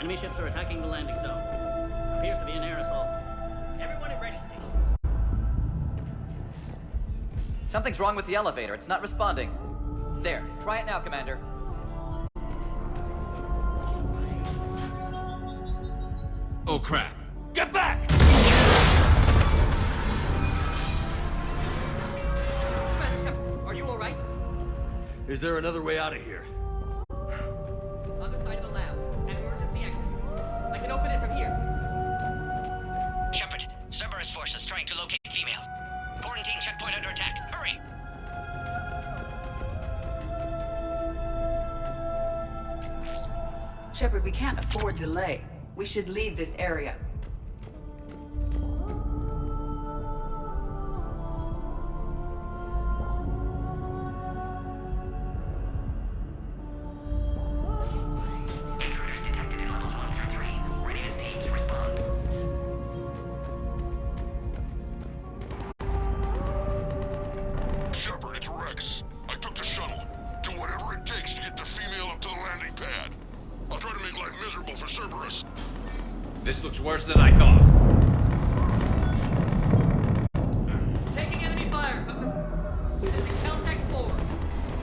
Enemy ships are attacking the landing zone. Appears to be an air assault. Everyone at ready stations. Something's wrong with the elevator. It's not responding. There. Try it now, Commander. Oh, crap. Get back! Are you alright? Is there another way out of here? Other side of the lab. An emergency exit. I can open it from here. Shepard, Cerberus force is trying to locate female. Quarantine checkpoint under attack. Hurry! Shepard, we can't afford delay. We should leave this area. Shepard, it's Rex. I took the shuttle. Do whatever it takes to get the female up to the landing pad. I'll try to make life miserable for Cerberus. This looks worse than I thought. Taking enemy fire. Caltech 4.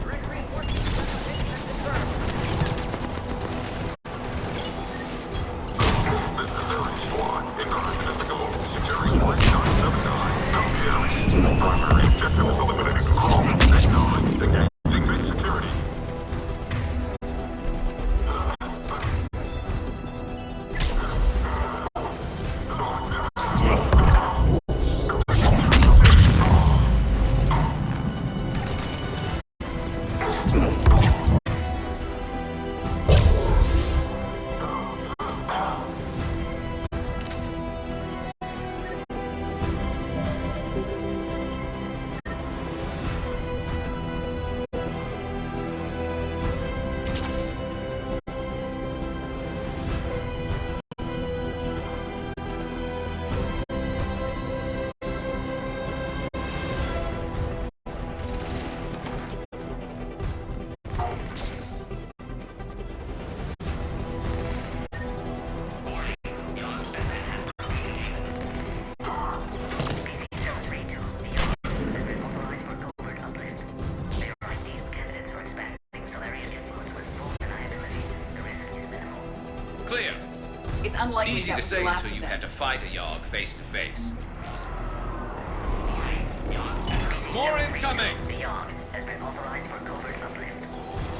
Direct reinforcements. Confirmed. This is Ares Squad. Incoming mythical. Securing point 979. Come down. Primary objective is eliminating the crawl. Acknowledge. Engage. Increase security. Clear. It's unlikely Easy that to was say the last until of you've them. had to fight a Yogg face to face. More incoming! The Yogg has been authorized for covert uplift.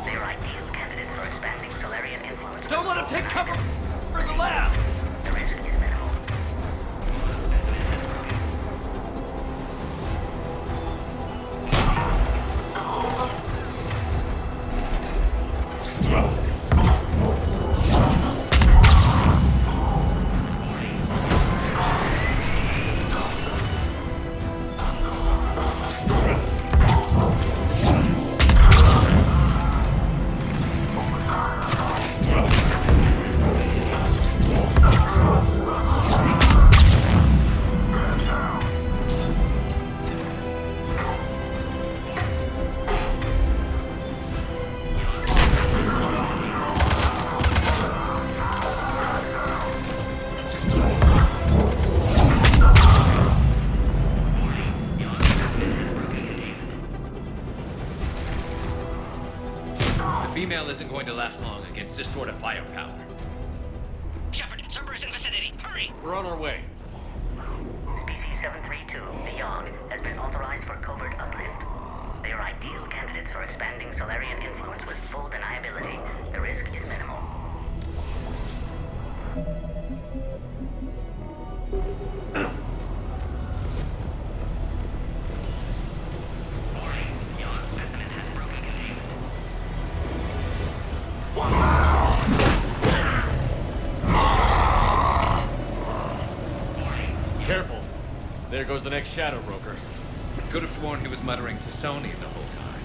They are ideal candidates for expanding Solarian influence. Don't let him take cover for the lab! The risk is minimal. The female isn't going to last long against this sort of firepower. Shepard, Cerberus in vicinity. Hurry! We're on our way. Species 732, the Yogg, has been authorized for covert uplift. They are ideal candidates for expanding Solarian influence with full deniability. The risk is minimal. Careful. There goes the next shadow broker. Could have sworn he was muttering to Sony the whole time.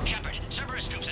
Shepard, Cerberus troops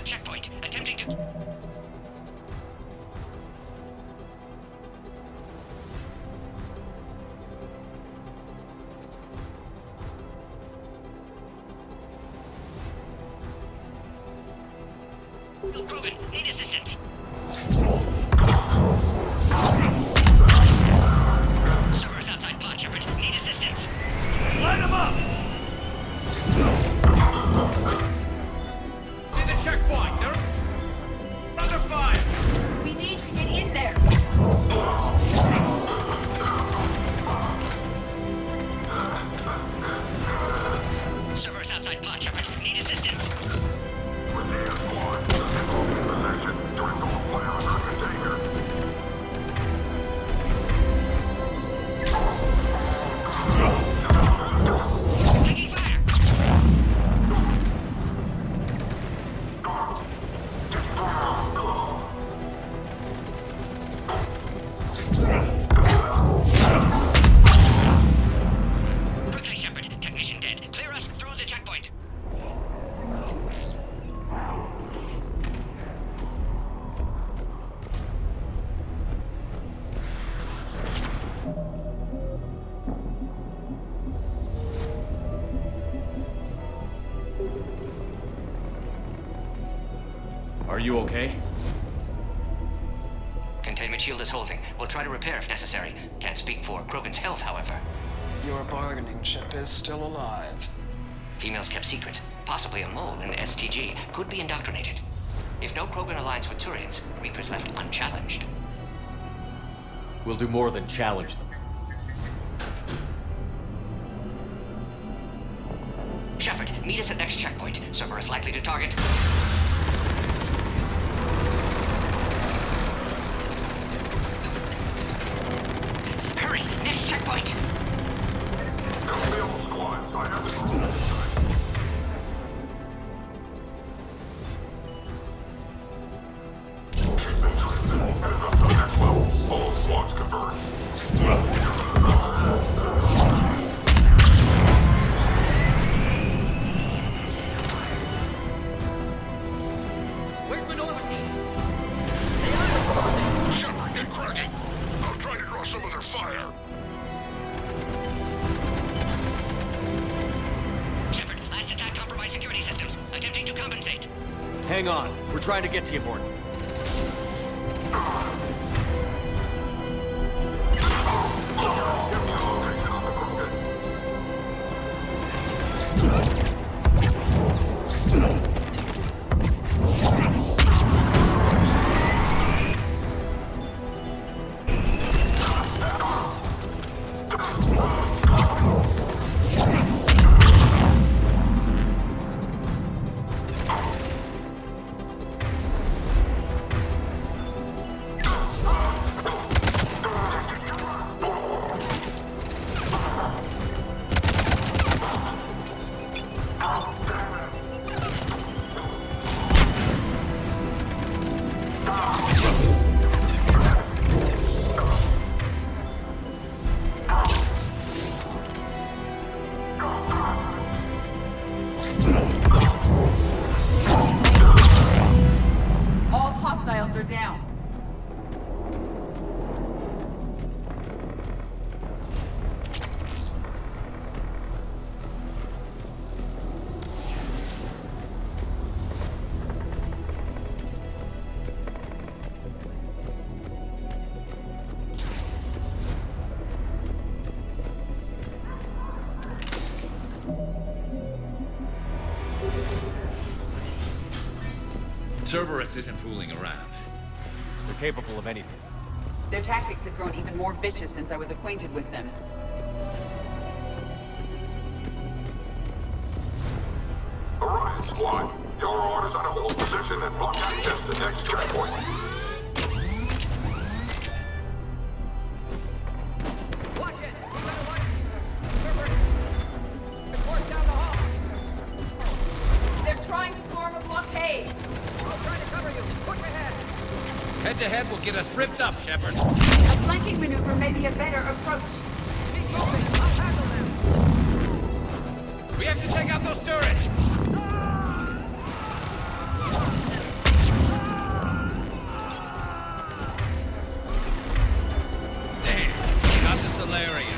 Quickly, Shepard. Technician dead. Clear us through the checkpoint. Are you okay? Containment shield is holding. We'll try to repair if necessary. Can't speak for Krogan's health, however. Your bargaining chip is still alive. Females kept secret. Possibly a mole in the STG. Could be indoctrinated. If no Krogan aligns with Turians, Reaper's left unchallenged. We'll do more than challenge them. Shepard, meet us at next checkpoint. Cerberus likely to target. Hurry! Next checkpoint! Field squads, I have the Heads up to the next level. All squads converge. Where's Manor with me? Shepard, get cracking. I'm trying to draw some of their fire. Shepard, last attack compromised security systems. Attempting to compensate. Hang on. We're trying to get to you, Morton. All hostiles are down. Cerberus isn't fooling around. They're capable of anything. Their tactics have grown even more vicious since I was acquainted with them. Orion squad, your orders are to hold position and block access to next checkpoint. Watch it! You better watch it! Shepard! It's forced down the hall! They're trying to form a blockade. I'll try to cover you! Push ahead! Head-to-head will get us ripped up, Shepard. A flanking maneuver may be a better approach. Keep moving! I'll handle them! We have to take out those turrets! Damn, got the Solarian.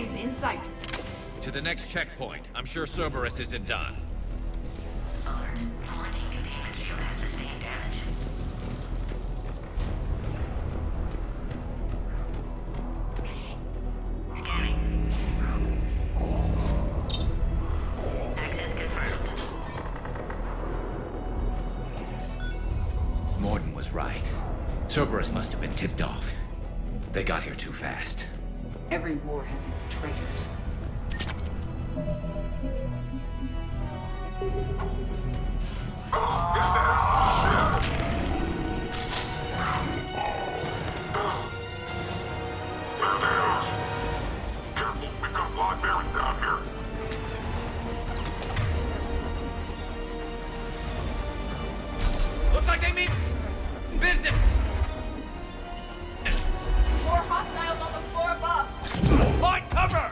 Enemies in sight. To the next checkpoint. I'm sure Cerberus isn't done. Alert. 14 containment shield has sustained damage. Scanning. Access confirmed. Morden was right. Cerberus must have been tipped off. They got here too fast. Every war has its traitors. Careful, we've got live bearings down here. Looks like they mean business! More hostiles on the floor above! Find cover!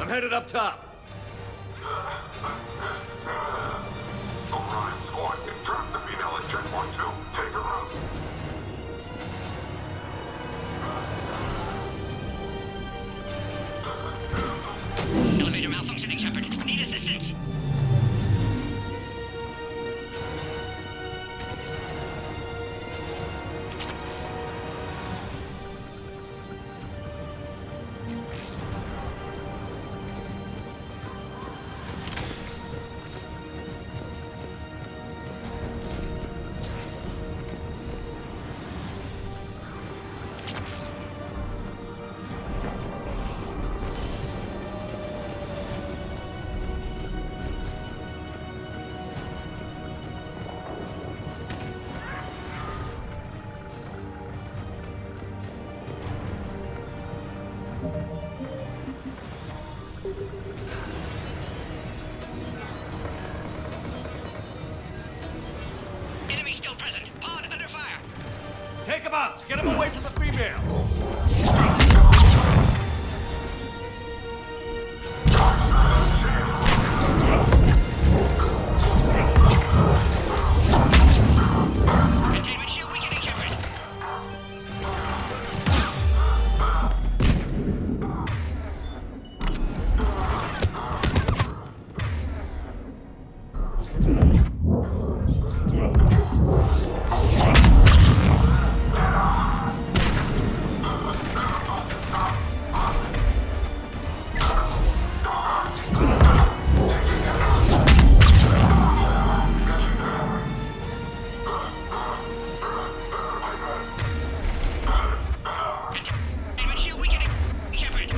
I'm headed up top. Orion squad, entrap the female at checkpoint 2. Take her out. Elevator malfunctioning, Shepard. Need assistance. Enemy still present. Pod under fire. Take him out! Get him away from the female! Containment shield weakening, Shepard. Containment shield weakening, Shepard.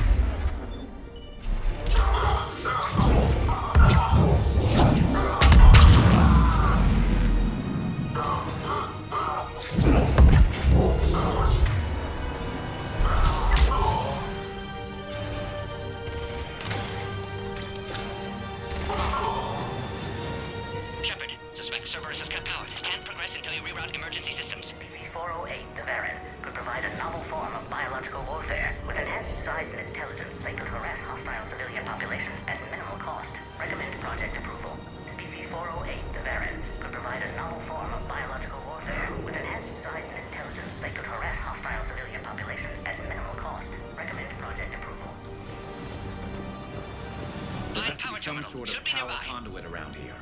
Shepard, suspect Cerberus has cut power. Can't progress until you reroute emergency systems. Species 408, the Varan, could provide a novel form of biological warfare. With enhanced size and intelligence, they could harass hostile civilian populations at minimal cost. Recommend project approval. Species 408, the Varan, could provide a novel form of biological warfare. With enhanced size and intelligence, they could harass hostile civilian populations at minimal cost. Recommend project approval. some terminal. sort of Should be power nearby. conduit around here.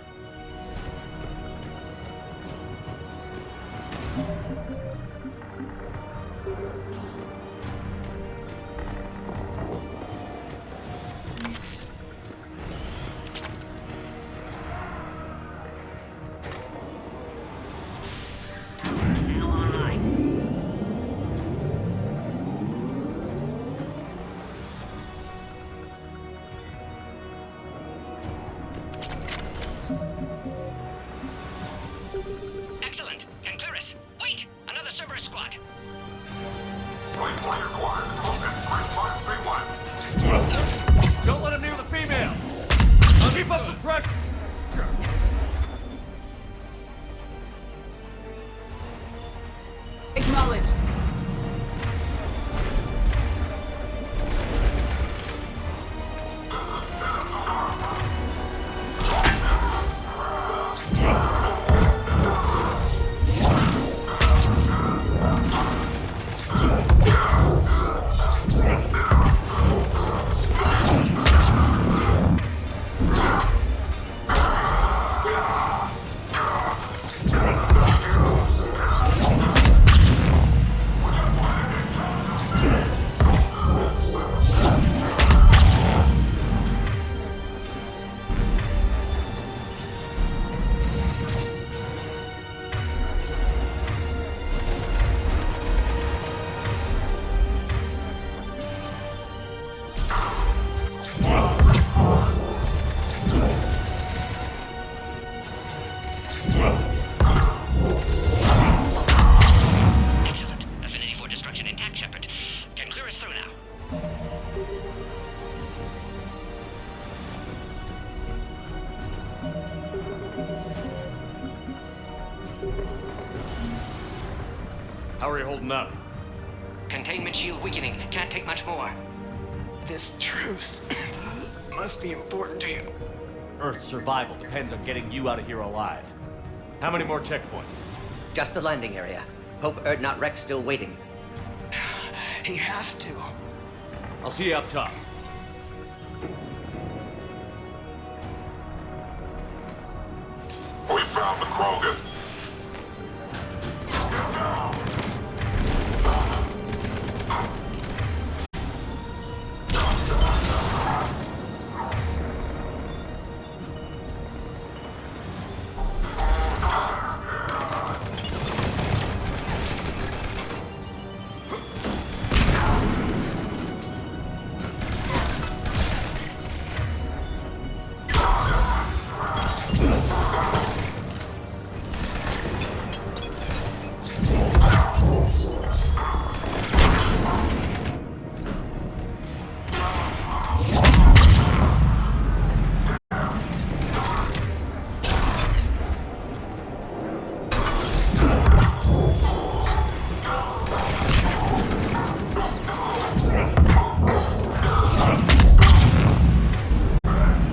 Now online. Excellent. Can clear us. Wait! Another Cerberus squad. Plane flight required. Green 531. Don't let him near the female! Keep up the pressure! Acknowledged. Excellent. Affinity for destruction intact, Shepard. Can clear us through now. How are you holding up? Containment shield weakening. Can't take much more. This truce must be important to you. Earth's survival depends on getting you out of here alive. How many more checkpoints? Just the landing area. Hope Erdnot Rex still waiting. He has to. I'll see you up top. We found the Krogan. Get down.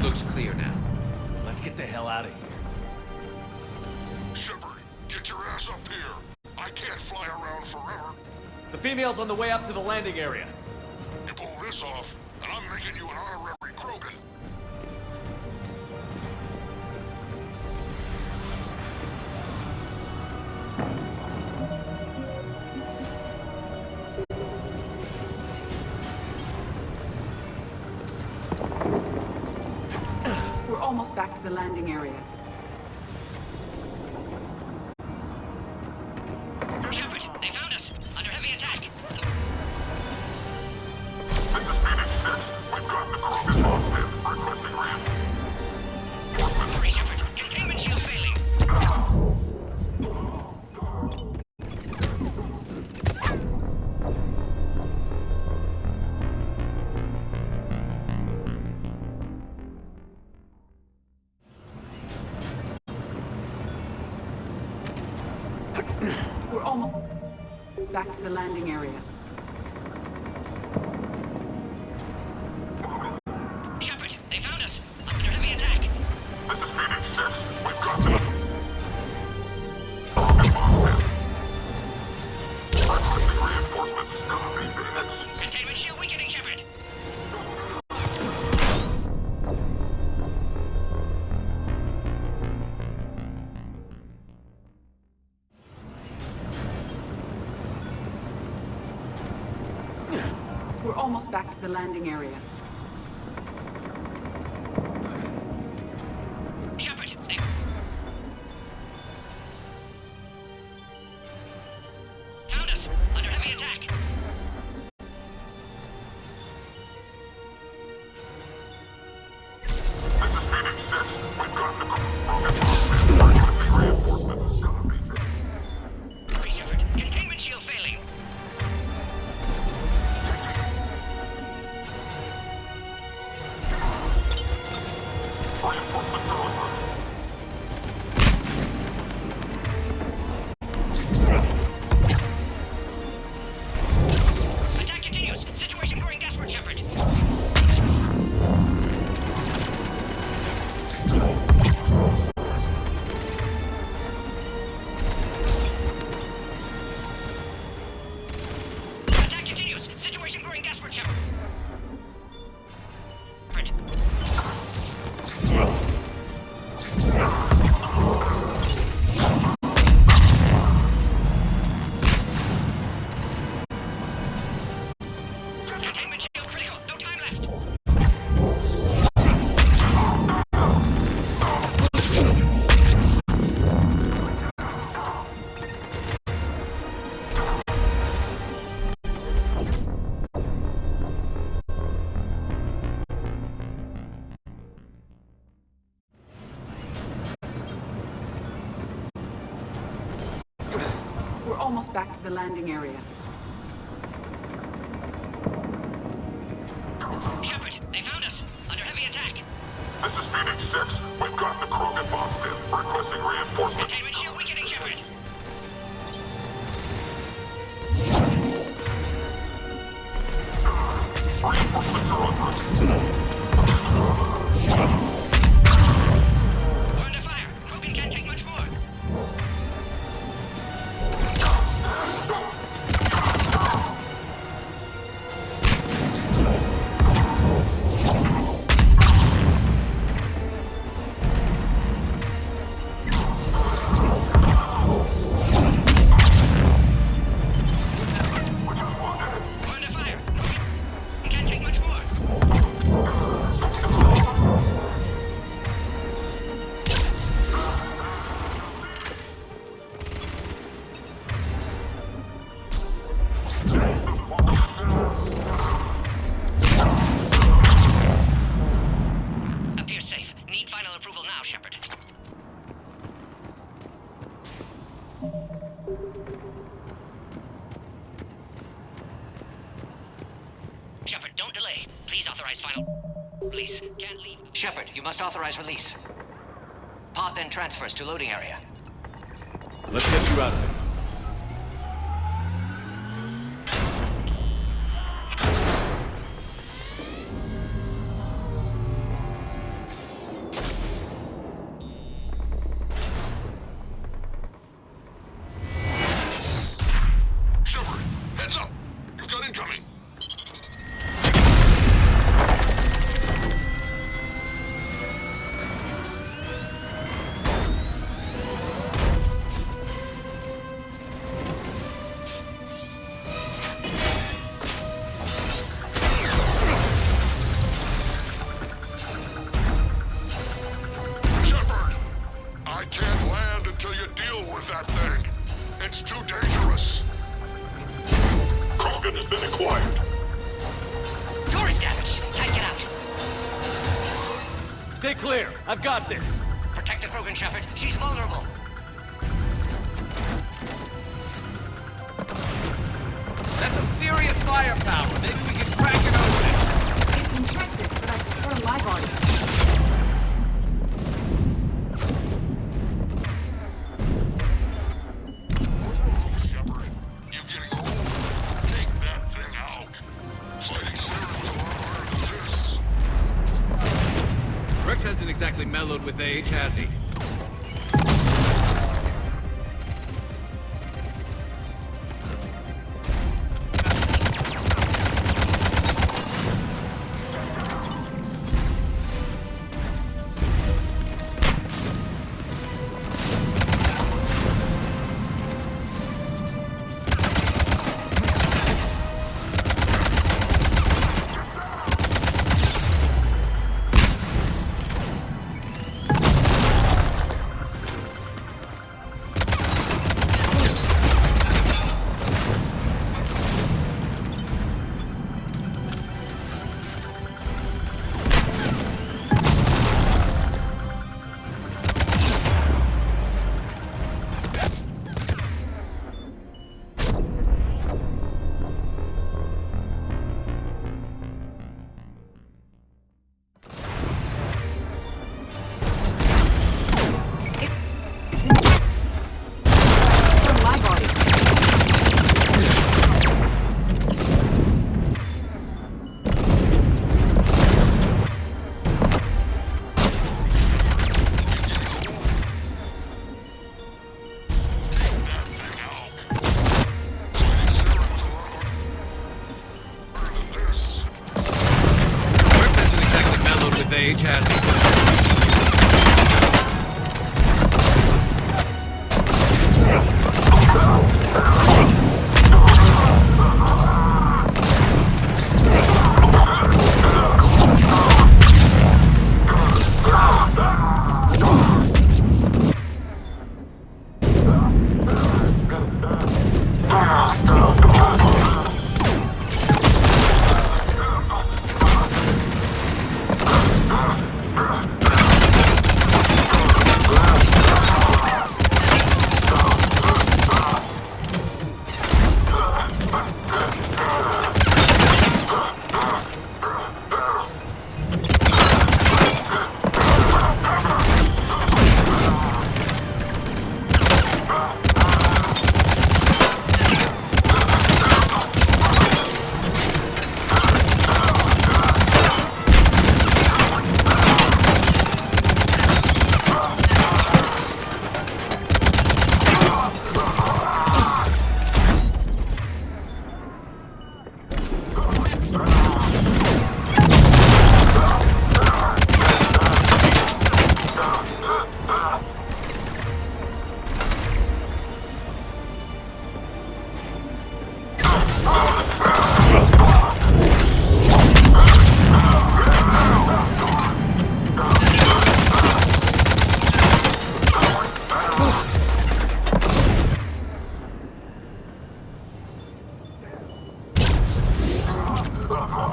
Looks clear now. Let's get the hell out of here. Shepard, get your ass up here. I can't fly around forever. The female's on the way up to the landing area. You pull this off, and I'm making you an honorary Krogan. We're almost back to the landing area. Shepard, they found us. Under heavy attack. This is Phoenix 6. We've got the Krogan positive. Requesting reinforcements. Hurry, Shepard. Containment shield failing. We're almost back to the landing area. Shepard, they found us. Under heavy attack. This is Phoenix 6. We've got the Krogan positive. Requesting reinforcements. Copy, Phoenix. Containment shield weakening, Shepard. almost back to the landing area. Shepard, they... Found us! Under heavy attack! This is Phoenix 6. We've gotten the reinforcements. Hurry, Shepard. Containment shield failing! Reinforcements are on route. Attack continues! Situation growing desperate, Shepard! Attack continues! Situation growing desperate, Shepard! Containment shield critical! No time left! We're almost back to the landing area. Shepard, they found us! Under heavy attack! This is Phoenix 6. We've gotten the Krogan bombs in. Requesting reinforcements. Containment shield weakening, Shepard! Reinforcements are on route. We're under fire! Krogan can't take much more! We're under fire! Krogan can't take much more! Appears safe. Need final approval now, Shepard. Shepard, don't delay. Please authorize final release. Can't leave. Shepard, you must authorize release. Pod then transfers to loading area. Let's get you out of there. Shepard, heads up! You've got incoming! Shepard! I can't land until you deal with that thing. It's too dangerous. Krogan has been acquired. Door is damaged. Can't get out. Stay clear. I've got this. Protect the Krogan, Shepard. She's vulnerable. That's some serious firepower. Maybe we can crack it open. It's impressive, but I prefer my body. Shepard, you're getting old. Take that thing out. Fighting Cyrans a lot harder than this. Rex hasn't exactly mellowed with age, has he?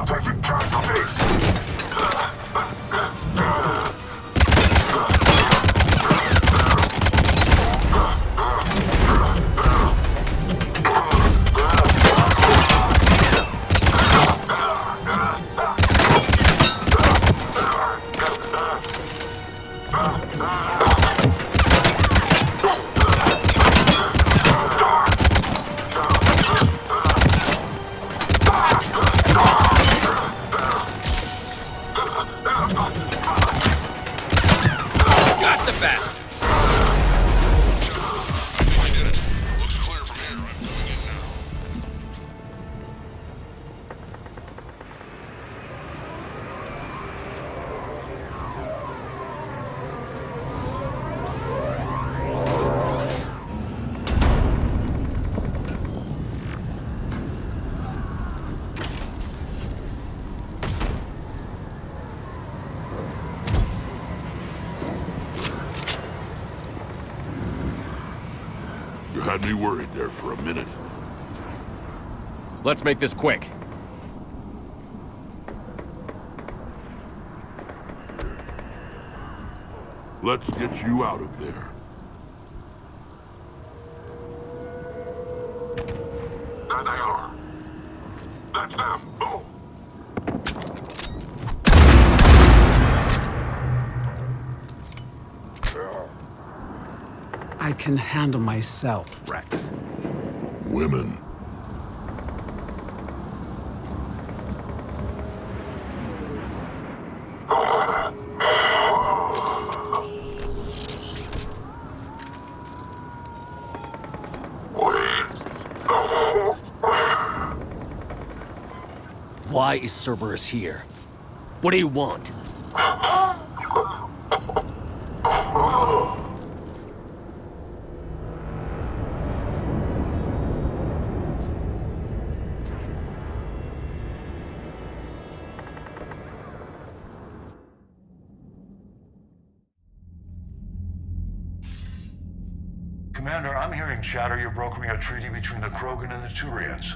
Taking casualties. Got the bat! I think we did it. Looks clear from here. I'm doing it now. You had me worried there for a minute. Let's make this quick. Let's get you out of there. There they are. That's them. Move. I can handle myself, Rex. Women. Why is Cerberus here? What do you want? Commander, I'm hearing chatter you're brokering a treaty between the Krogan and the Turians.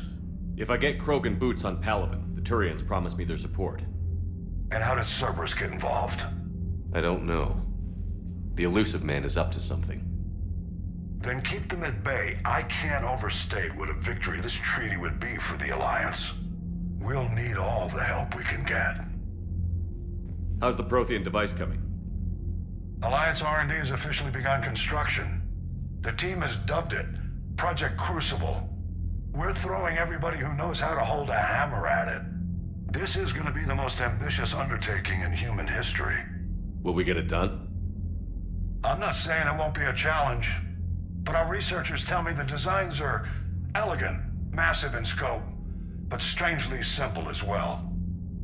If I get Krogan boots on Palaven, the Turians promise me their support. And how does Cerberus get involved? I don't know. The Elusive Man is up to something. Then keep them at bay. I can't overstate what a victory this treaty would be for the Alliance. We'll need all the help we can get. How's the Prothean device coming? Alliance R&D has officially begun construction. The team has dubbed it Project Crucible. We're throwing everybody who knows how to hold a hammer at it. This is going to be the most ambitious undertaking in human history. Will we get it done? I'm not saying it won't be a challenge, but our researchers tell me the designs are elegant, massive in scope, but strangely simple as well.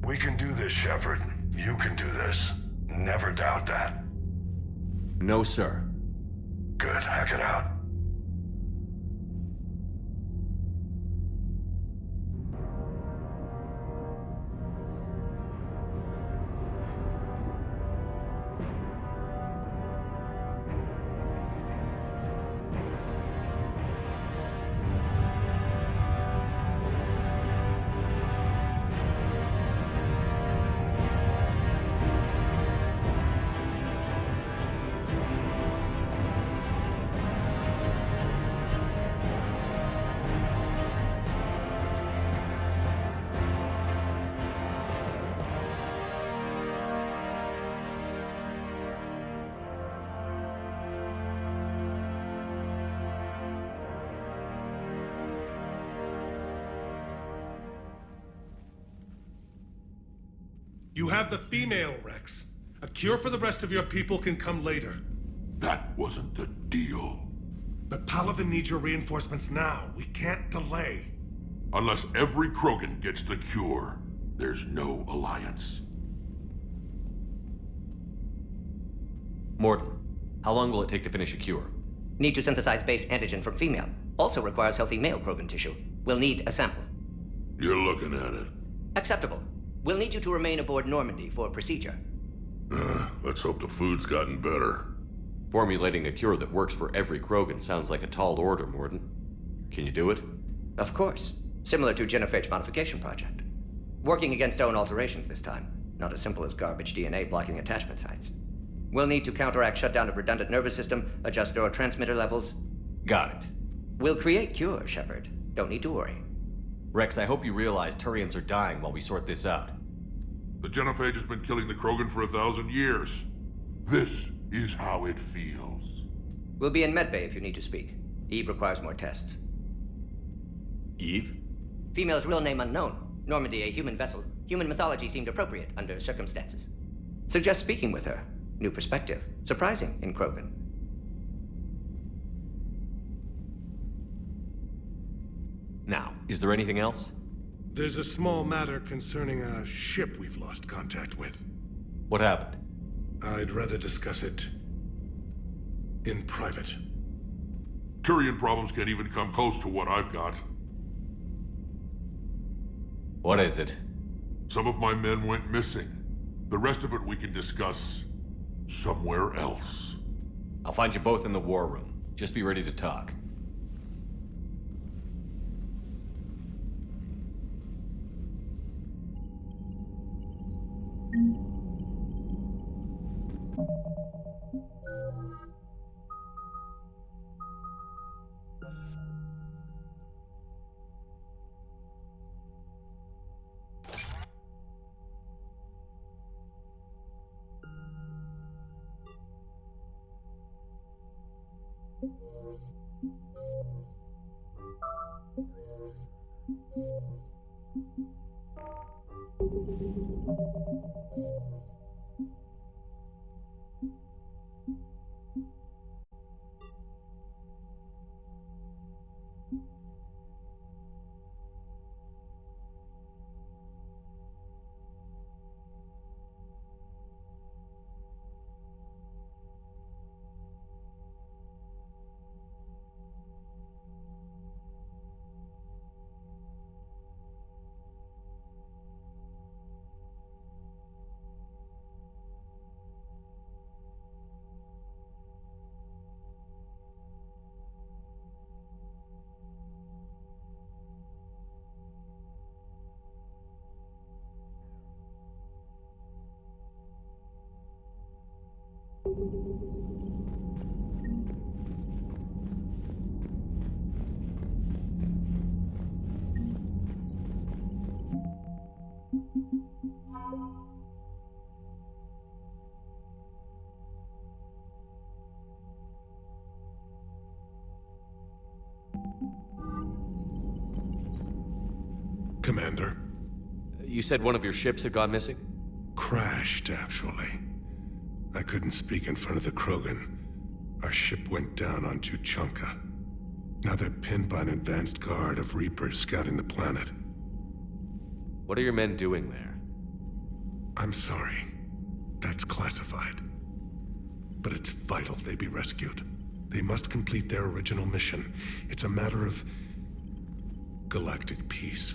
We can do this, Shepard. You can do this. Never doubt that. No, sir. Good. Hack it out. You have the female, Rex. A cure for the rest of your people can come later. That wasn't the deal. But Palaven needs your reinforcements now. We can't delay. Unless every Krogan gets the cure, there's no alliance. Morden, how long will it take to finish a cure? Need to synthesize base antigen from female. Also requires healthy male Krogan tissue. We'll need a sample. You're looking at it. Acceptable. We'll need you to remain aboard Normandy for procedure. Let's hope the food's gotten better. Formulating a cure that works for every Krogan sounds like a tall order, Morden. Can you do it? Of course. Similar to Genophage modification project. Working against own alterations this time. Not as simple as garbage DNA blocking attachment sites. We'll need to counteract shutdown of redundant nervous system, adjust neurotransmitter levels. Got it. We'll create cure, Shepard. Don't need to worry. Rex, I hope you realize Turians are dying while we sort this out. The Genophage has been killing the Krogan for 1,000 years. This is how it feels. We'll be in medbay if you need to speak. Eve requires more tests. Eve? Female's real name unknown. Normandy, a human vessel. Human mythology seemed appropriate under circumstances. Suggest speaking with her. New perspective. Surprising in Krogan. Now, is there anything else? There's a small matter concerning a ship we've lost contact with. What happened? I'd rather discuss it in private. Turian problems can't even come close to what I've got. What is it? Some of my men went missing. The rest of it we can discuss somewhere else. I'll find you both in the war room. Just be ready to talk. Commander. You said one of your ships had gone missing? Crashed, actually. I couldn't speak in front of the Krogan. Our ship went down on Tuchanka. Now they're pinned by an advanced guard of Reapers scouting the planet. What are your men doing there? I'm sorry. That's classified. But it's vital they be rescued. They must complete their original mission. It's a matter of galactic peace.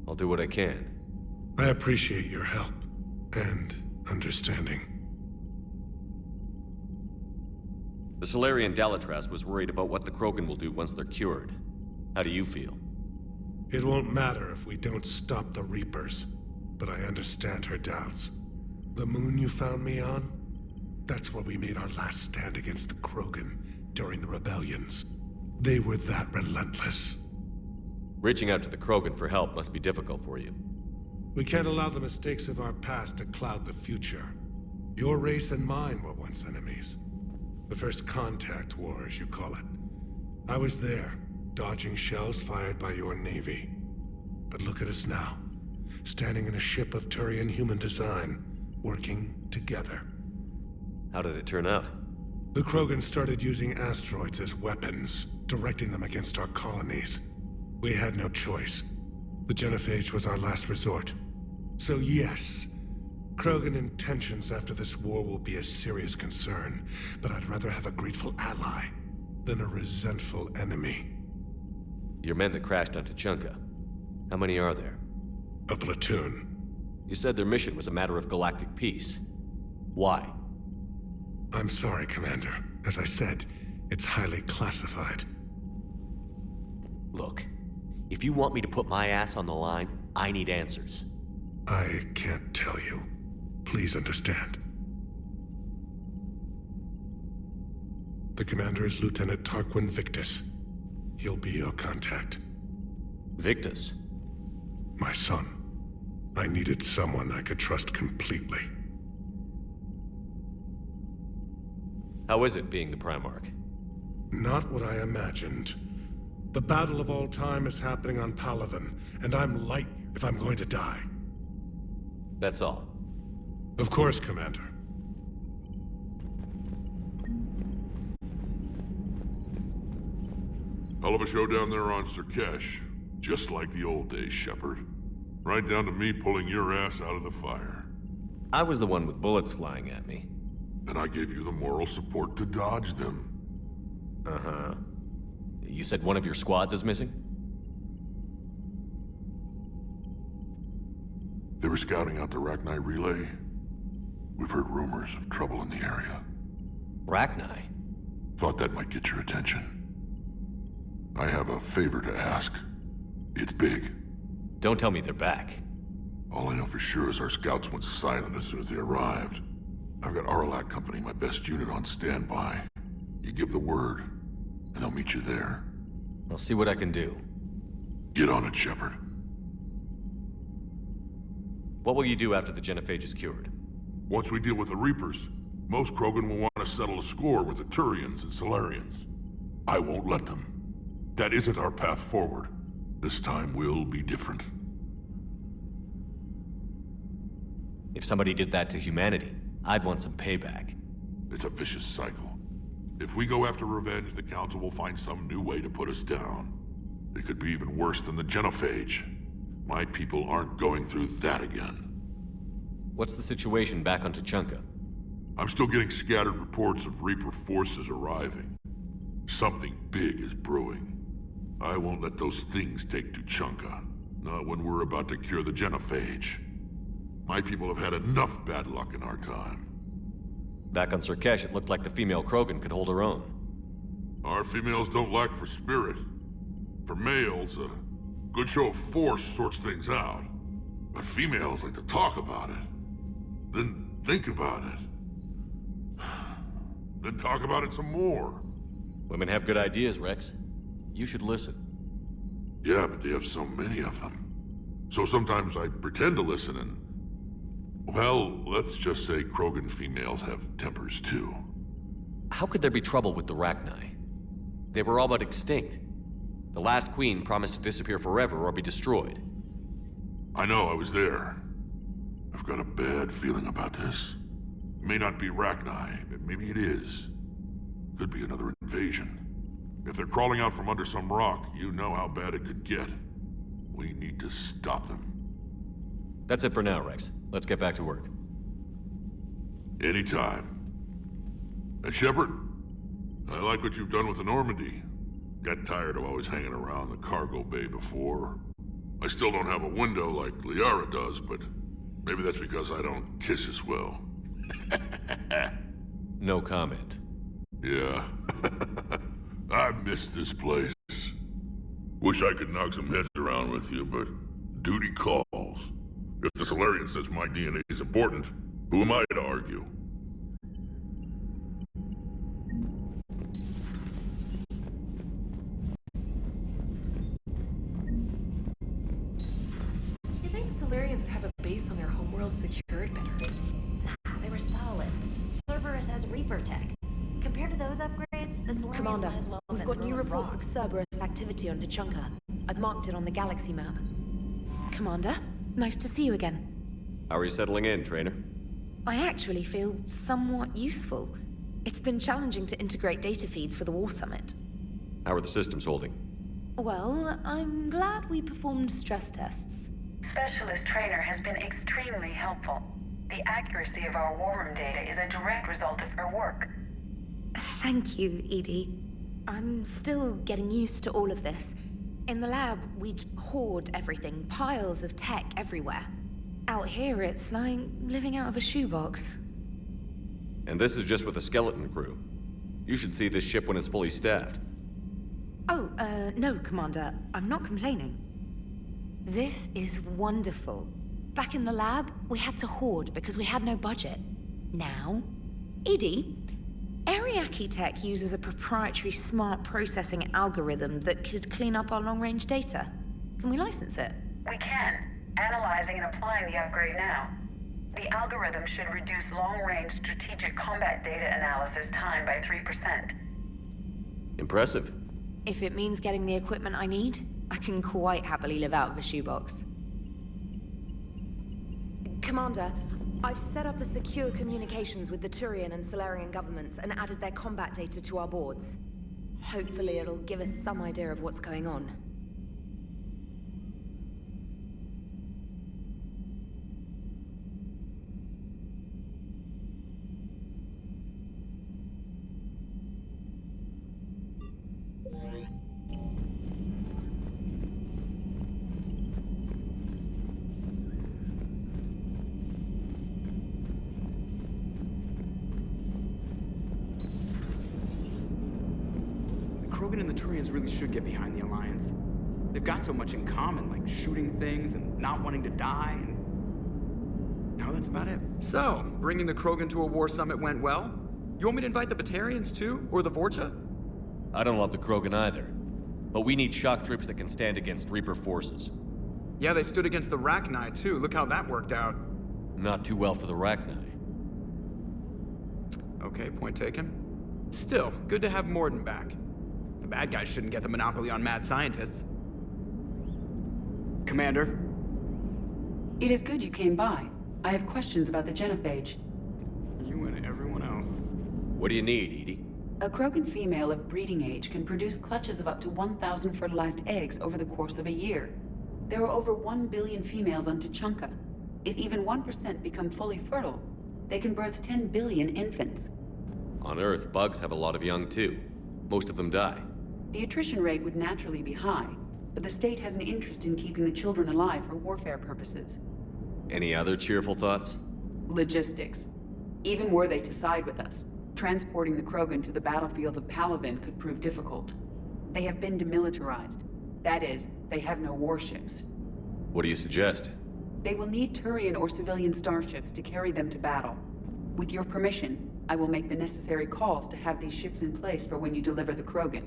I'll do what I can. I appreciate your help and understanding. The Solarian Dalatrass was worried about what the Krogan will do once they're cured. How do you feel? It won't matter if we don't stop the Reapers, but I understand her doubts. The moon you found me on? That's where we made our last stand against the Krogan during the rebellions. They were that relentless. Reaching out to the Krogan for help must be difficult for you. We can't allow the mistakes of our past to cloud the future. Your race and mine were once enemies. The first contact war, as you call it. I was there, dodging shells fired by your Navy. But look at us now, standing in a ship of Turian human design, working together. How did it turn out? The Krogan started using asteroids as weapons, directing them against our colonies. We had no choice. The genophage was our last resort. So yes, Krogan intentions after this war will be a serious concern, but I'd rather have a grateful ally than a resentful enemy. Your men that crashed on Tuchanka. How many are there? A platoon. You said their mission was a matter of galactic peace. Why? I'm sorry, Commander. As I said, it's highly classified. Look, if you want me to put my ass on the line, I need answers. I can't tell you. Please understand. The commander is Lieutenant Tarquin Victus. He'll be your contact. Victus? My son. I needed someone I could trust completely. How is it being the Primarch? Not what I imagined. The battle of all time is happening on Palaven, and I'm light if I'm going to die. That's all. Of course, Commander. Hell of a show down there on Sirkesh. Just like the old days, Shepard. Right down to me pulling your ass out of the fire. I was the one with bullets flying at me. And I gave you the moral support to dodge them. Uh-huh. You said one of your squads is missing? They were scouting out the Rachni relay. We've heard rumors of trouble in the area. Rachni? Thought that might get your attention. I have a favor to ask. It's big. Don't tell me they're back. All I know for sure is our scouts went silent as soon as they arrived. I've got Aralak Company, my best unit, on standby. You give the word, and they'll meet you there. I'll see what I can do. Get on it, Shepard. What will you do after the genophage is cured? Once we deal with the Reapers, most Krogan will want to settle a score with the Turians and Solarians. I won't let them. That isn't our path forward. This time will be different. If somebody did that to humanity, I'd want some payback. It's a vicious cycle. If we go after revenge, the Council will find some new way to put us down. It could be even worse than the genophage. My people aren't going through that again. What's the situation back on Tuchanka? I'm still getting scattered reports of Reaper forces arriving. Something big is brewing. I won't let those things take Tuchanka. Not when we're about to cure the genophage. My people have had enough bad luck in our time. Back on Sirkesh, it looked like the female Krogan could hold her own. Our females don't lack for spirit. For males, a good show of force sorts things out. But females like to talk about it. Then think about it. Then talk about it some more. Women have good ideas, Rex. You should listen. Yeah, but they have so many of them. So sometimes I pretend to listen and... Well, let's just say Krogan females have tempers too. How could there be trouble with the Rachni? They were all but extinct. The last queen promised to disappear forever or be destroyed. I know, I was there. I've got a bad feeling about this. It may not be Rachni, but maybe it is. Could be another invasion. If they're crawling out from under some rock, you know how bad it could get. We need to stop them. That's it for now, Rex. Let's get back to work. Anytime. And Shepard, I like what you've done with the Normandy. Got tired of always hanging around the cargo bay before. I still don't have a window like Liara does, but maybe that's because I don't kiss as well. No comment. Yeah. I miss this place. Wish I could knock some heads around with you, but duty calls. If the Solarian says my DNA is important, who am I to argue? You think Solarians would have a base on their homeworld secured better? They were solid. Cerberus has Reaper tech. Compared to those upgrades, the Solarians Commander, might as well have we've been got new thrown reports rock. of Cerberus activity on Tuchanka. I've marked it on the galaxy map. Commander, nice to see you again. How are you settling in, Trainer? I actually feel somewhat useful. It's been challenging to integrate data feeds for the War Summit. How are the systems holding? Well, I'm glad we performed stress tests. Specialist Trainer has been extremely helpful. The accuracy of our war room data is a direct result of her work. Thank you, Edie. I'm still getting used to all of this. In the lab, we'd hoard everything, piles of tech everywhere. Out here, it's like living out of a shoebox. And this is just with a skeleton crew. You should see this ship when it's fully staffed. Oh, no, Commander. I'm not complaining. This is wonderful. Back in the lab, we had to hoard because we had no budget. Now, Edie, Ariake Tech uses a proprietary smart processing algorithm that could clean up our long-range data. Can we license it? We can. Analyzing and applying the upgrade now. The algorithm should reduce long-range strategic combat data analysis time by 3%. Impressive. If it means getting the equipment I need, I can quite happily live out of a shoebox. Commander, I've set up a secure communications with the Turian and Solarian governments and added their combat data to our boards. Hopefully it'll give us some idea of what's going on. Krogan and the Turians really should get behind the Alliance. They've got so much in common, like shooting things and not wanting to die, and... no, that's about it. So, bringing the Krogan to a war summit went well? You want me to invite the Batarians too? Or the Vorcha? I don't love the Krogan either. But we need shock troops that can stand against Reaper forces. Yeah, they stood against the Rachni too. Look how that worked out. Not too well for the Rachni. Okay, point taken. Still, good to have Morden back. The bad guys shouldn't get the monopoly on mad scientists. Commander? It is good you came by. I have questions about the genophage. You and everyone else. What do you need, Edie? A Krogan female of breeding age can produce clutches of up to 1,000 fertilized eggs over the course of a year. There are over 1 billion females on Tuchanka. If even 1% become fully fertile, they can birth 10 billion infants. On Earth, bugs have a lot of young too. Most of them die. The attrition rate would naturally be high, but the state has an interest in keeping the children alive for warfare purposes. Any other cheerful thoughts? Logistics. Even were they to side with us, transporting the Krogan to the battlefields of Palaven could prove difficult. They have been demilitarized. That is, they have no warships. What do you suggest? They will need Turian or civilian starships to carry them to battle. With your permission, I will make the necessary calls to have these ships in place for when you deliver the Krogan.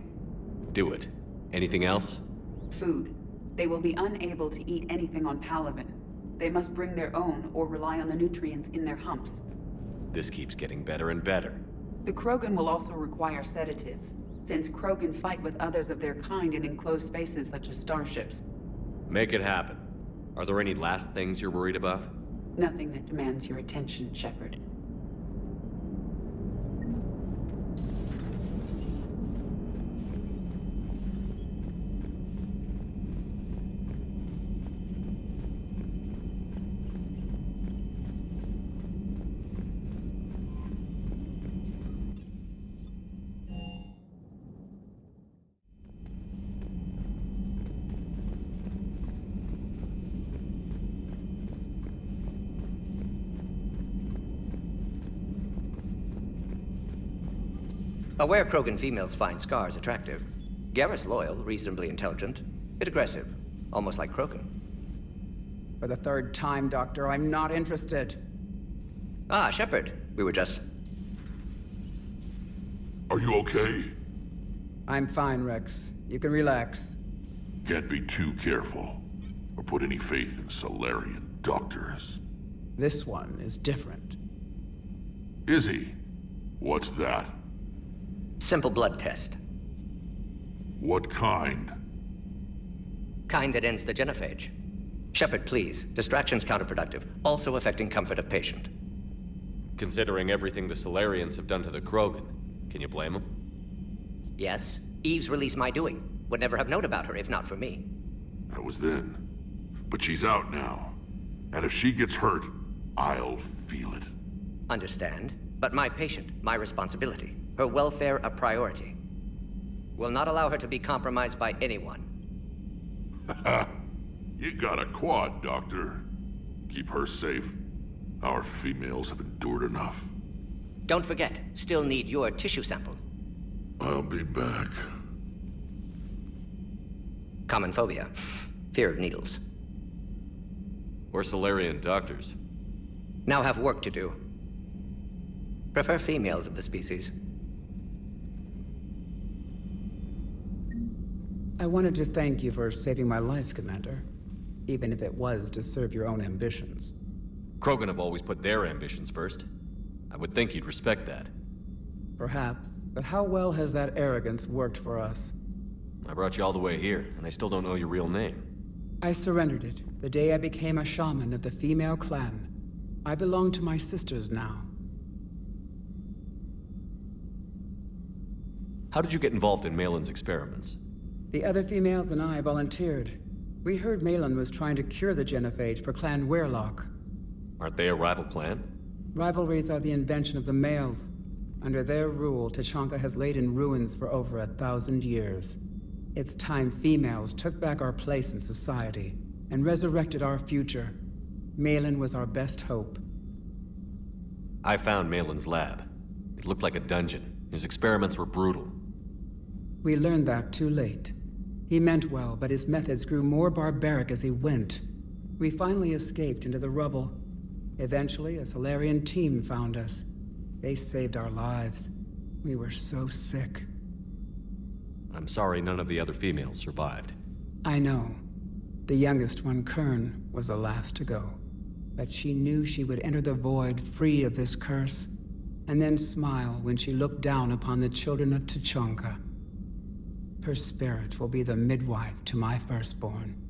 Do it. Anything else? Food. They will be unable to eat anything on Palaven. They must bring their own or rely on the nutrients in their humps. This keeps getting better and better. The Krogan will also require sedatives, since Krogan fight with others of their kind in enclosed spaces such as starships. Make it happen. Are there any last things you're worried about? Nothing that demands your attention, Shepard. Aware Krogan females find scars attractive. Garrus loyal, reasonably intelligent, bit aggressive, almost like Krogan. For the third time, Doctor, I'm not interested. Ah, Shepard. We were just... Are you okay? I'm fine, Rex. You can relax. Can't be too careful, or put any faith in Solarian doctors. This one is different. Is he? What's that? Simple blood test. What kind? Kind that ends the genophage. Shepard, please. Distraction's counterproductive, also affecting comfort of patient. Considering everything the Solarians have done to the Krogan, can you blame them? Yes, Eve's release my doing. Would never have known about her if not for me. That was then. But she's out now. And if she gets hurt, I'll feel it. Understand. But my patient, my responsibility. Her welfare a priority. Will not allow her to be compromised by anyone. You got a quad, Doctor. Keep her safe. Our females have endured enough. Don't forget, still need your tissue sample. I'll be back. Common phobia. Fear of needles. We're Solarian doctors. Now have work to do. Prefer females of the species. I wanted to thank you for saving my life, Commander. Even if it was to serve your own ambitions. Krogan have always put their ambitions first. I would think you'd respect that. Perhaps. But how well has that arrogance worked for us? I brought you all the way here, and I still don't know your real name. I surrendered it the day I became a shaman of the female clan. I belong to my sisters now. How did you get involved in Malin's experiments? The other females and I volunteered. We heard Malin was trying to cure the genophage for Clan Weirlock. Aren't they a rival clan? Rivalries are the invention of the males. Under their rule, Tuchanka has laid in ruins for over 1,000 years. It's time females took back our place in society and resurrected our future. Malin was our best hope. I found Malin's lab. It looked like a dungeon. His experiments were brutal. We learned that too late. He meant well, but his methods grew more barbaric as he went. We finally escaped into the rubble. Eventually, a Solarian team found us. They saved our lives. We were so sick. I'm sorry none of the other females survived. I know. The youngest one, Kern, was the last to go. But she knew she would enter the void free of this curse, and then smile when she looked down upon the children of Tuchanka. Her spirit will be the midwife to my firstborn.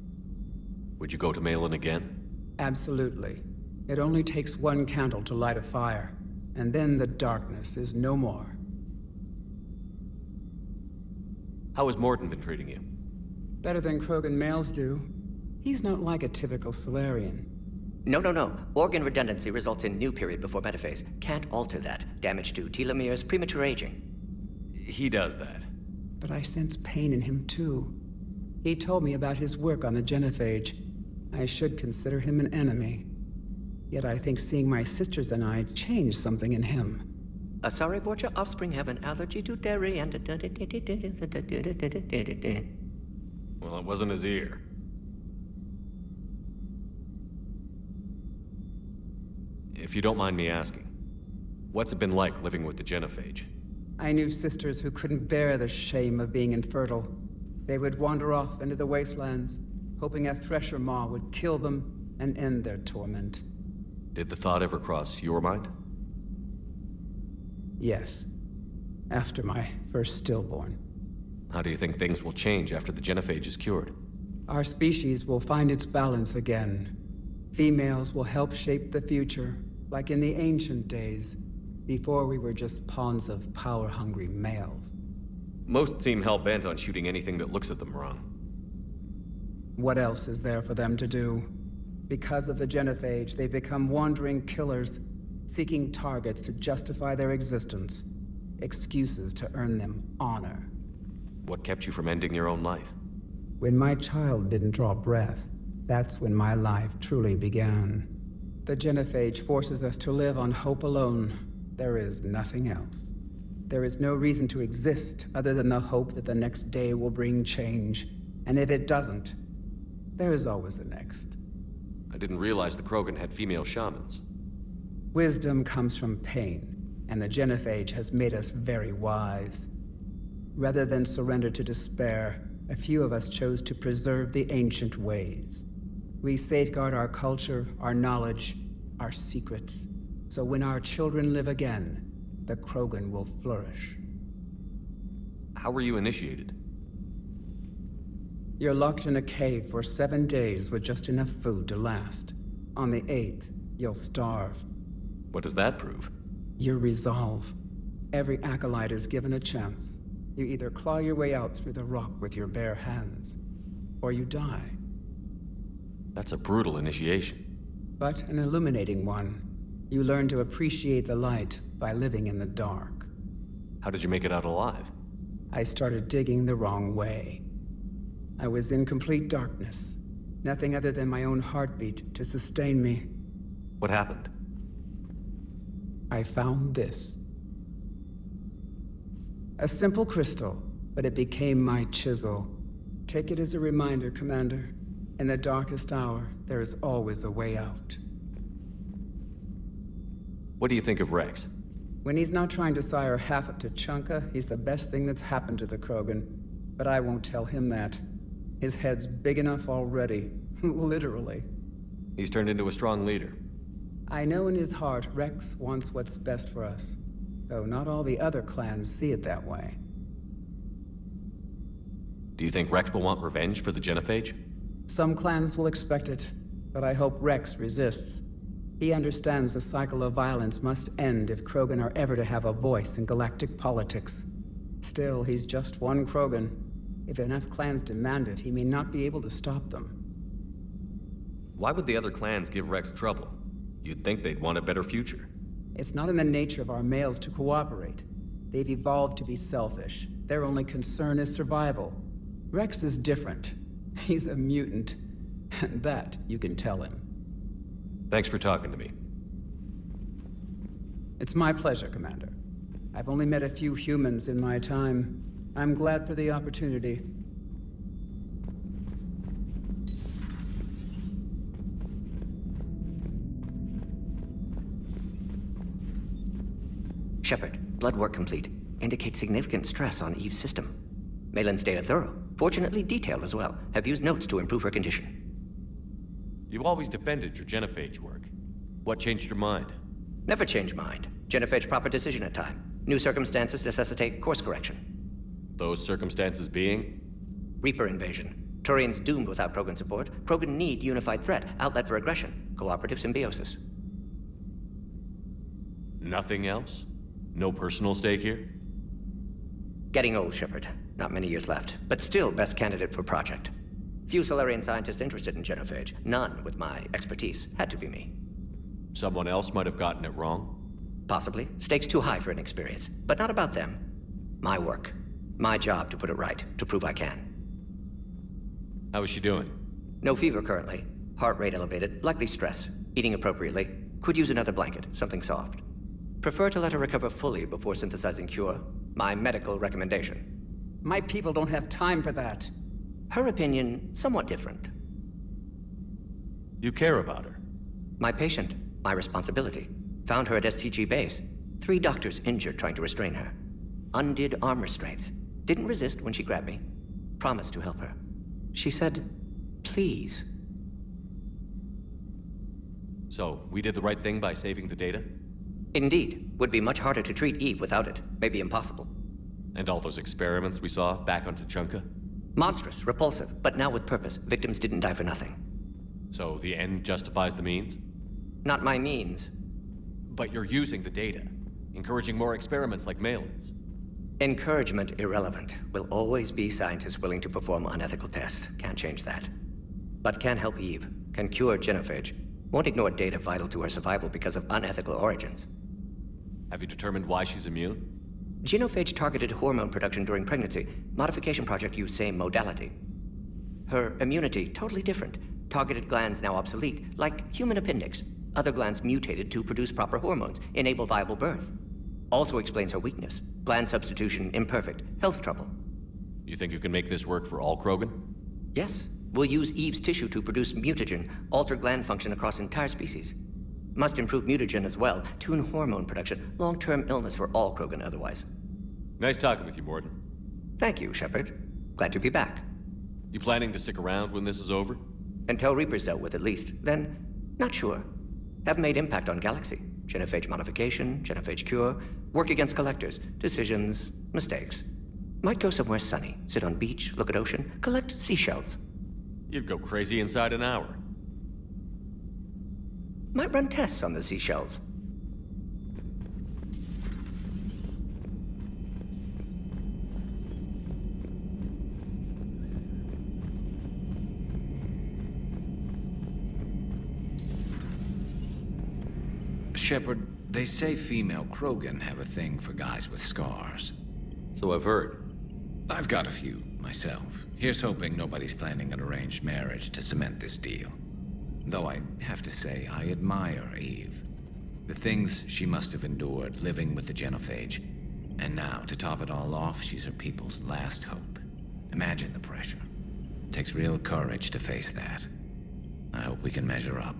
Would you go to Malin again? Absolutely. It only takes one candle to light a fire, and then the darkness is no more. How has Morton been treating you? Better than Krogan males do. He's not like a typical Solarian. No. Organ redundancy results in new period before metaphase. Can't alter that. Damage to telomeres, premature aging. He does that. But I sense pain in him too. He told me about his work on the genophage. I should consider him an enemy. Yet I think seeing my sisters and I changed something in him. Asari Vorcha offspring have an allergy to dairy and... Well, it wasn't his ear. If you don't mind me asking, what's it been like living with the genophage? I knew sisters who couldn't bear the shame of being infertile. They would wander off into the wastelands, hoping a thresher maw would kill them and end their torment. Did the thought ever cross your mind? Yes. After my first stillborn. How do you think things will change after the genophage is cured? Our species will find its balance again. Females will help shape the future, like in the ancient days, before we were just pawns of power-hungry males. Most seem hell-bent on shooting anything that looks at them wrong. What else is there for them to do? Because of the genophage, they become wandering killers, seeking targets to justify their existence, excuses to earn them honor. What kept you from ending your own life? When my child didn't draw breath, that's when my life truly began. The genophage forces us to live on hope alone. There is nothing else. There is no reason to exist other than the hope that the next day will bring change. And if it doesn't, there is always the next. I didn't realize the Krogan had female shamans. Wisdom comes from pain, and the genophage has made us very wise. Rather than surrender to despair, a few of us chose to preserve the ancient ways. We safeguard our culture, our knowledge, our secrets. So when our children live again, the Krogan will flourish. How were you initiated? You're locked in a cave for 7 days with just enough food to last. On the 8th, you'll starve. What does that prove? Your resolve. Every acolyte is given a chance. You either claw your way out through the rock with your bare hands, or you die. That's a brutal initiation. But an illuminating one. You learn to appreciate the light by living in the dark. How did you make it out alive? I started digging the wrong way. I was in complete darkness. Nothing other than my own heartbeat to sustain me. What happened? I found this. A simple crystal, but it became my chisel. Take it as a reminder, Commander. In the darkest hour, there is always a way out. What do you think of Rex? When he's not trying to sire half of Tuchanka, he's the best thing that's happened to the Krogan. But I won't tell him that. His head's big enough already. Literally. He's turned into a strong leader. I know in his heart Rex wants what's best for us. Though not all the other clans see it that way. Do you think Rex will want revenge for the Genophage? Some clans will expect it, but I hope Rex resists. He understands the cycle of violence must end if Krogan are ever to have a voice in galactic politics. Still, he's just one Krogan. If enough clans demand it, he may not be able to stop them. Why would the other clans give Rex trouble? You'd think they'd want a better future. It's not in the nature of our males to cooperate. They've evolved to be selfish. Their only concern is survival. Rex is different. He's a mutant. And that you can tell him. Thanks for talking to me. It's my pleasure, Commander. I've only met a few humans in my time. I'm glad for the opportunity. Shepard, blood work complete. Indicates significant stress on Eve's system. Malin's data thorough. Fortunately detailed as well. Have used notes to improve her condition. You've always defended your Genophage work. What changed your mind? Never change mind. Genophage proper decision at time. New circumstances necessitate course correction. Those circumstances being? Reaper invasion. Turians doomed without Krogan support. Krogan need unified threat, outlet for aggression, cooperative symbiosis. Nothing else? No personal stake here? Getting old, Shepard. Not many years left, but still best candidate for project. Few Solarian scientists interested in Genophage. None with my expertise. Had to be me. Someone else might have gotten it wrong? Possibly. Stakes too high for inexperience. But not about them. My work. My job to put it right, to prove I can. How is she doing? No fever currently. Heart rate elevated, likely stress. Eating appropriately. Could use another blanket, something soft. Prefer to let her recover fully before synthesizing cure. My medical recommendation. My people don't have time for that. Her opinion, somewhat different. You care about her? My patient, my responsibility. Found her at STG base. 3 doctors injured trying to restrain her. Undid arm restraints. Didn't resist when she grabbed me. Promised to help her. She said, please. So, we did the right thing by saving the data? Indeed. Would be much harder to treat Eve without it. Maybe impossible. And all those experiments we saw back on Tuchanka? Monstrous, repulsive, but now with purpose. Victims didn't die for nothing. So the end justifies the means? Not my means. But you're using the data, encouraging more experiments like Malin's. Encouragement irrelevant. Will always be scientists willing to perform unethical tests. Can't change that. But can help Eve. Can cure Genophage. Won't ignore data vital to her survival because of unethical origins. Have you determined why she's immune? Genophage targeted hormone production during pregnancy. Modification project used same modality. Her immunity, totally different. Targeted glands now obsolete, like human appendix. Other glands mutated to produce proper hormones, enable viable birth. Also explains her weakness. Gland substitution imperfect. Health trouble. You think you can make this work for all Krogan? Yes. We'll use Eve's tissue to produce mutagen, alter gland function across entire species. Must improve mutagen as well, tune hormone production. Long-term illness for all Krogan otherwise. Nice talking with you, Morden. Thank you, Shepard. Glad to be back. You planning to stick around when this is over? Until Reaper's dealt with at least. Then, not sure. Have made impact on Galaxy. Genophage modification, Genophage cure, work against collectors, decisions, mistakes. Might go somewhere sunny, sit on beach, look at ocean, collect seashells. You'd go crazy inside an hour. Might run tests on the seashells. Shepard, they say female Krogan have a thing for guys with scars. So I've heard. I've got a few, myself. Here's hoping nobody's planning an arranged marriage to cement this deal. Though I have to say, I admire Eve. The things she must have endured living with the genophage. And now, to top it all off, she's her people's last hope. Imagine the pressure. Takes real courage to face that. I hope we can measure up.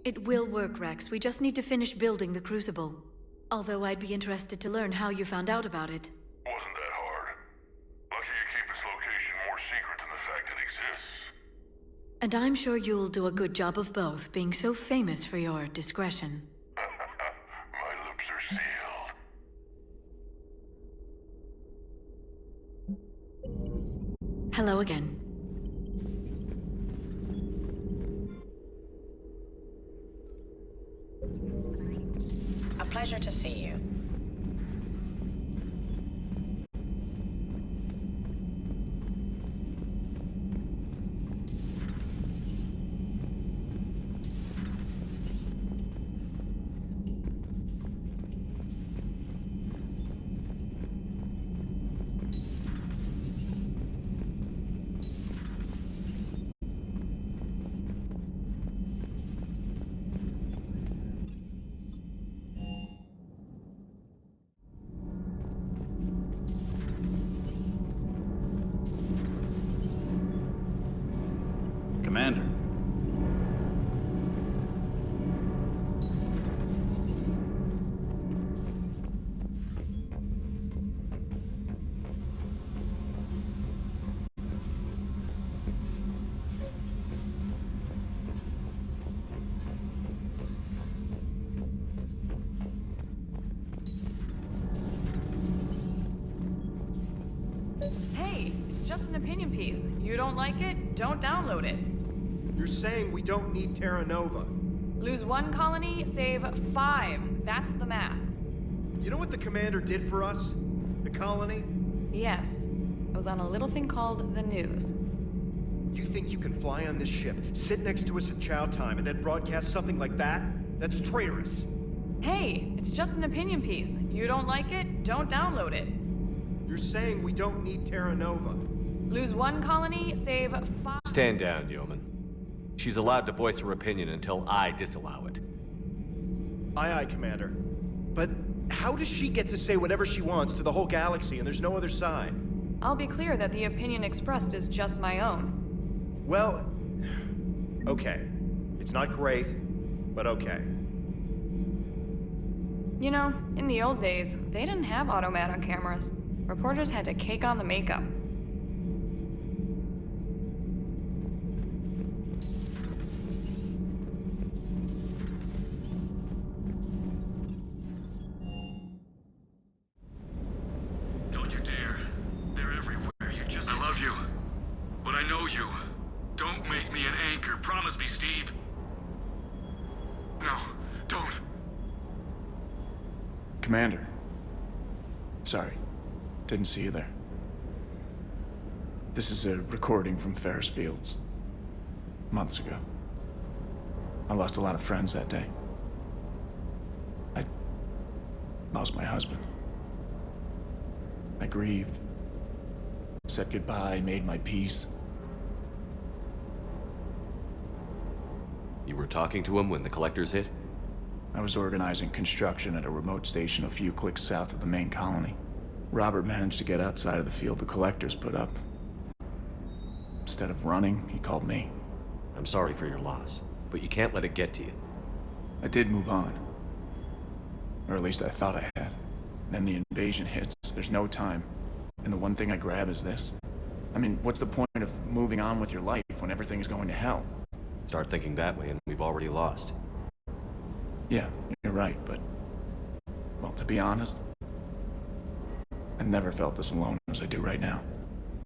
It will work, Rex. We just need to finish building the Crucible. Although I'd be interested to learn how you found out about it. Wasn't that hard. Lucky you keep its location more secret than the fact it exists. And I'm sure you'll do a good job of both, being so famous for your discretion. My lips are sealed. Hello again. A pleasure to see you. Commander. Hey, it's just an opinion piece. You don't like it? Don't download it. You're saying we don't need Terra Nova. Lose 1 colony, save 5. That's the math. You know what the commander did for us? The colony? Yes. It was on a little thing called the news. You think you can fly on this ship, sit next to us at chow time, and then broadcast something like that? That's traitorous. Hey, it's just an opinion piece. You don't like it? Don't download it. You're saying we don't need Terra Nova. Lose 1 colony, save 5. Stand down, Yeoman. She's allowed to voice her opinion until I disallow it. Aye, aye, Commander. But how does she get to say whatever she wants to the whole galaxy and there's no other side? I'll be clear that the opinion expressed is just my own. Well, okay. It's not great, but okay. You know, in the old days, they didn't have automat on cameras. Reporters had to cake on the makeup. Don't you dare. They're everywhere. I love you. But I know you. Don't make me an anchor. Promise me, Steve. No, don't. Commander. Sorry. Didn't see you there. This is a recording from Ferris Fields. Months ago. I lost a lot of friends that day. I lost my husband. I grieved. Said goodbye, made my peace. You were talking to him when the collectors hit? I was organizing construction at a remote station a few clicks south of the main colony. Robert managed to get outside of the field the collectors put up. Instead of running, he called me. I'm sorry for your loss, but you can't let it get to you. I did move on. Or at least I thought I had. Then the invasion hits. There's no time. and the one thing I grab is this? I mean, what's the point of moving on with your life when everything's going to hell? Start thinking that way and we've already lost. Yeah, you're right, but... well, to be honest, I've never felt as alone as I do right now.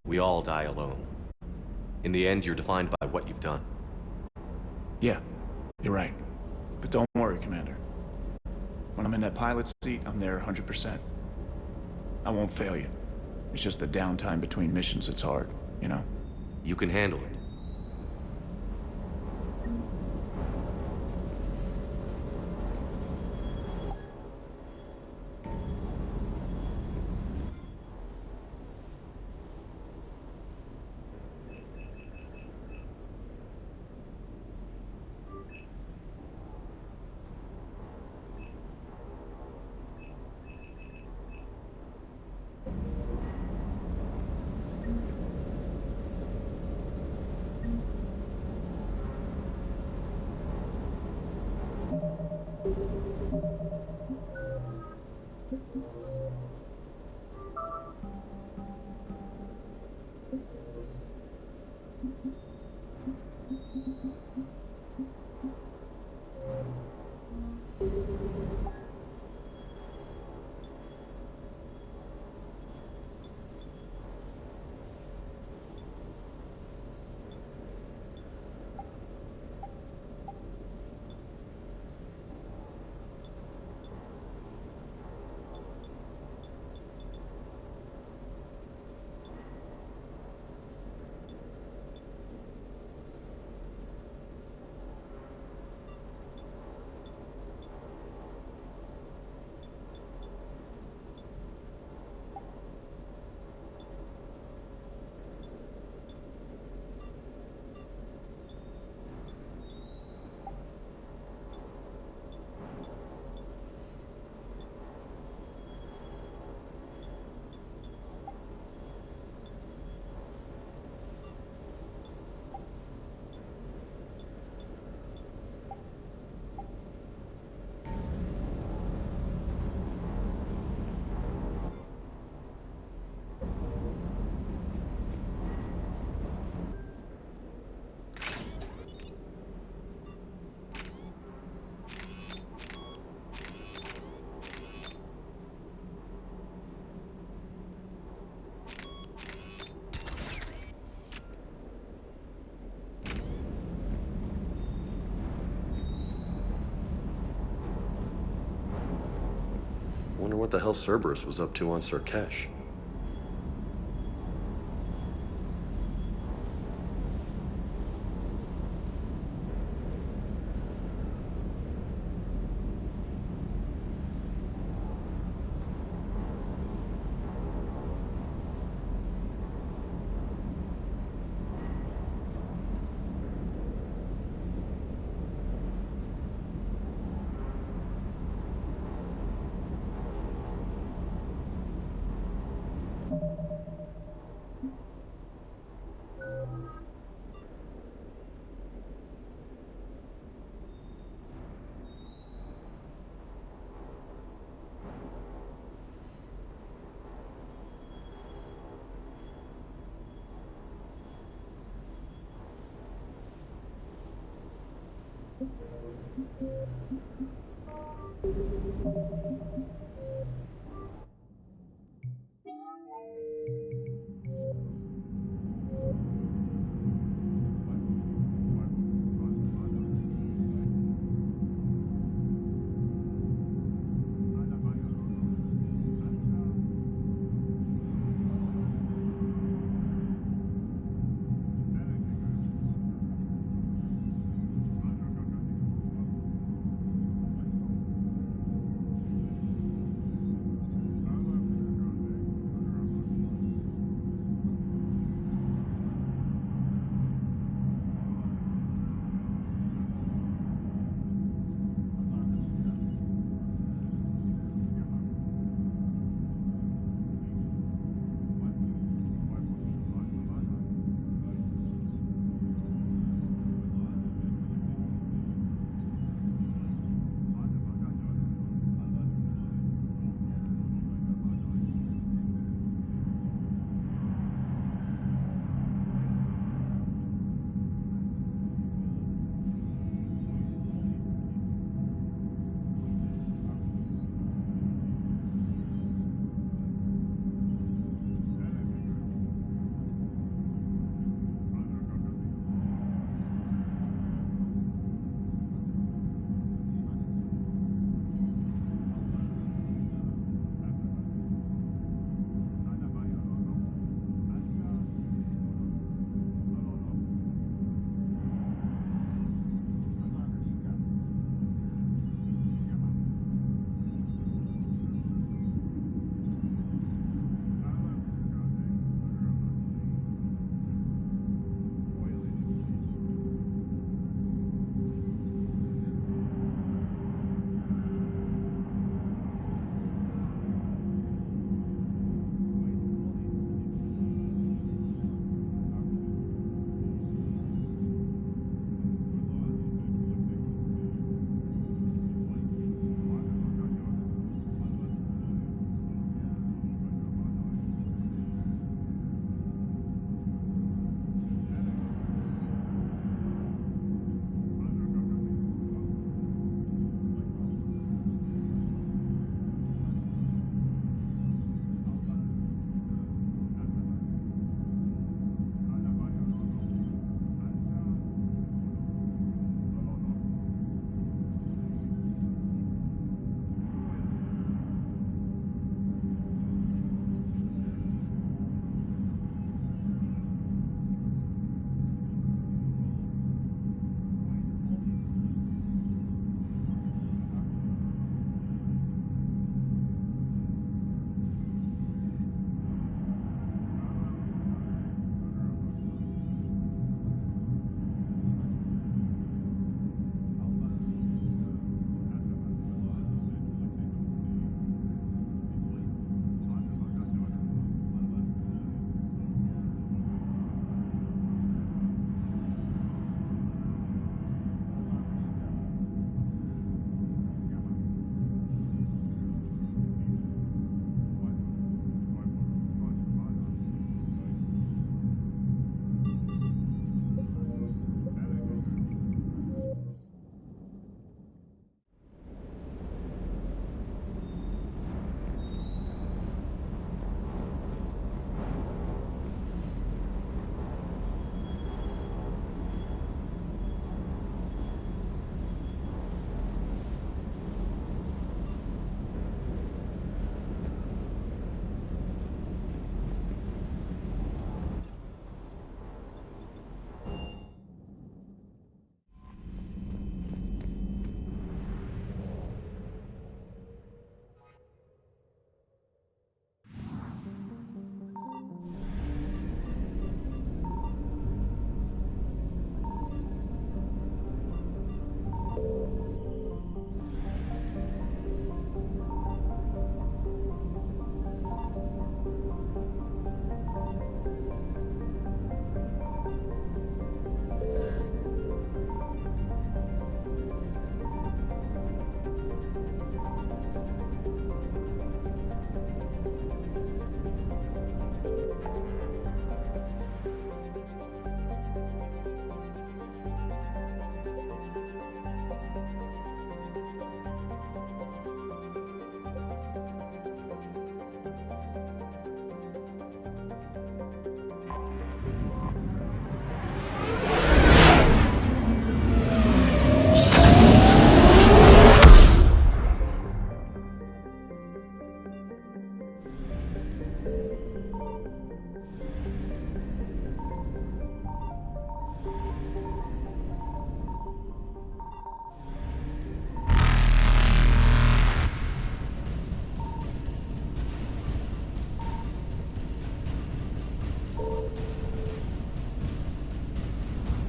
We all die alone. In the end, you're defined by what you've done. Yeah, you're right. But don't worry, Commander. When I'm in that pilot seat, I'm there 100%. I won't fail you. It's just the downtime between missions that's hard, you know? You can handle it. Wonder what the hell Cerberus was up to on Surkesh.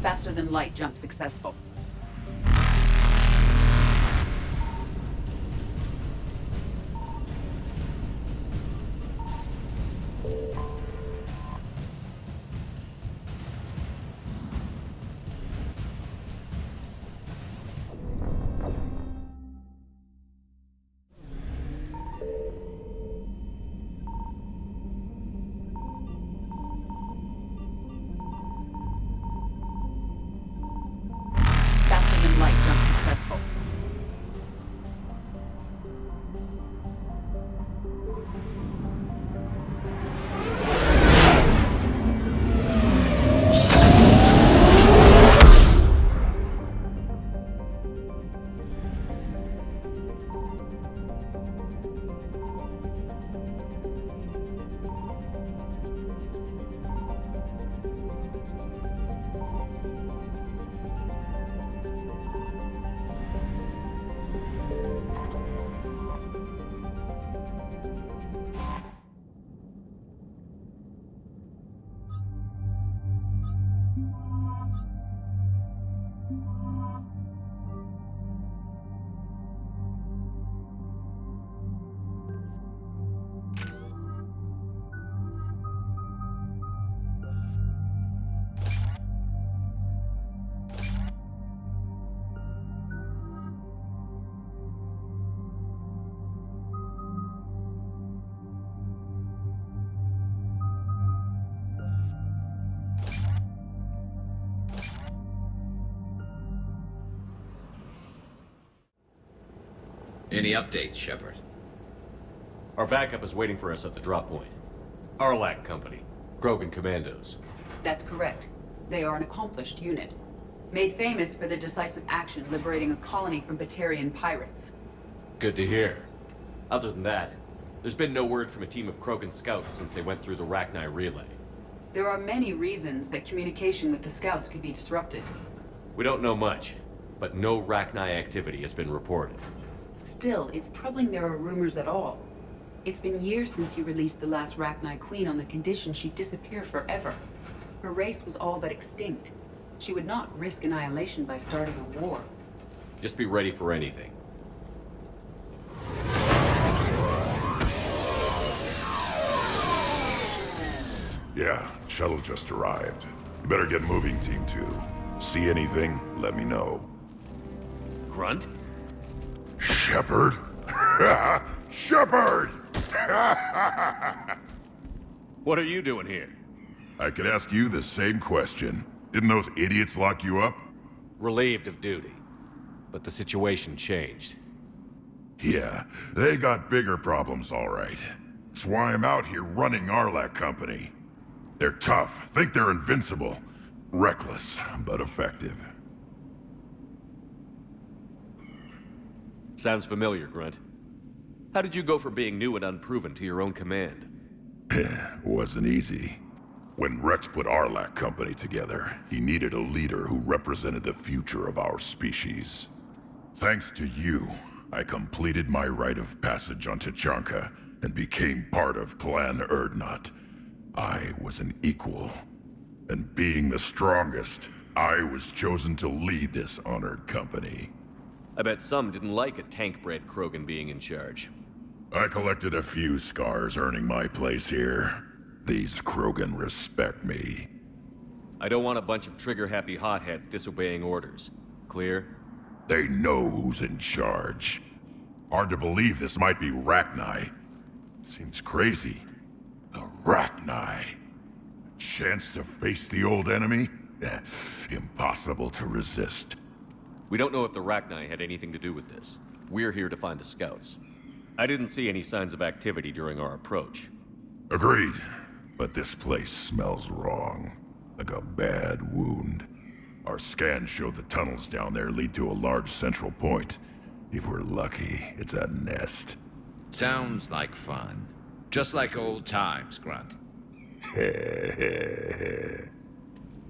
Faster-than-light jump successful. Faster-than-light jump successful. Any updates, Shepard? Our backup is waiting for us at the drop point. Arlac Company. Krogan Commandos. That's correct. They are an accomplished unit. Made famous for their decisive action liberating a colony from Batarian pirates. Good to hear. Other than that, there's been no word from a team of Krogan scouts since they went through the Rachni relay. There are many reasons that communication with the scouts could be disrupted. We don't know much, but no Rachni activity has been reported. Still, it's troubling there are rumors at all. It's been years since you released the last Rachni Queen on the condition she'd disappear forever. Her race was all but extinct. She would not risk annihilation by starting a war. Just be ready for anything. Yeah, shuttle just arrived. You better get moving, Team 2. See anything, let me know. Grunt? Shepard? Shepard! What are you doing here? I could ask you the same question. Didn't those idiots lock you up? Relieved of duty. But the situation changed. Yeah, they got bigger problems, all right. That's why I'm out here running Arlac Company. They're tough, think they're invincible. Reckless, but effective. Sounds familiar, Grunt. How did you go from being new and unproven to your own command? Wasn't easy. When Rex put Arlac Company together, he needed a leader who represented the future of our species. Thanks to you, I completed my rite of passage on Tachanka and became part of Clan Urdnot. I was an equal. And being the strongest, I was chosen to lead this honored company. I bet some didn't like a tank-bred Krogan being in charge. I collected a few scars earning my place here. These Krogan respect me. I don't want a bunch of trigger-happy hotheads disobeying orders. Clear? They know who's in charge. Hard to believe this might be Rachni. Seems crazy. The Rachni. A chance to face the old enemy? Impossible to resist. We don't know if the Rachni had anything to do with this. We're here to find the scouts. I didn't see any signs of activity during our approach. Agreed. But this place smells wrong. Like a bad wound. Our scans show the tunnels down there lead to a large central point. If we're lucky, it's a nest. Sounds like fun. Just like old times, Grunt.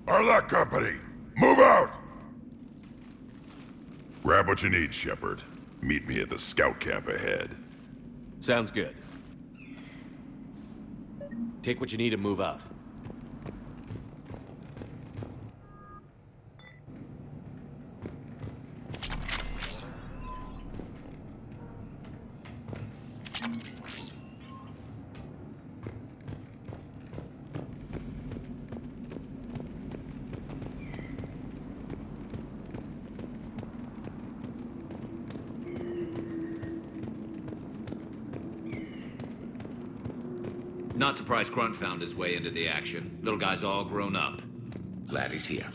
Arlac Company, move out! Grab what you need, Shepard. Meet me at the scout camp ahead. Sounds good. Take what you need and move out. Not surprised Grunt found his way into the action. Little guy's all grown up. Glad he's here.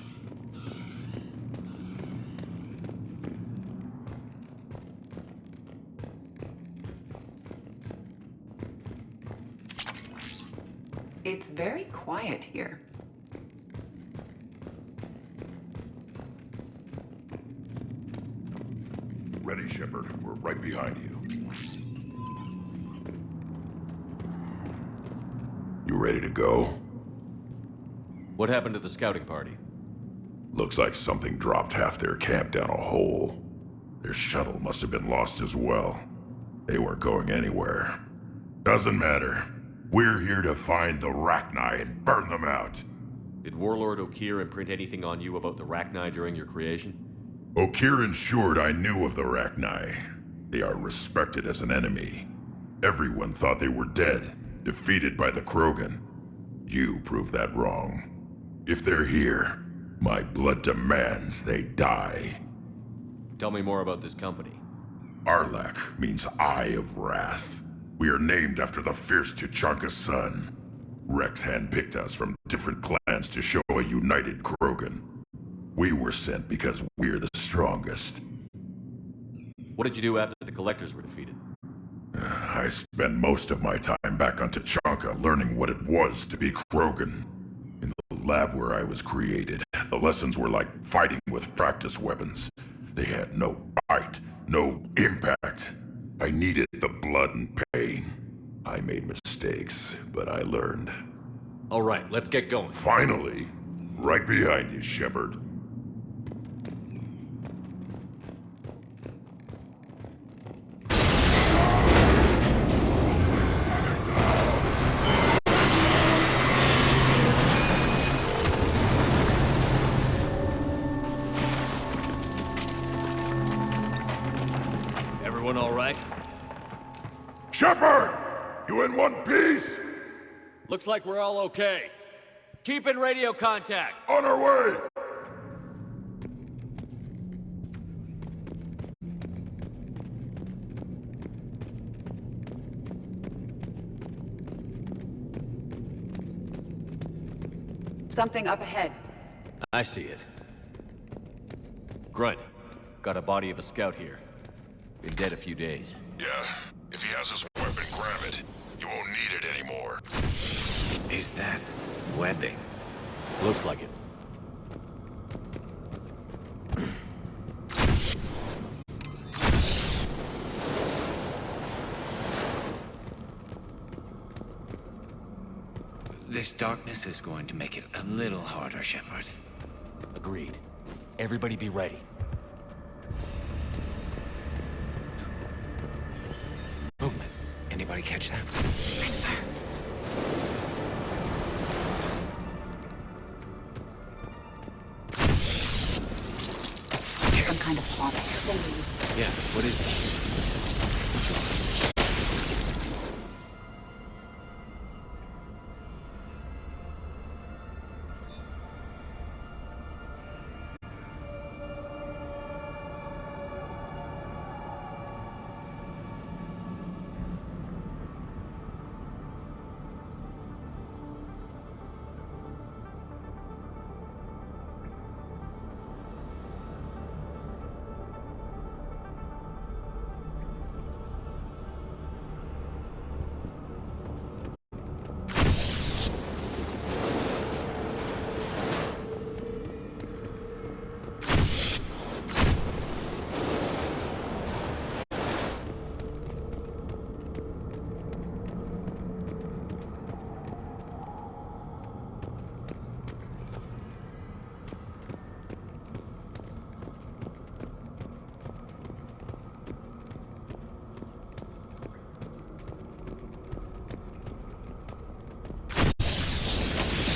It's very quiet here. Ready, Shepard. We're right behind you. You ready to go? What happened to the scouting party? Looks like something dropped half their camp down a hole. Their shuttle must have been lost as well. They weren't going anywhere. Doesn't matter. We're here to find the Rachni and burn them out. Did Warlord Okeer imprint anything on you about the Rachni during your creation? Okeer ensured I knew of the Rachni. They are respected as an enemy. Everyone thought they were dead, defeated by the Krogan. You proved that wrong. If they're here, my blood demands they die. Tell me more about this company. Arlak means Eye of Wrath. We are named after the fierce Tuchanka son. Rex handpicked us from different clans to show a united Krogan. We were sent because we're the strongest. What did you do after the Collectors were defeated? I spent most of my time back on Tuchanka learning what it was to be Krogan. In the lab where I was created, the lessons were like fighting with practice weapons. They had no bite, no impact. I needed the blood and pain. I made mistakes, but I learned. All right, let's get going. Finally! Right behind you, Shepard. Everyone all right? Shepard! You in one piece? Looks like we're all okay. Keep in radio contact. On our way! Something up ahead. I see it. Grunt, got a body of a scout here. Been dead a few days. Yeah, if he has his weapon, grab it. You won't need it anymore. Is that webbing? Looks like it. This darkness is going to make it a little harder, Shepard. Agreed. Everybody be ready. Movement. Anybody catch that? Some kind of plot. Yeah, what is it?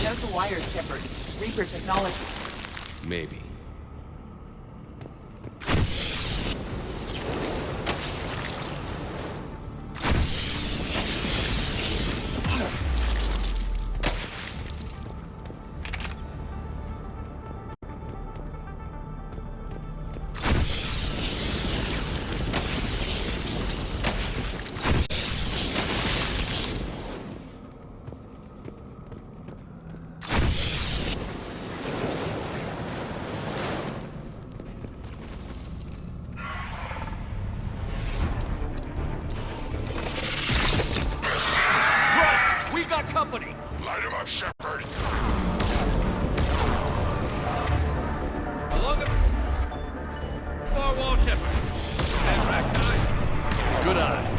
There's the wires, Shepard. Reaper technology. Maybe. wall, Shepard. Stand back, guys. Good eye.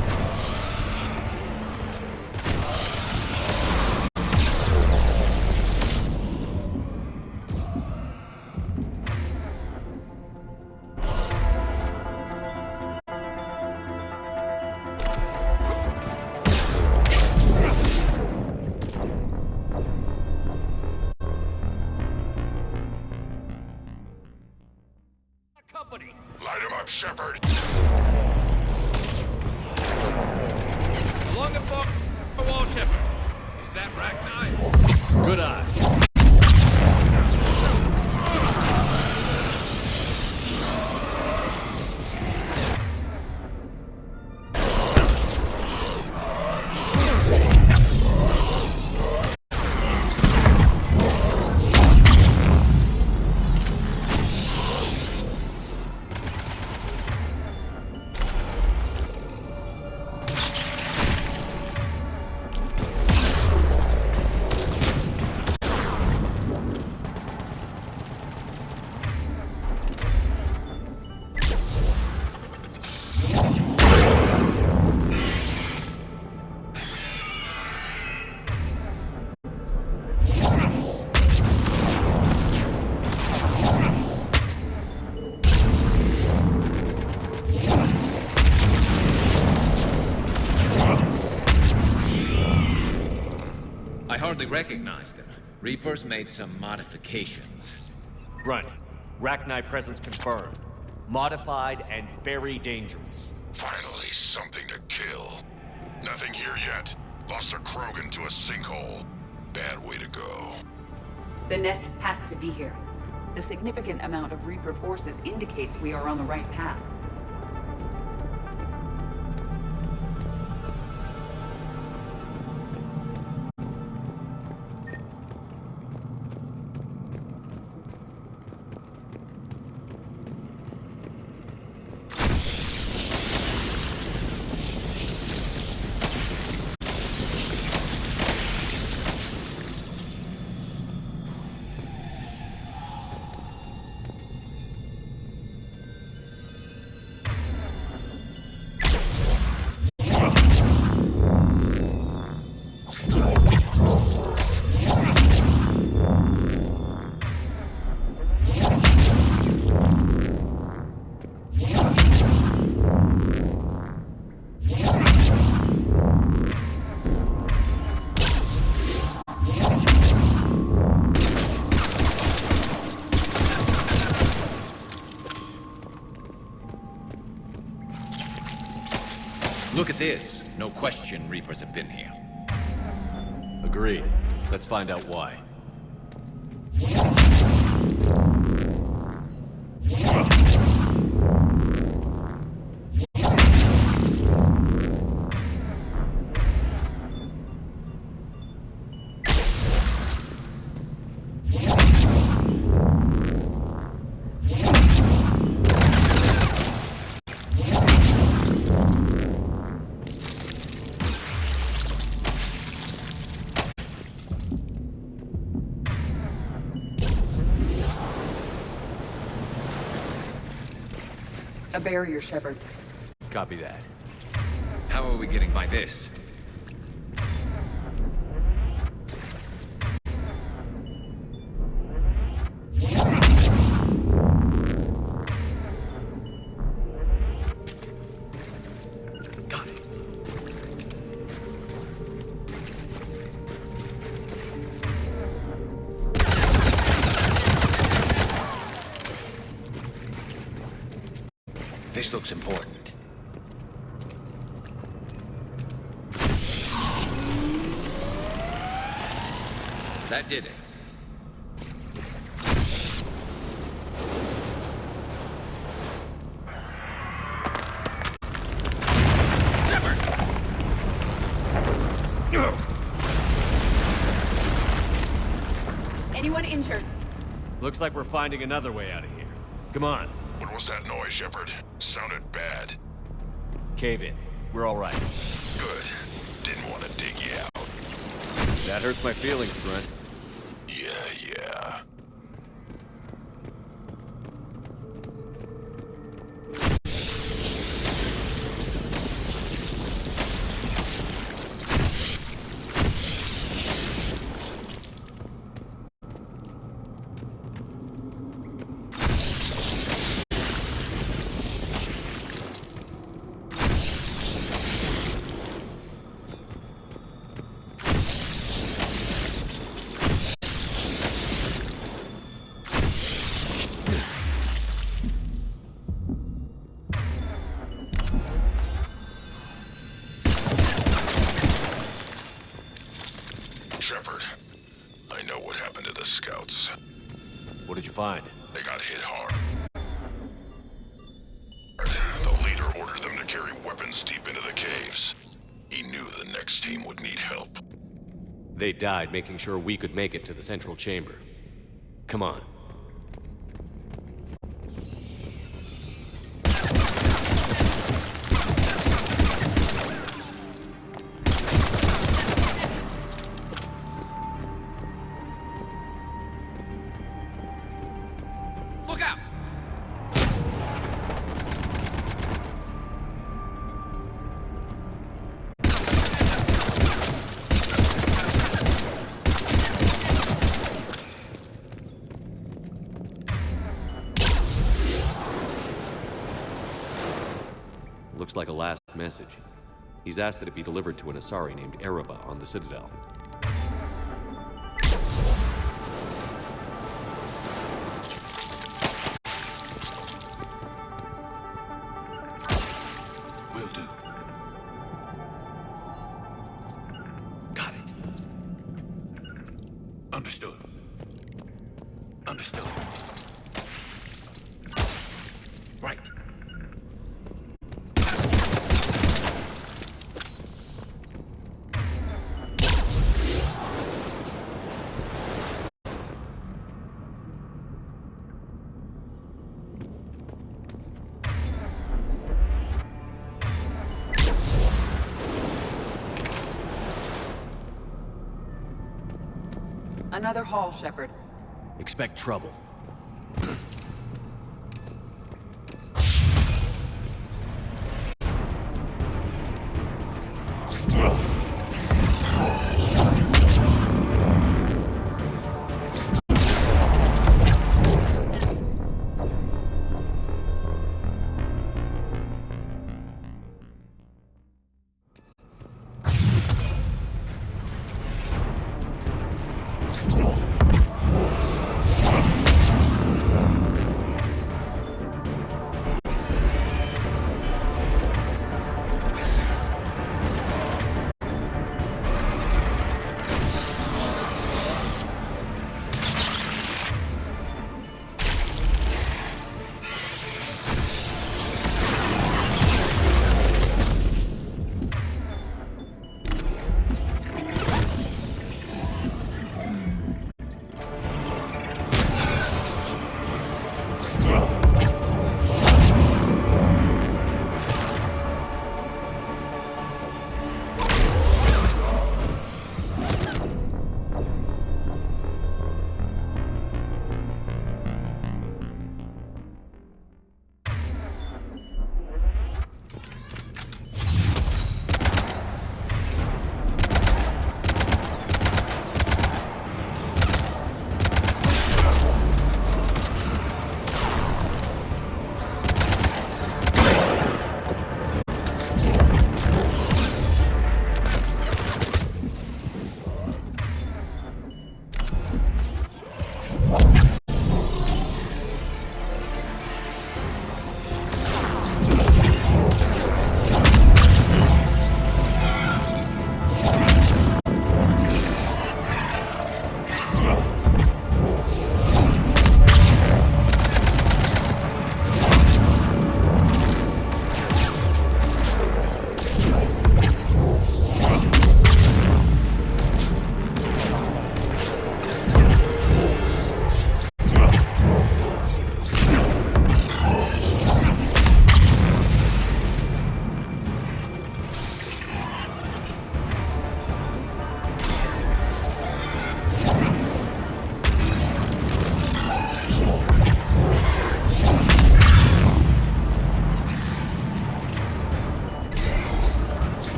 Light him up, Shepard. Along the far wall, Shepard. Is that Rachni? Good eye. I hardly recognized them. Reapers made some modifications. Grunt, Rachni presence confirmed. Modified and very dangerous. Finally, something to kill. Nothing here yet. Lost a Krogan to a sinkhole. Bad way to go. The nest has to be here. The significant amount of Reaper forces indicates we are on the right path. Look at this. No question Reapers have been here. Agreed. Let's find out why. A barrier, Shepard. Copy that. How are we getting by this? Got it. This looks important. That did it. Anyone injured? Looks like we're finding another way out of here. Come on. What was that noise, Shepard? Sounded bad. Cave in. We're all right. Good. Didn't want to dig you out. That hurts my feelings, Grunt. Yeah. know what happened to the scouts. What did you find? They got hit hard. The leader ordered them to carry weapons deep into the caves. He knew the next team would need help. They died making sure we could make it to the central chamber. Come on. Look out! Looks like a last message. He's asked that it be delivered to an Asari named Ereba on the Citadel. Will do. Got it. Understood. Understood. Right. Another haul, Shepard. Expect trouble.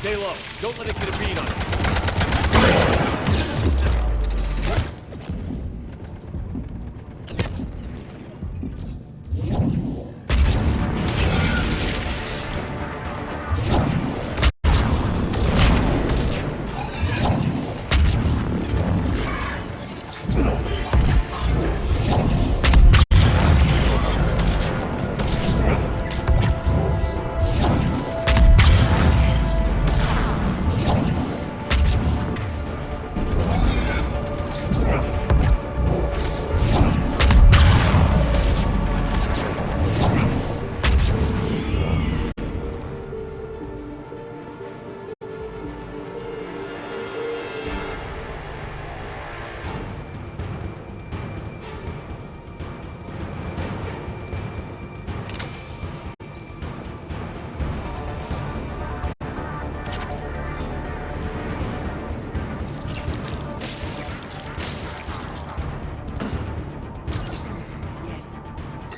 Stay low. Don't let it get a bead on you.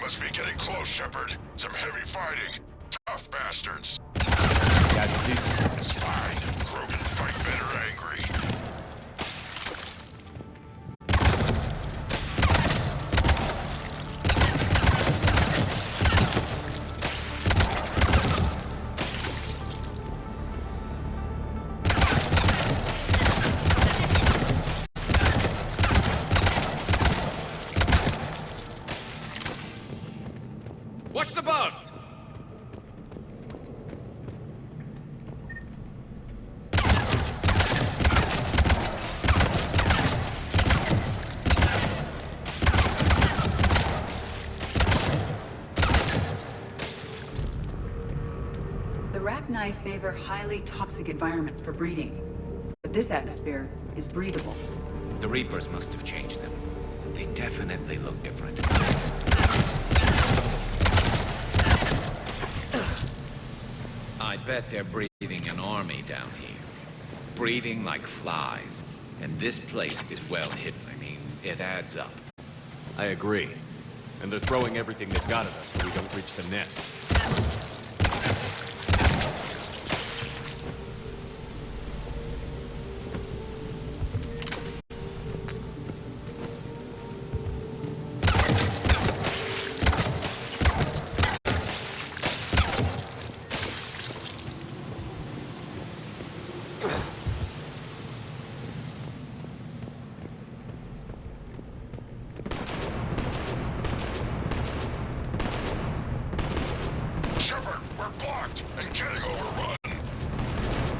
Must be getting close, Shepard. Some heavy fighting. Tough bastards. It's fine. Krogan fight better angry. Watch the bugs! The Rachni favor highly toxic environments for breeding, but this atmosphere is breathable. The Reapers must have changed them. They definitely look different. I bet they're breeding an army down here. Breeding like flies. And this place is well hidden. I mean, it adds up. I agree. And they're throwing everything they've got at us so we don't reach the nest. Shepard, we're blocked and getting overrun.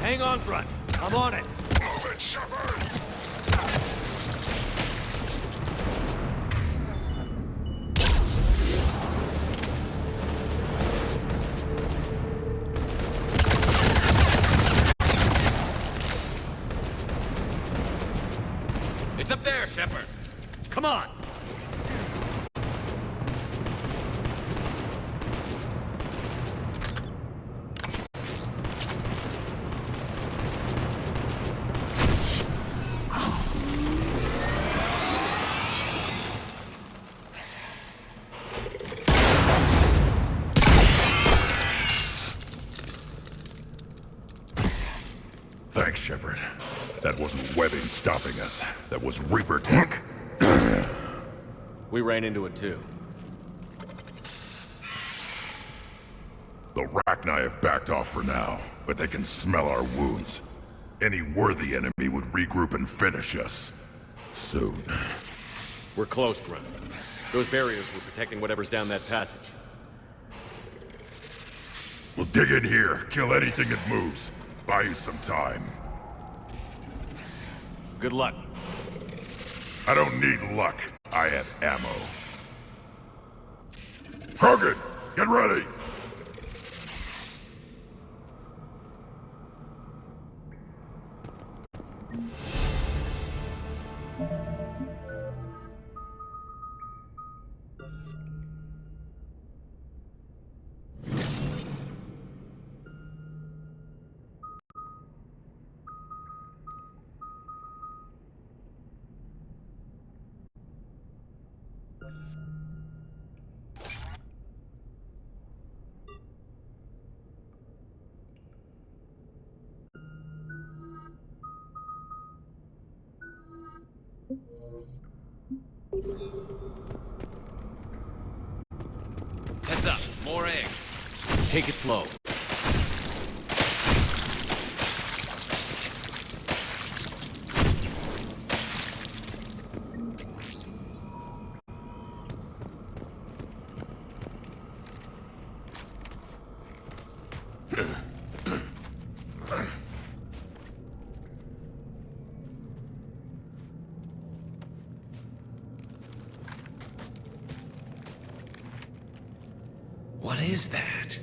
Hang on, Grunt. I'm on it. Move it, Shepard! It's up there, Shepard. Come on. Thanks, Shepard. That wasn't webbing stopping us. That was Reaper tech. We ran into it too. The Rachni have backed off for now, but they can smell our wounds. Any worthy enemy would regroup and finish us. Soon. We're close, Grunt. Those barriers were protecting whatever's down that passage. We'll dig in here, kill anything that moves. Buy you some time. Good luck. I don't need luck. I have ammo. Krogan, get ready! Heads up, more eggs. Take it slow. What is that?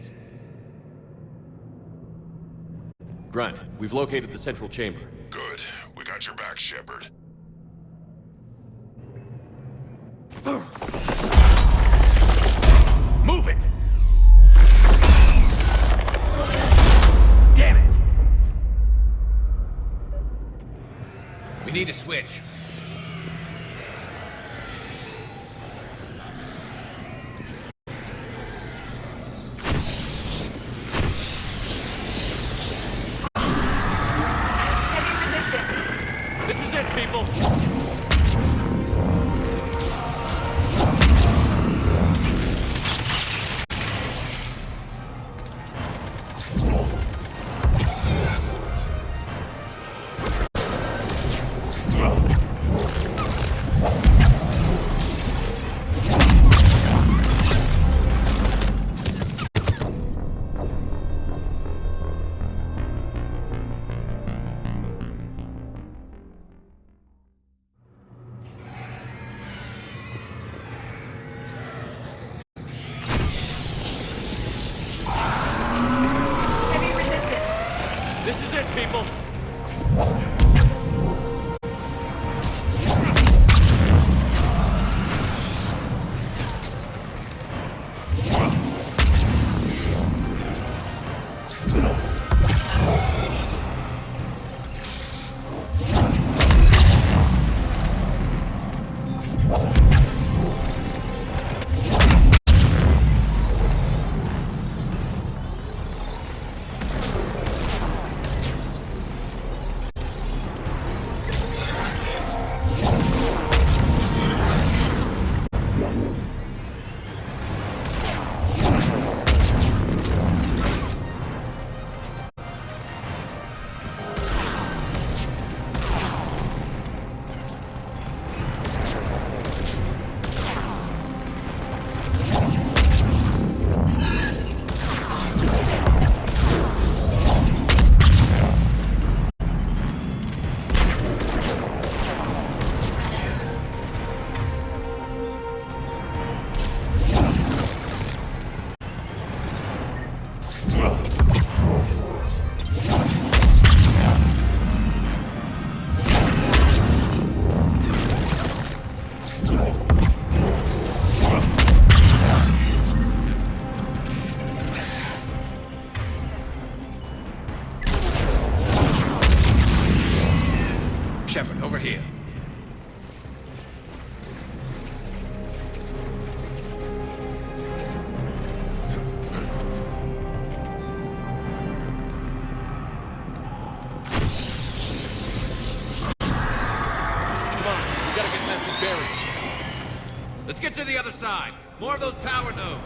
Grunt, we've located the central chamber. Good. We got your back, Shepard. Move it! Damn it! We need a switch. This is it, people! This is it, people! Shepard, over here. Let's get to the other side. More of those power nodes.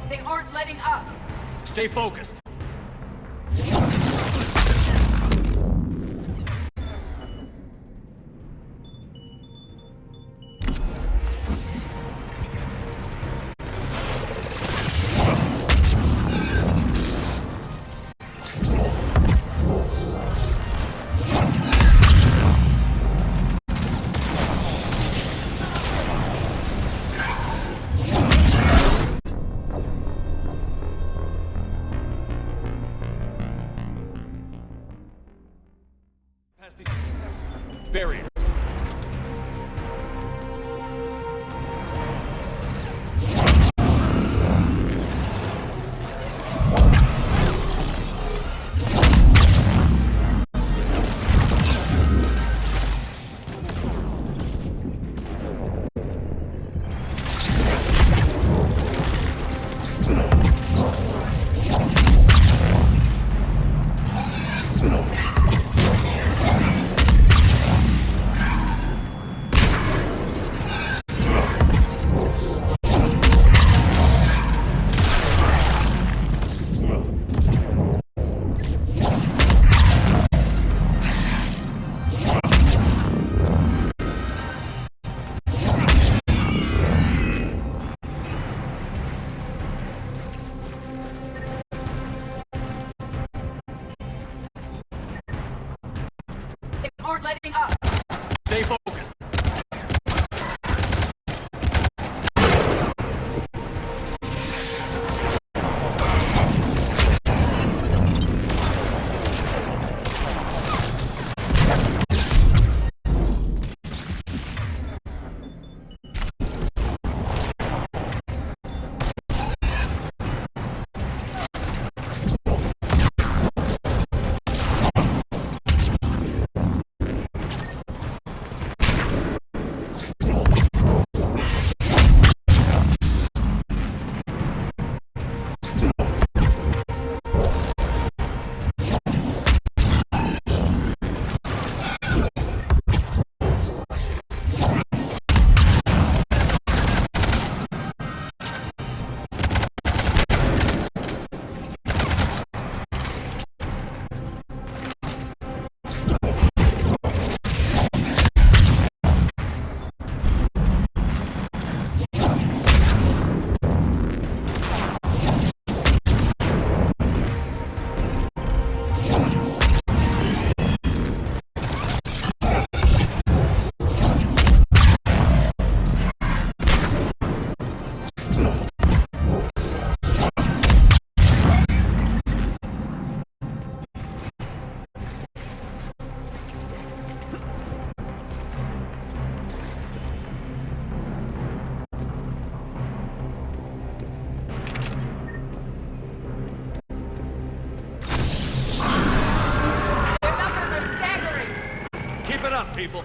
They aren't letting up. Stay focused. Barriers. Aren't letting up. Stay focused. Keep it up, people.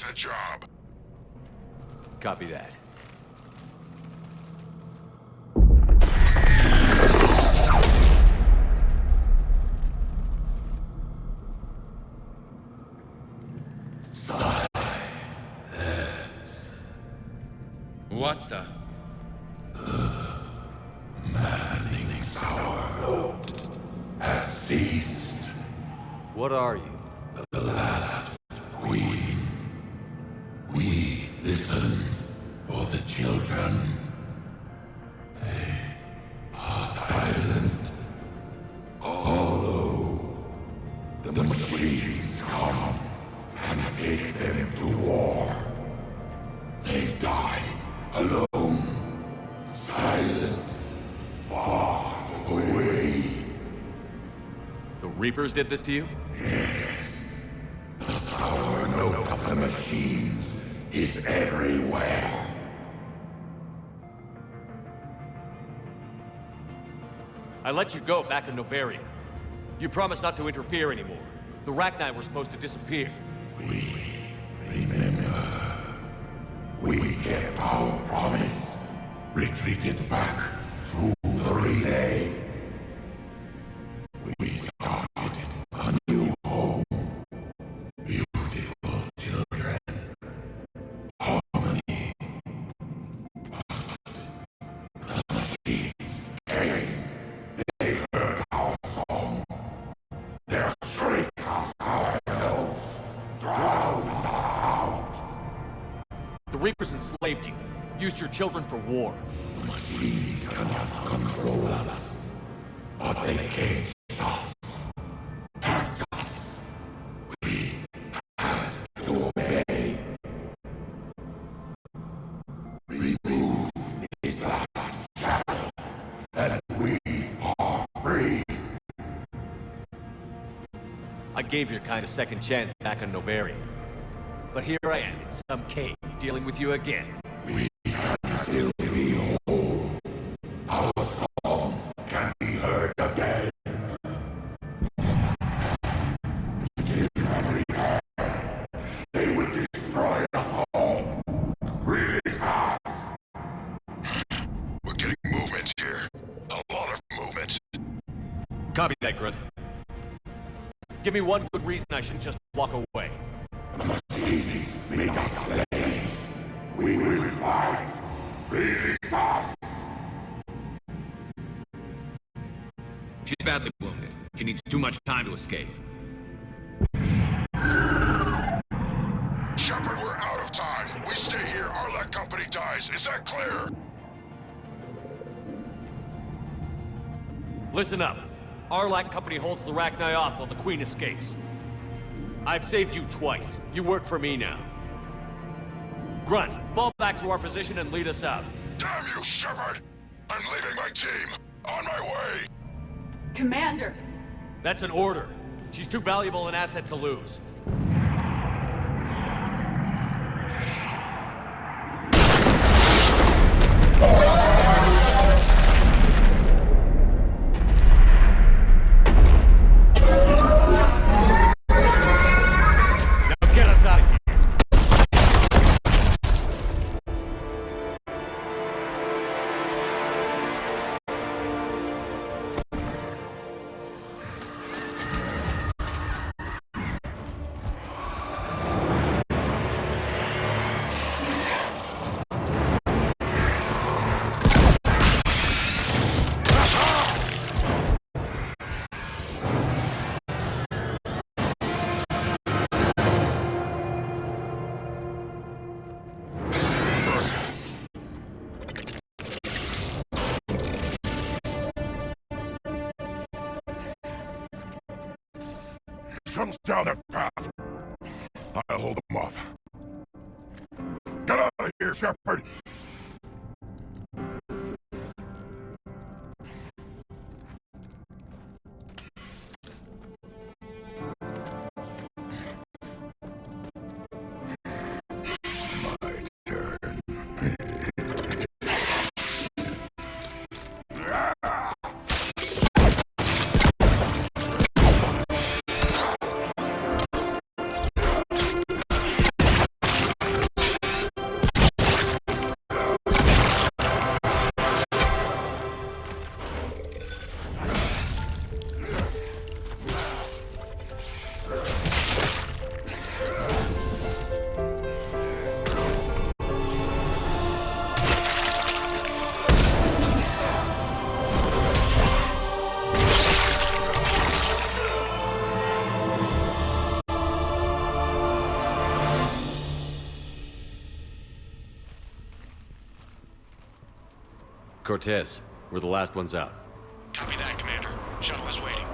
the job. Copy that. What the? Manning's our load has ceased. What are you? The last queen. We listen for the children. They are silent, hollow. The machines come and take them to war. They die alone, silent, far away. The Reapers did this to you? The sour note of the machines is everywhere. I let you go back in Novaria. You promised not to interfere anymore. The Rachni were supposed to disappear. Remember, we kept our promise, retreated back through the relay. We started a new home. Beautiful children. Harmony. The machines came. They heard our song. Their shriek of our notes drowned us out. The Reapers enslaved you, used your children for war. The machines cannot control us, but they caged us, hurt us. We had to obey. Remove his last shadow, and we are free. I gave your kind a second chance back in Novaria. But here I am in some cave, dealing with you again. We can still be whole. Our song can be heard again. Children return. They will destroy us all. Really fast. We're getting movement here. A lot of movement. Copy that, Grunt. Give me one good reason I shouldn't just walk away. The machines make us slaves. We will fight really fast. She's badly wounded. She needs too much time to escape. Shepard, we're out of time. We stay here, our Arlac company dies. Is that clear? Listen up. Arlac Company holds the Rachni off while the Queen escapes. I've saved you twice. You work for me now. Grunt, fall back to our position and lead us out. Damn you, Shepard! I'm leaving my team. On my way. Commander! That's an order. She's too valuable an asset to lose. Now get us out of here. Comes down that path. I'll hold them off. Get out of here, Shepard! My turn. Cortez, we're the last ones out. Copy that, Commander. Shuttle is waiting.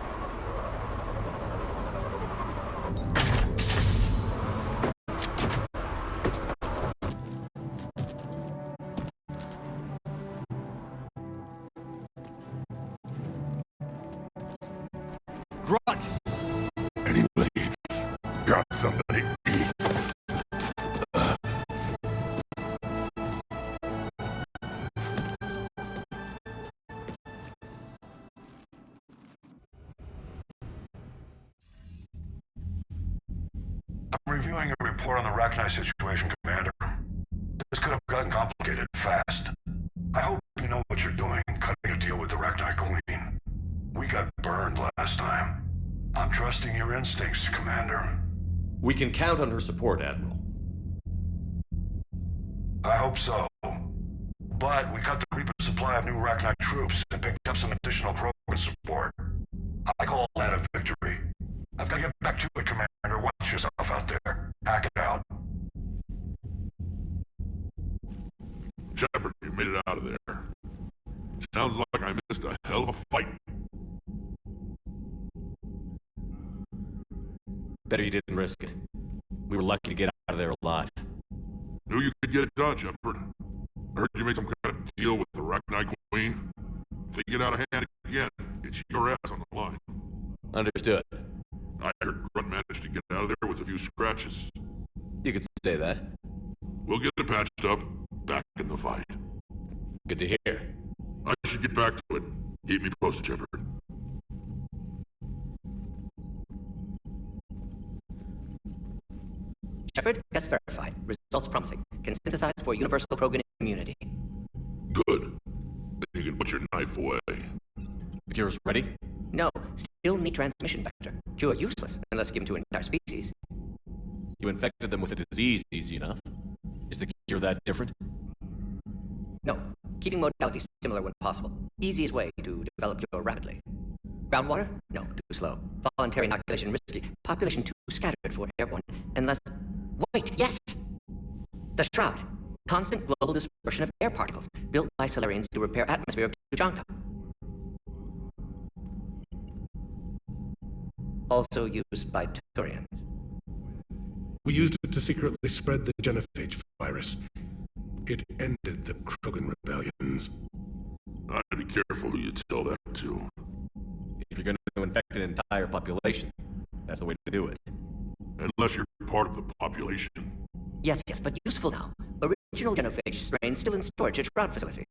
Grunt! Anybody got somebody? I'm reviewing a report on the Rachni situation, Commander. This could have gotten complicated fast. I hope you know what you're doing, cutting a deal with the Rachni Queen. We got burned last time. I'm trusting your instincts, Commander. We can count on her support, Admiral. I hope so. But we cut the Reaper supply of new Rachni troops and picked up some additional Krogan support. I call that a victory. I've got to get back to it, Commander. Watch yourself out there. Hack it out. Shepard, you made it out of there. Sounds like I missed a hell of a fight. Better you didn't risk it. We were lucky to get out of there alive. Knew you could get it done, Shepard. I heard you made some kind of deal with the Rachni Queen. If they get out of hand again, it's your ass on the line. Understood. I heard Grunt managed to get out of there with a few scratches. You could say that. We'll get it patched up, back in the fight. Good to hear. I should get back to it. Keep me posted, Shepard. Shepard, test verified. Results promising. Can synthesize for universal Krogan immunity. Good. Then you can put your knife away. The cure's ready? No, still need transmission vector. Cure useless unless given to an entire species. You infected them with a disease easy enough. Is the cure that different? No, keeping modalities similar when possible. Easiest way to develop cure rapidly. Groundwater? No, too slow. Voluntary inoculation risky. Population too scattered for airborne. Unless... Wait, yes! The Shroud. Constant global dispersion of air particles, built by Solarians to repair atmosphere of Tuchanka. Also used by Turians. We used it to secretly spread the genophage virus. It ended the Krogan rebellions. I'd be careful who you tell that to. If you're going to infect an entire population, that's the way to do it. Unless you're part of the population. Yes, but useful now. Original genophage strain still in storage at Shroud facility.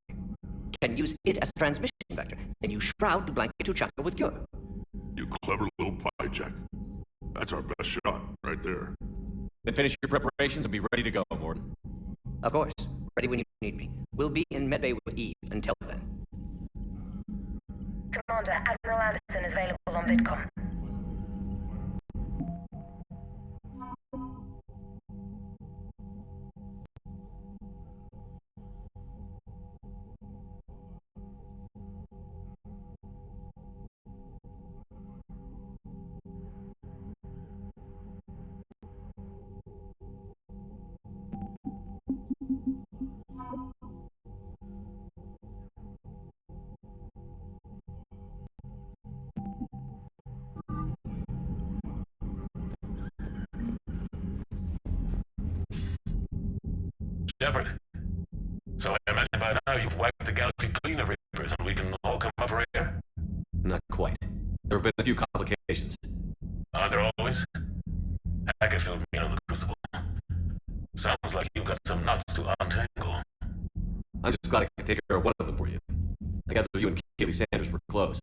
Can use it as a transmission vector, then use Shroud to blanket Tuchanka with cure. You clever little pie-jack. That's our best shot, right there. Then finish your preparations and be ready to go, Morden. Of course. Ready when you need me. We'll be in medbay with Eve until then. Commander, Admiral Anderson is available on VidCom. Shepard. So I imagine by now you've wiped the galaxy clean of Reapers and we can all come up for air? Not quite. There have been a few complications. Aren't there always? Hackett filled me in on the Crucible. Sounds like you've got some knots to untangle. I'm just glad I could take care of one of them for you. I gather you and Kaylee Sanders were close.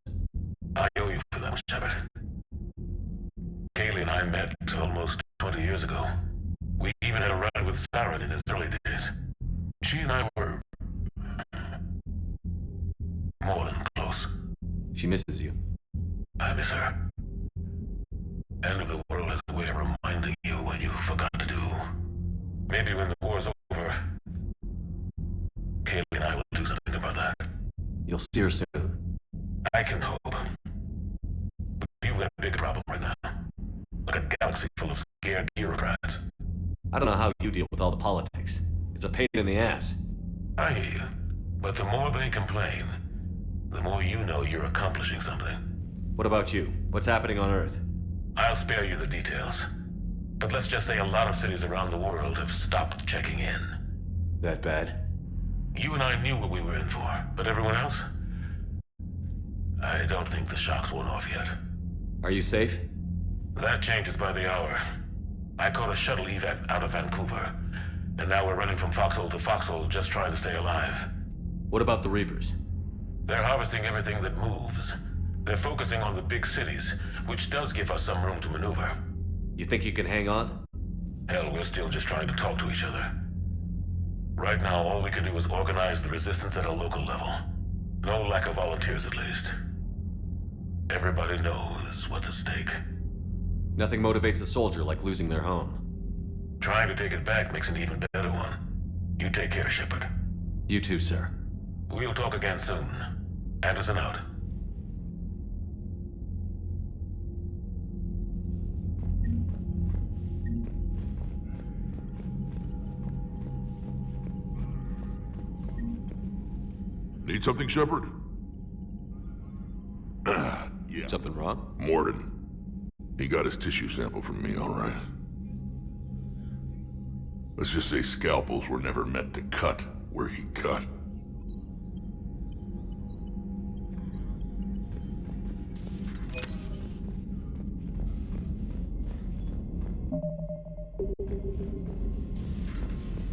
I owe you for that, Shepard. Kaylee and I met almost 20 years ago. We even had a run with Saren in his early days. She and I were... more than close. She misses you. I miss her. End of the world has a way of reminding you what you forgot to do. Maybe when the war's over, Kaylee and I will do something about that. You'll see her soon. I can hope. But you've got a big problem right now. Like a galaxy full of scared bureaucrats. I don't know how you deal with all the politics. It's a pain in the ass. I hear you. But the more they complain, the more you know you're accomplishing something. What about you? What's happening on Earth? I'll spare you the details. But let's just say a lot of cities around the world have stopped checking in. That bad? You and I knew what we were in for, but everyone else? I don't think the shock's worn off yet. Are you safe? That changes by the hour. I caught a shuttle evac out of Vancouver, and now we're running from foxhole to foxhole just trying to stay alive. What about the Reapers? They're harvesting everything that moves. They're focusing on the big cities, which does give us some room to maneuver. You think you can hang on? Hell, we're still just trying to talk to each other. Right now, all we can do is organize the resistance at a local level. No lack of volunteers, at least. Everybody knows what's at stake. Nothing motivates a soldier like losing their home. Trying to take it back makes an even better one. You take care, Shepard. You too, sir. We'll talk again soon. Anderson out. Need something, Shepard? Yeah. Something wrong? Morden. He got his tissue sample from me, all right. Let's just say scalpels were never meant to cut where he cut.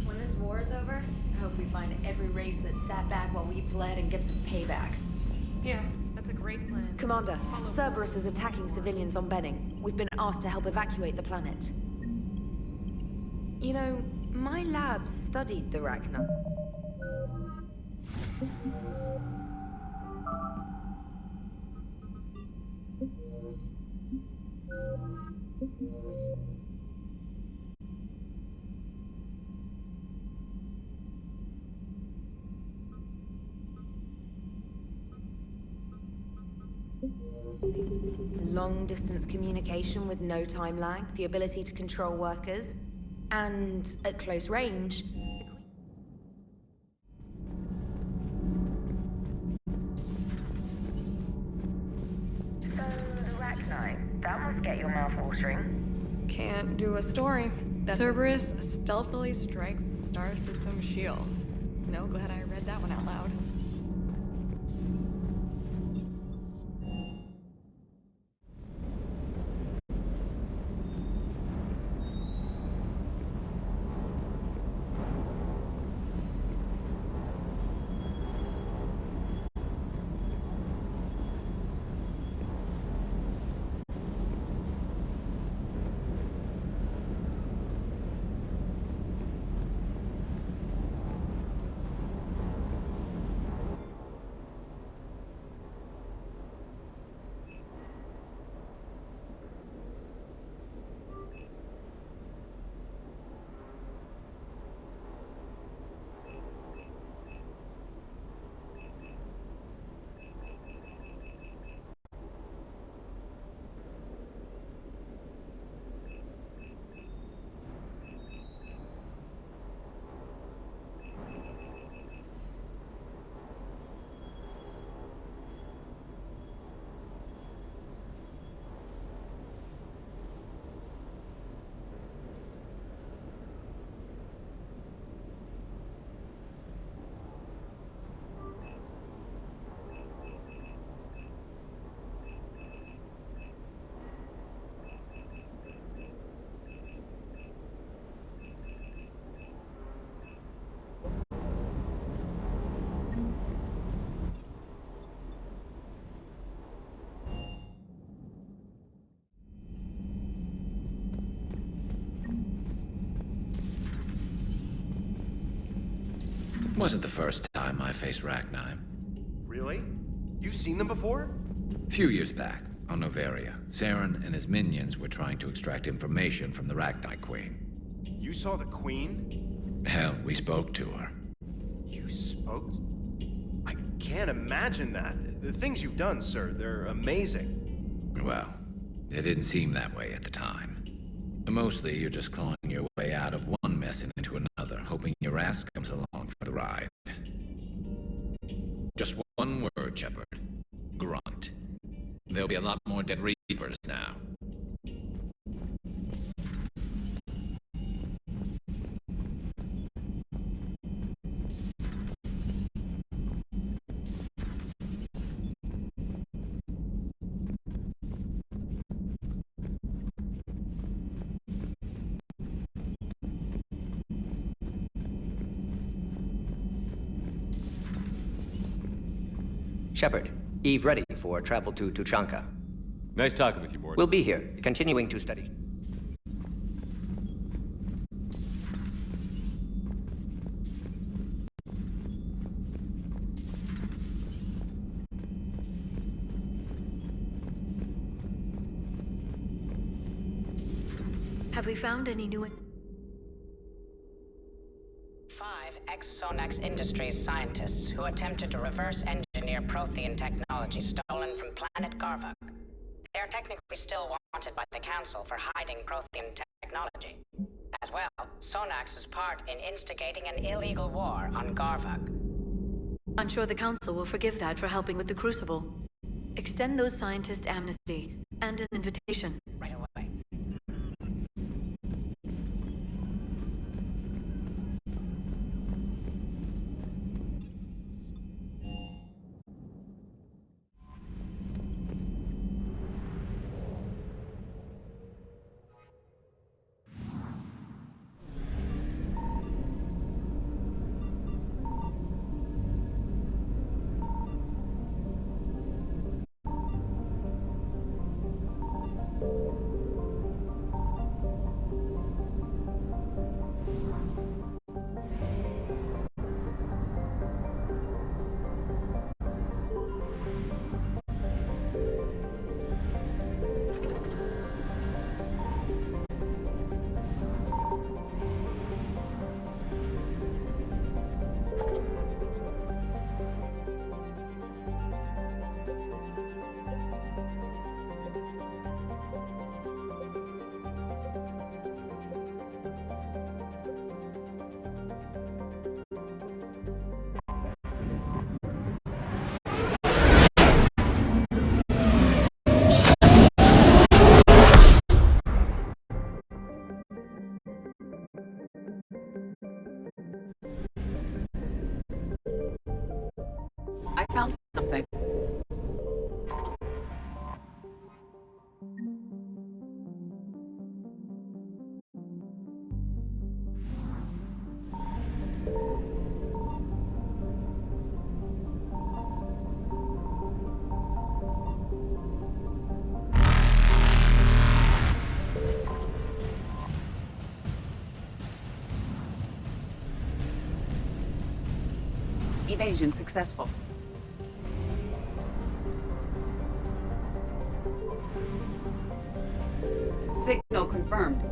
When this war is over, I hope we find every race that sat back while we bled and get some payback. Yeah, that's a great plan. Commander, Cerberus is attacking civilians on Benning. We've been asked to help evacuate the planet. You know, my lab studied the Rachna. Long-distance communication with no time lag, the ability to control workers, and at close range, So, Arachnine, that must get your mouth watering. Can't do a story. Cerberus stealthily strikes the star system shield. No, glad I read that one out loud. Wasn't the first time I faced Rachni. Really? You've seen them before? A few years back, on Novaria, Saren and his minions were trying to extract information from the Rachni Queen. You saw the Queen? Hell, we spoke to her. You spoke? I can't imagine that. The things you've done, sir, they're amazing. Well, it didn't seem that way at the time. Mostly, you're just clawing your way out of one mess and into another, hoping your ass comes along for the ride. Just one word, Shepard. Grunt. There'll be a lot more dead Reapers now. Shepard, Eve ready for travel to Tuchanka. Nice talking with you, Mort. We'll be here, continuing to study. Have we found any new... 5 ex-Sonax Industries scientists who attempted to reverse engineer Prothean technology stolen from planet Garvuk. They are technically still wanted by the Council for hiding Prothean technology. As well, Sonax's part in instigating an illegal war on Garvuk. I'm sure the Council will forgive that for helping with the Crucible. Extend those scientists amnesty and an invitation. Right away. I found something. Evasion successful. Signal confirmed.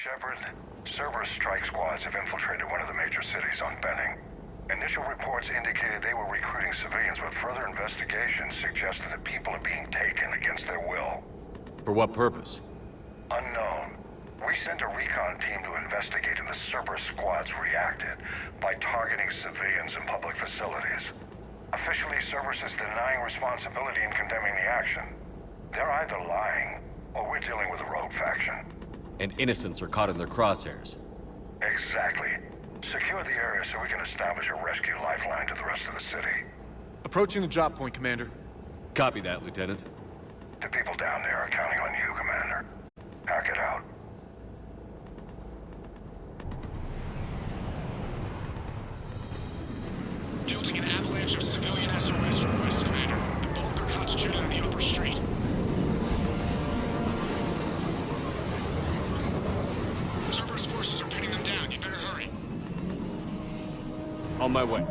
Shepard, Cerberus strike squads have infiltrated one of the major cities on Benning. Initial reports indicated they were recruiting civilians, but further investigation suggested that people are being taken against their will. For what purpose? Unknown. We sent a recon team to investigate, and the Cerberus squads reacted by targeting civilians in public facilities. Officially, Cerberus is denying responsibility and condemning the action. They're either lying, or we're dealing with a rogue faction. And innocents are caught in their crosshairs. Exactly. Secure the area so we can establish a rescue lifeline to the rest of the city. Approaching the drop point, Commander. Copy that, Lieutenant. The people down there are counting on you, Commander. Hack it out. Fielding an avalanche of civilian SOS requests, Commander. The bulk are concentrated on the upper street. Cerberus forces are pinning them down. You better hurry. On my way.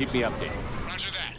Keep me updated. Roger that.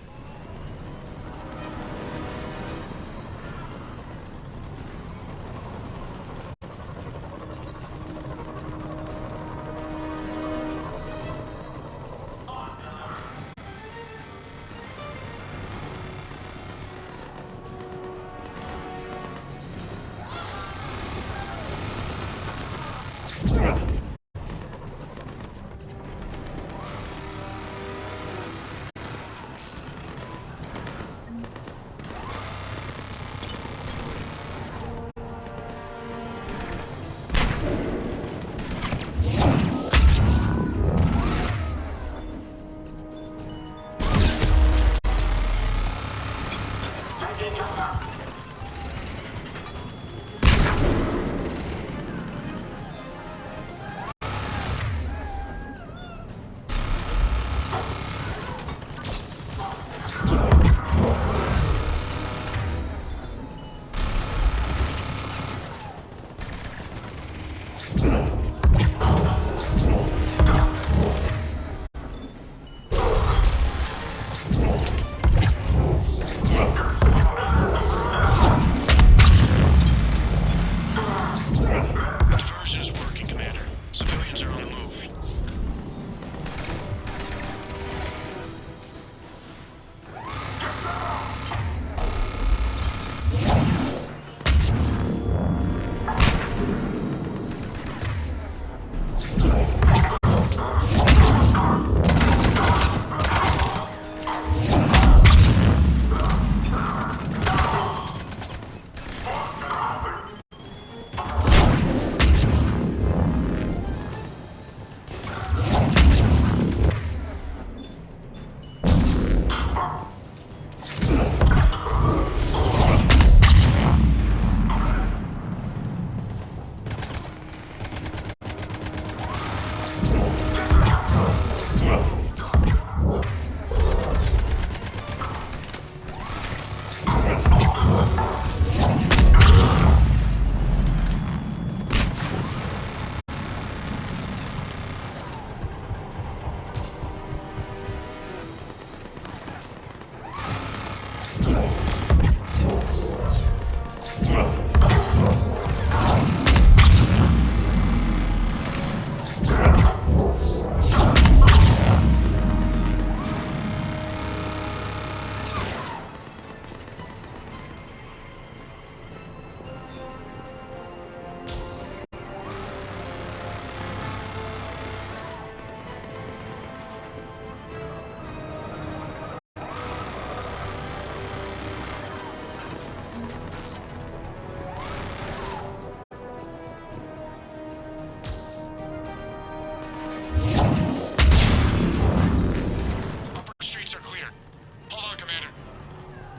Diversion is working, Commander. Civilians are on the move.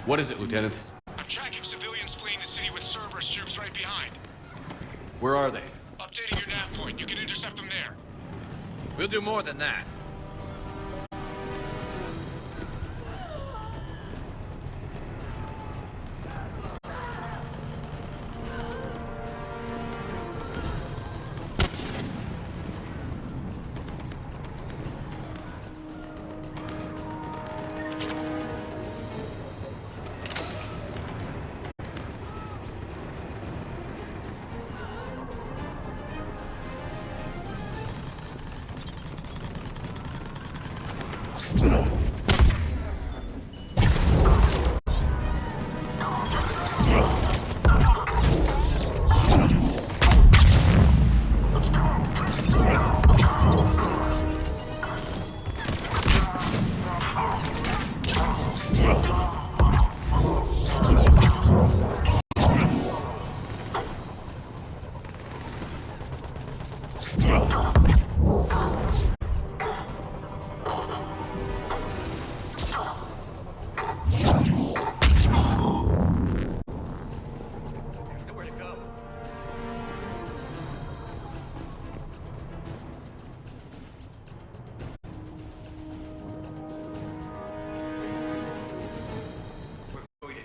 What is it, Lieutenant? I'm tracking civilians fleeing the city with Cerberus troops right behind. Where are they? Updating your nav point. You can intercept them there. We'll do more than that.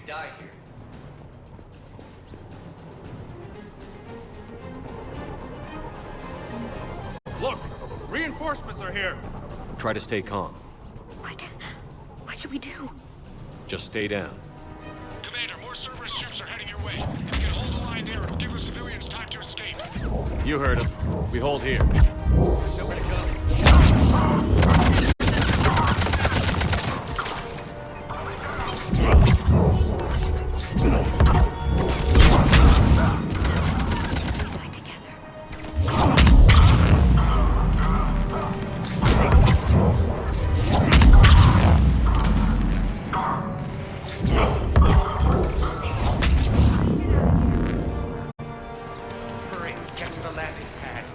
Die here. Look! Reinforcements are here! Try to stay calm. What? should we do? Just stay down. Commander, more Cerberus ships are heading your way. If you can hold the line there, it'll give the civilians time to escape. You heard him. We hold here. Nowhere to go. Hurry, get to the landing pad.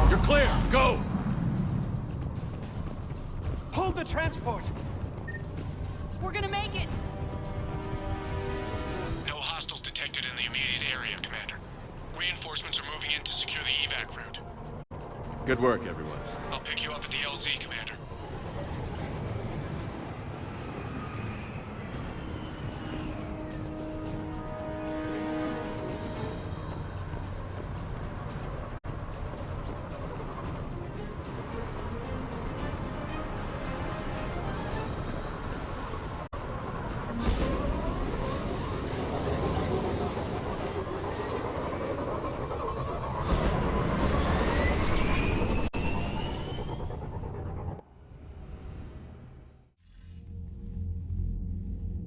You're clear. Go. Hold the transport! We're gonna make it! No hostiles detected in the immediate area, Commander. Reinforcements are moving in to secure the evac route. Good work, everyone. I'll pick you up at the LZ, Commander.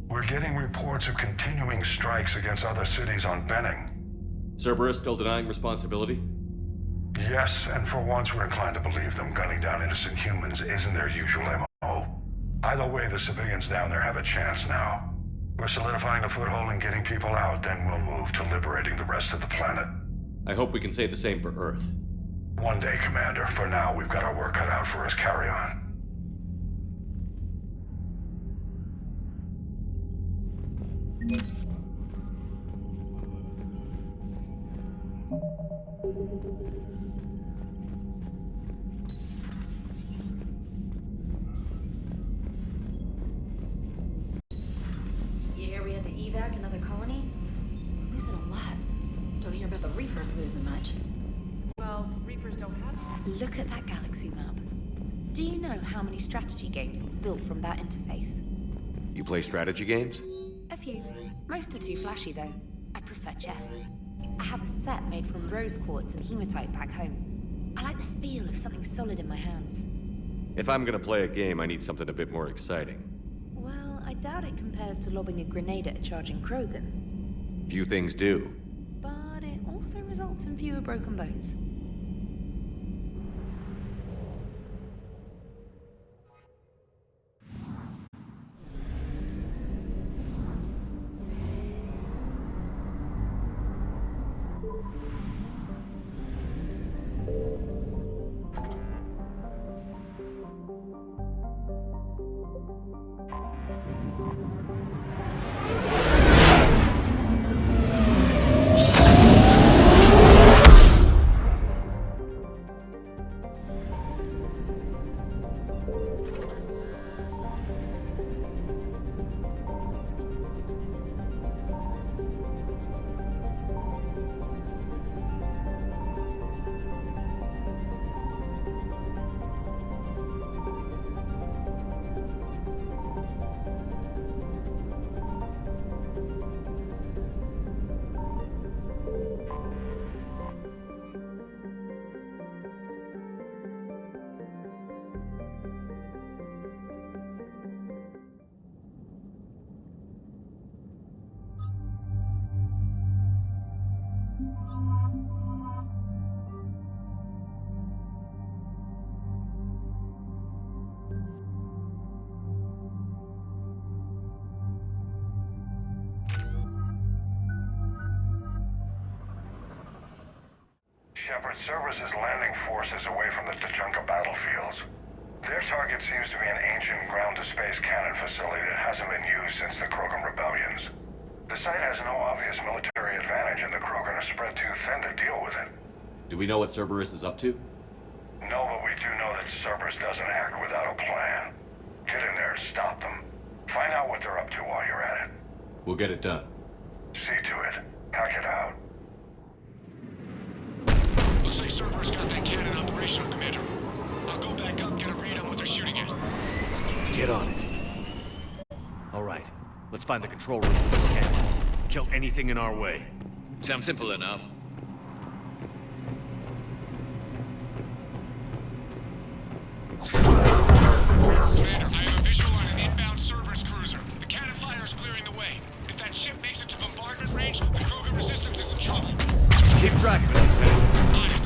We're getting reports of continuing strikes against other cities on Benning. Cerberus still denying responsibility? Yes, and for once we're inclined to believe them. Gunning down innocent humans isn't their usual MO. Either way, the civilians down there have a chance now. We're solidifying a foothold and getting people out, then we'll move to liberating the rest of the planet. I hope we can say the same for Earth. One day, Commander. For now, we've got our work cut out for us. Carry on. You hear we had to evac another colony? Losing a lot. Don't hear about the Reapers losing much. Well, Reapers don't have... Look at that galaxy map. Do you know how many strategy games are built from that interface? You play strategy games? A few. Most are too flashy, though. I prefer chess. I have a set made from rose quartz and hematite back home. I like the feel of something solid in my hands. If I'm gonna play a game, I need something a bit more exciting. Well, I doubt it compares to lobbing a grenade at a charging Krogan. Few things do. But it also results in fewer broken bones. Shepard, Cerberus is landing forces away from the Tachanka battlefields. Their target seems to be an ancient ground-to-space cannon facility that hasn't been used since the Krogan rebellions. The site has no obvious military advantage, and the Krogan are spread too thin to deal with it. Do we know what Cerberus is up to? No, but we do know that Cerberus doesn't act without a plan. Get in there and stop them. Find out what they're up to while you're at it. We'll get it done. See to it. Hack it out. Looks like Cerberus got that cannon operational, Commander. I'll go back up, get a read on what they're shooting at. Get on it. All right, let's find the control room for these cannons. Kill anything in our way. Sounds simple enough. Commander, I have a visual on an inbound Cerberus cruiser. The cannon fire is clearing the way. If that ship makes it to bombardment range, the Krogan resistance is in trouble. Keep track of it, Lieutenant. On it.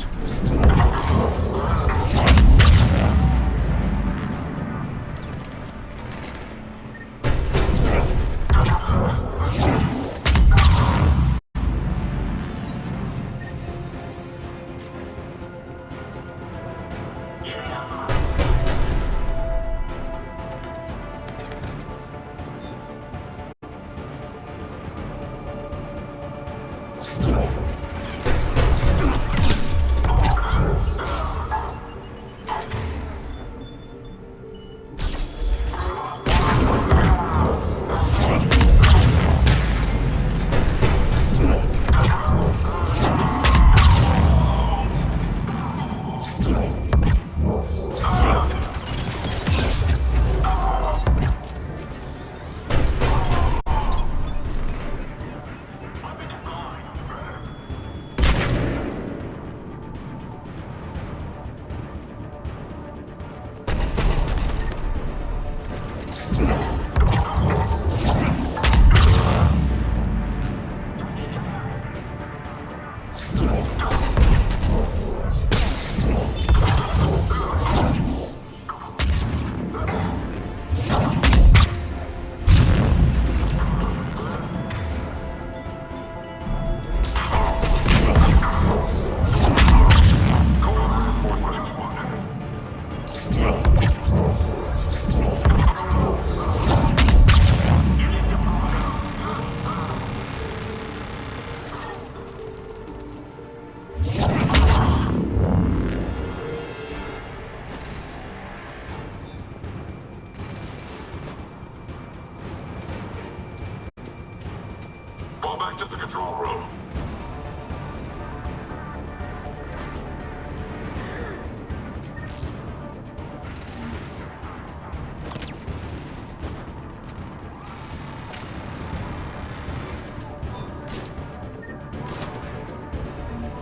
back to the control room.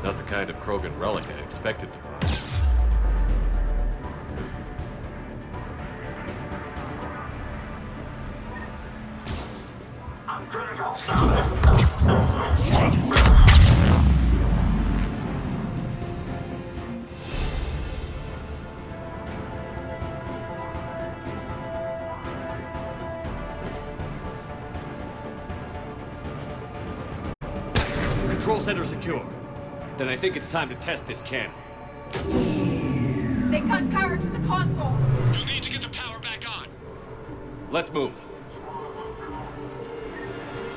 Not the kind of Krogan relic I expected to find. Control center secure. Then I think it's time to test this cannon. They cut power to the console. You'll need to get the power back on. Let's move.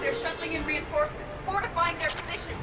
They're shuttling in reinforcements, fortifying their position.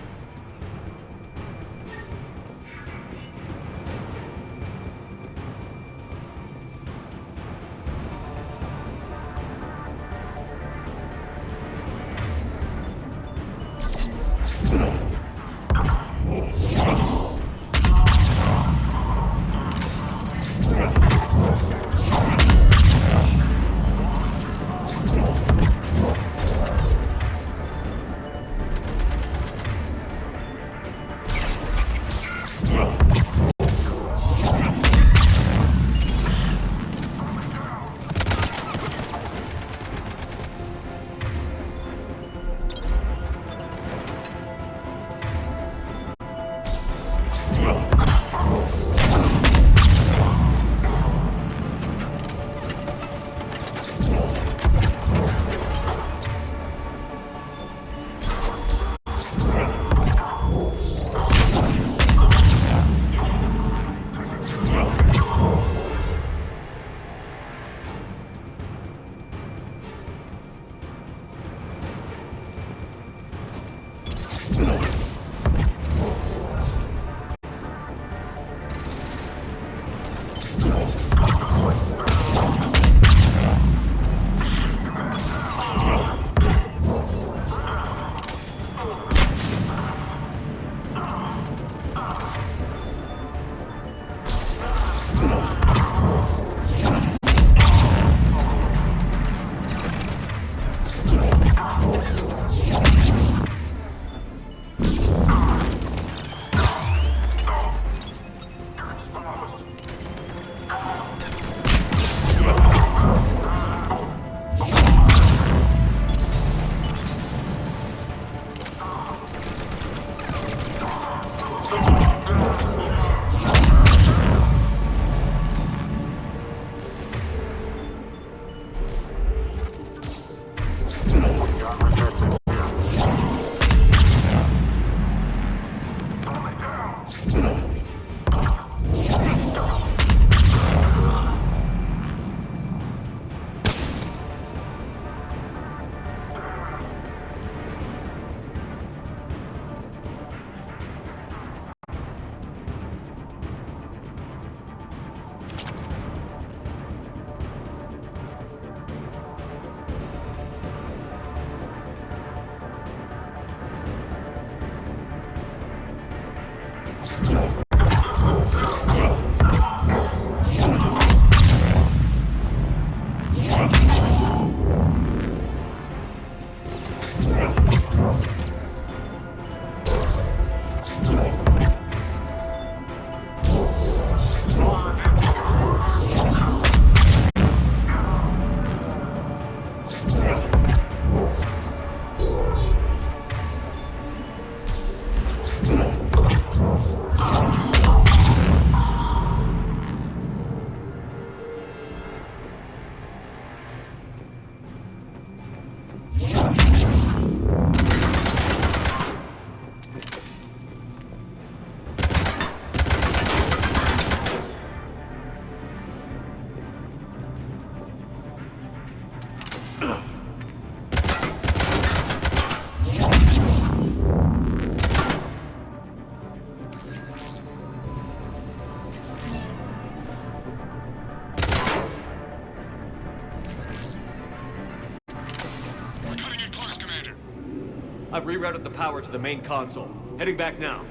I've rerouted the power to the main console. Heading back now.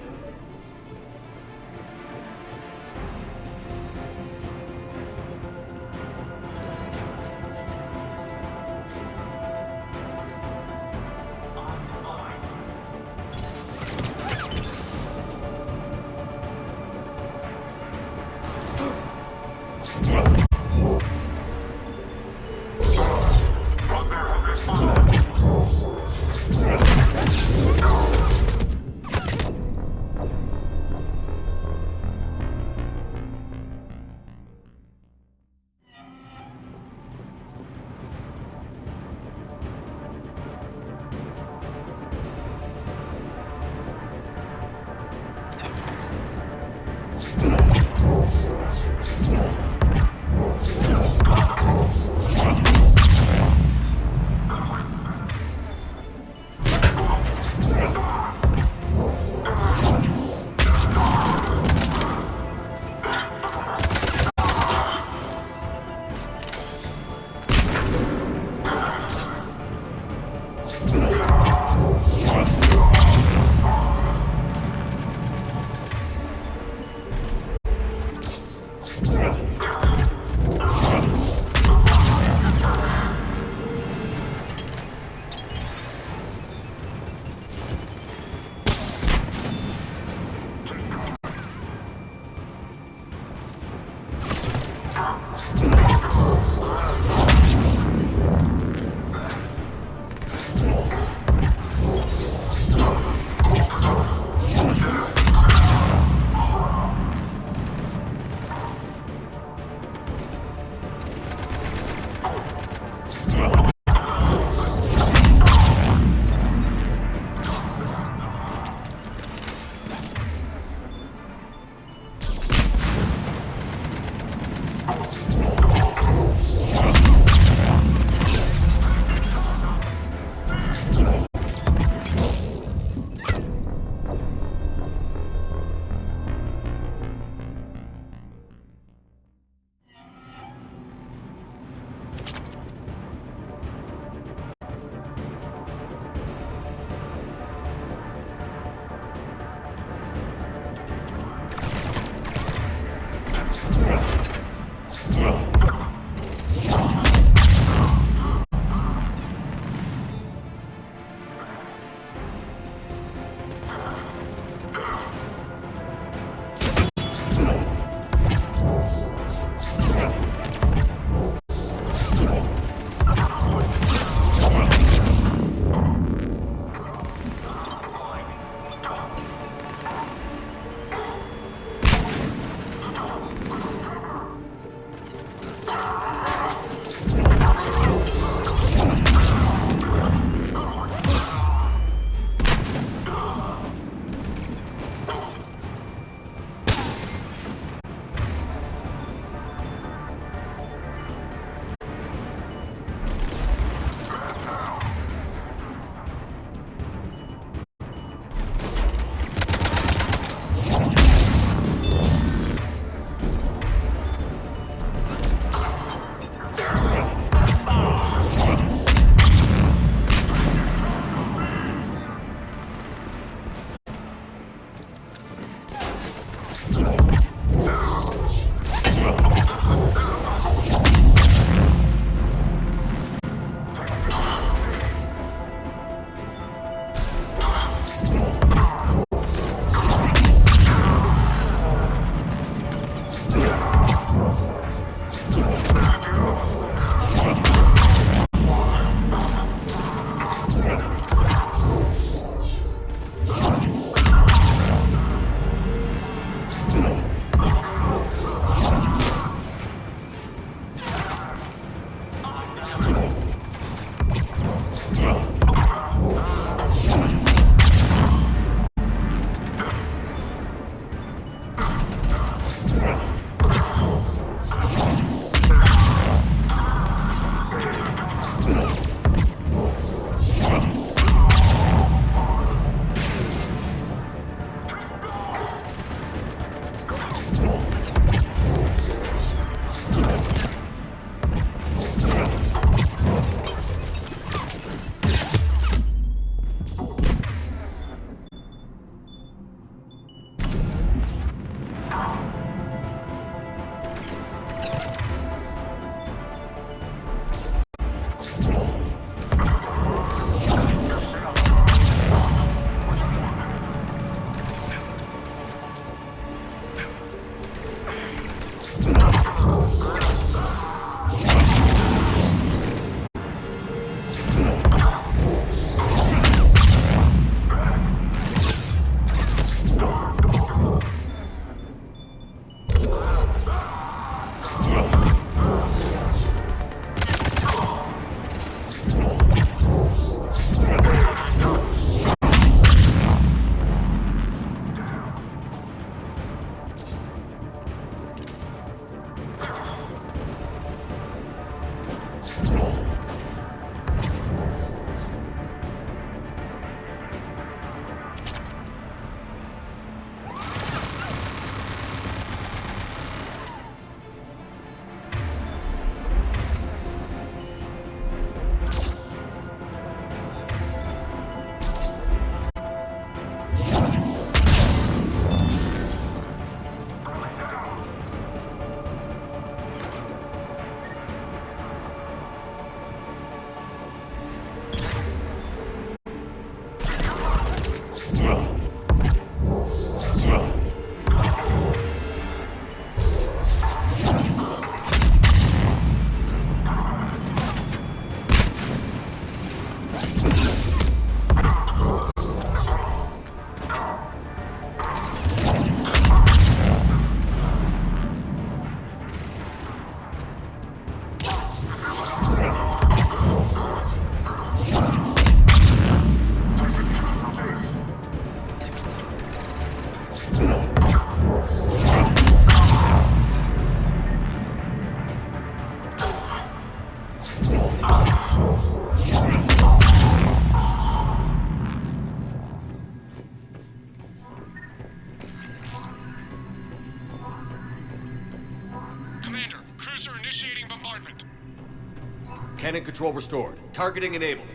Cannon control restored. Targeting enabled.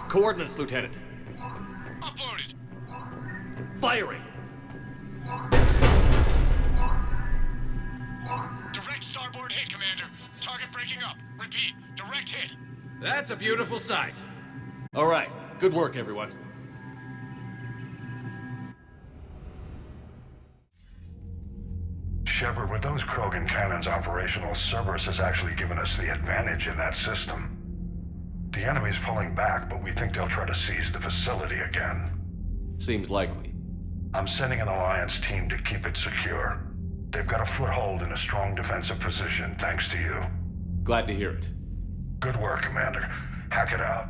Coordinates, Lieutenant. Uploaded. Firing! Direct starboard hit, Commander. Target breaking up. Repeat, direct hit. That's a beautiful sight. All right, good work, everyone. Shepard, with those Krogan cannons operational, Cerberus has actually given us the advantage in that system. The enemy's pulling back, but we think they'll try to seize the facility again. Seems likely. I'm sending an Alliance team to keep it secure. They've got a foothold in a strong defensive position, thanks to you. Glad to hear it. Good work, Commander. Hack it out.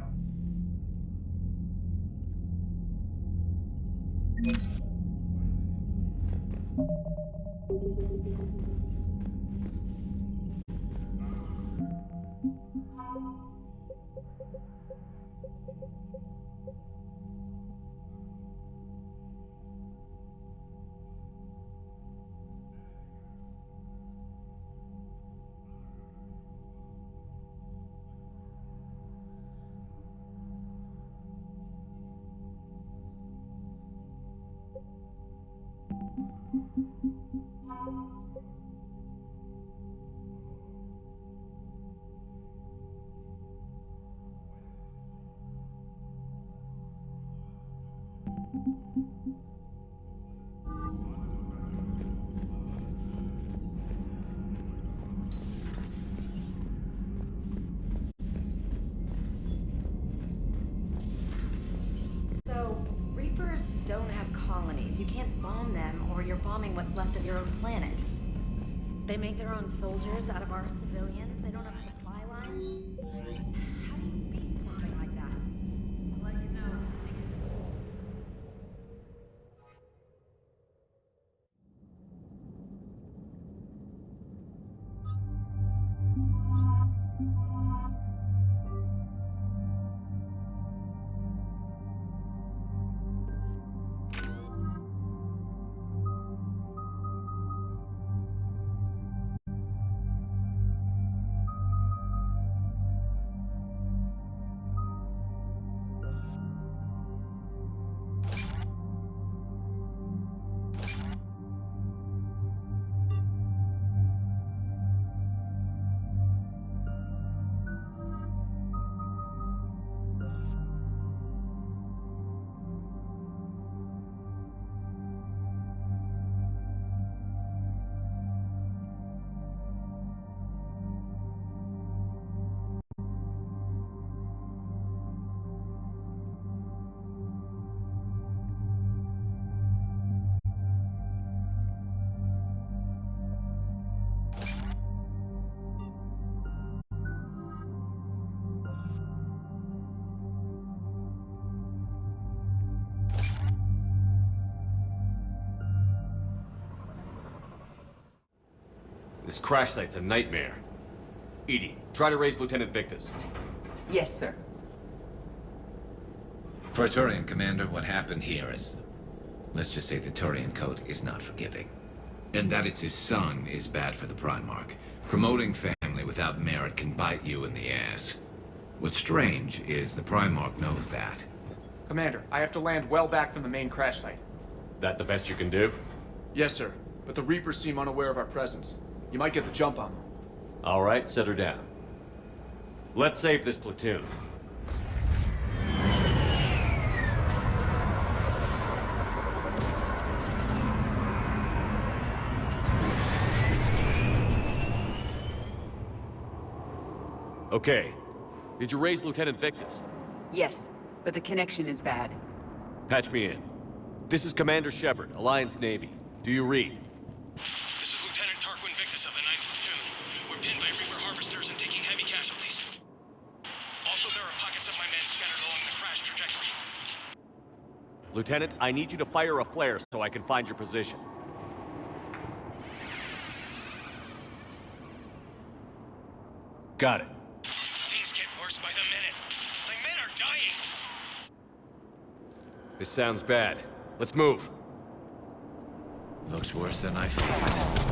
So, Reapers don't have colonies. You can't bomb them, or you're bombing what's left of your own planet. They make their own soldiers out of our civilians. They don't have supply lines. How do you beat something like that? I'll let you know. This crash site's a nightmare. Edie, try to raise Lieutenant Victus. Yes, sir. Praetorian Commander, what happened here is... let's just say the Turian Code is not forgiving. And that it's his son is bad for the Primarch. Promoting family without merit can bite you in the ass. What's strange is the Primarch knows that. Commander, I have to land well back from the main crash site. That the best you can do? Yes, sir. But the Reapers seem unaware of our presence. You might get the jump on them. All right, set her down. Let's save this platoon. Okay. Did you raise Lieutenant Victus? Yes, but the connection is bad. Patch me in. This is Commander Shepard, Alliance Navy. Do you read? This is Lieutenant Tarquin Victus of the 9th Platoon. We're pinned by Reaper harvesters and taking heavy casualties. Also, there are pockets of my men scattered along the crash trajectory. Lieutenant, I need you to fire a flare so I can find your position. Got it. Things get worse by the minute. My men are dying. This sounds bad. Let's move. Looks worse than I feared.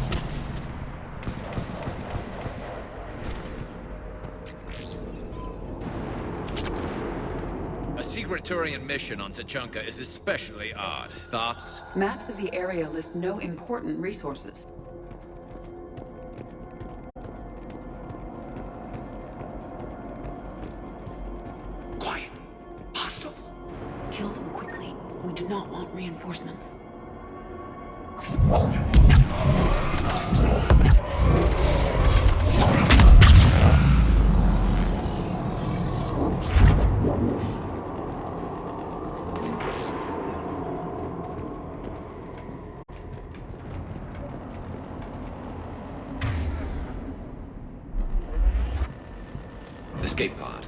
secret Turian mission on Tachanka is especially odd. Thoughts? Maps of the area list no important resources. Quiet. Hostiles. Kill them quickly. We do not want reinforcements. Escape pod.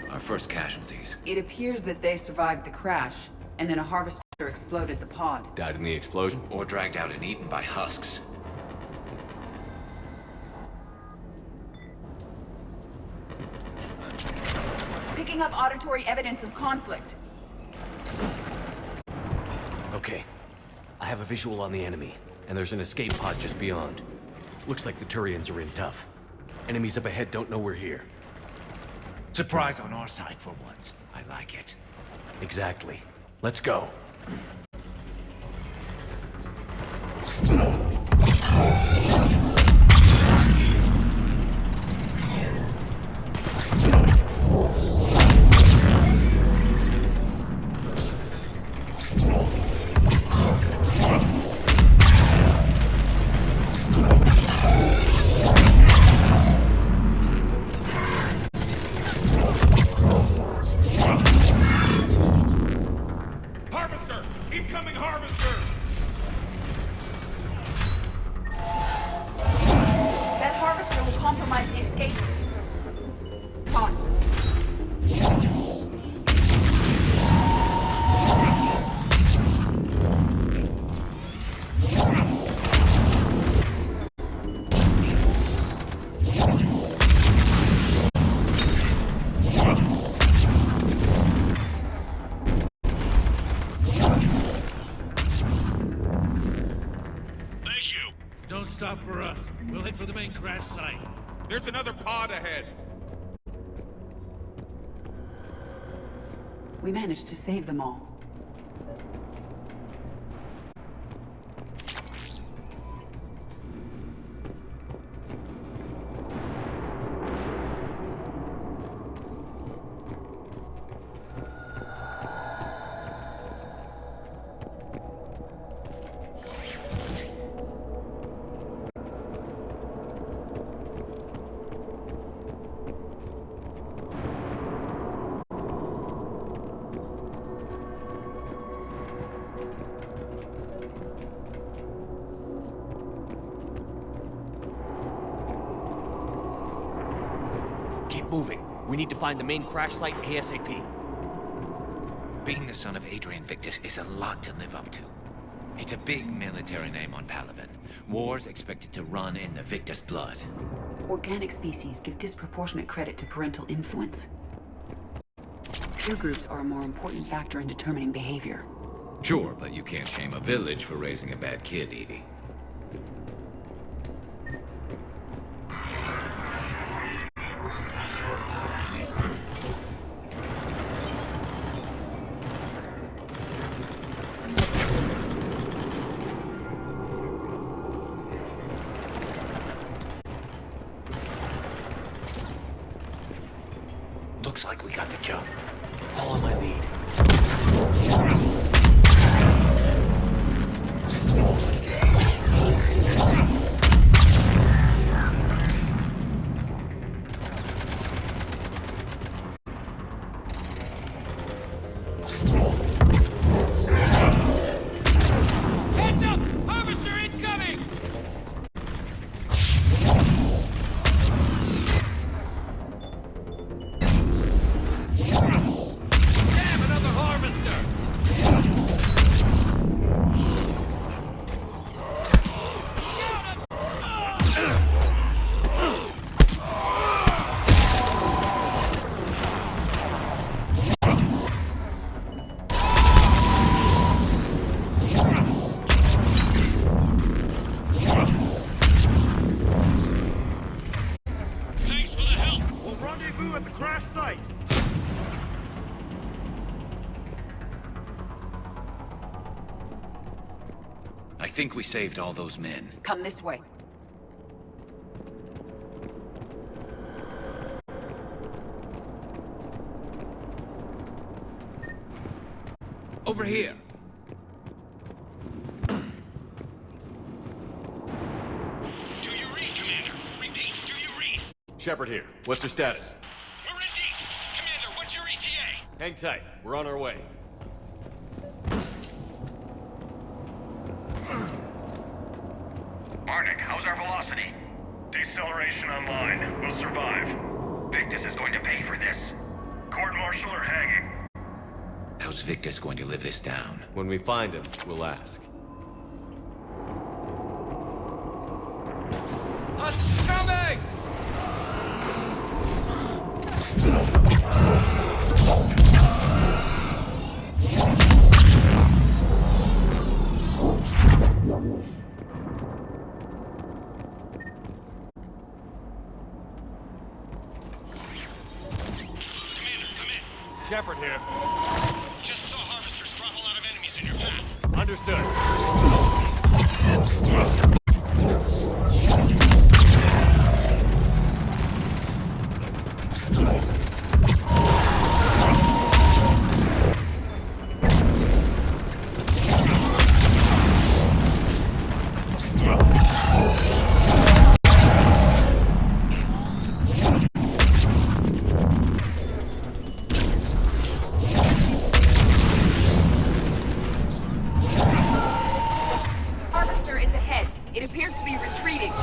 Our first casualties. It appears that they survived the crash, and then a harvester exploded the pod. Died in the explosion? Or dragged out and eaten by husks. Picking up auditory evidence of conflict. Okay. I have a visual on the enemy, and there's an escape pod just beyond. Looks like the Turians are in tough. Enemies up ahead don't know we're here. Surprise on our side for once. I like it. Exactly. Let's go. Harvester! Incoming harvester! That harvester will compromise the escape pod. Don't stop for us. We'll head for the main crash site. There's another pod ahead. We managed to save them all. Keep moving. We need to find the main crash site ASAP. Being the son of Adrian Victus is a lot to live up to. It's a big military name on Palaven. War's expected to run in the Victus blood. Organic species give disproportionate credit to parental influence. Peer groups are a more important factor in determining behavior. Sure, but you can't shame a village for raising a bad kid, Edie. Looks like we got the jump. Follow my lead. Heads up! Harvester incoming! Damn, I think we saved all those men. Come this way. Over here! Do you read, Commander? Repeat, do you read? Shepard here. What's your status? We're in deep. Commander, what's your ETA? Hang tight. We're on our way. Arnik, how's our velocity? Deceleration online. We'll survive. Victus is going to pay for this. Court-martial or hanging? How's Victus going to live this down? When we find him, we'll ask. Us coming! Shepard here. Just saw harvesters drop a lot of enemies in your path. Understood. Harvester is ahead. It appears to be retreating.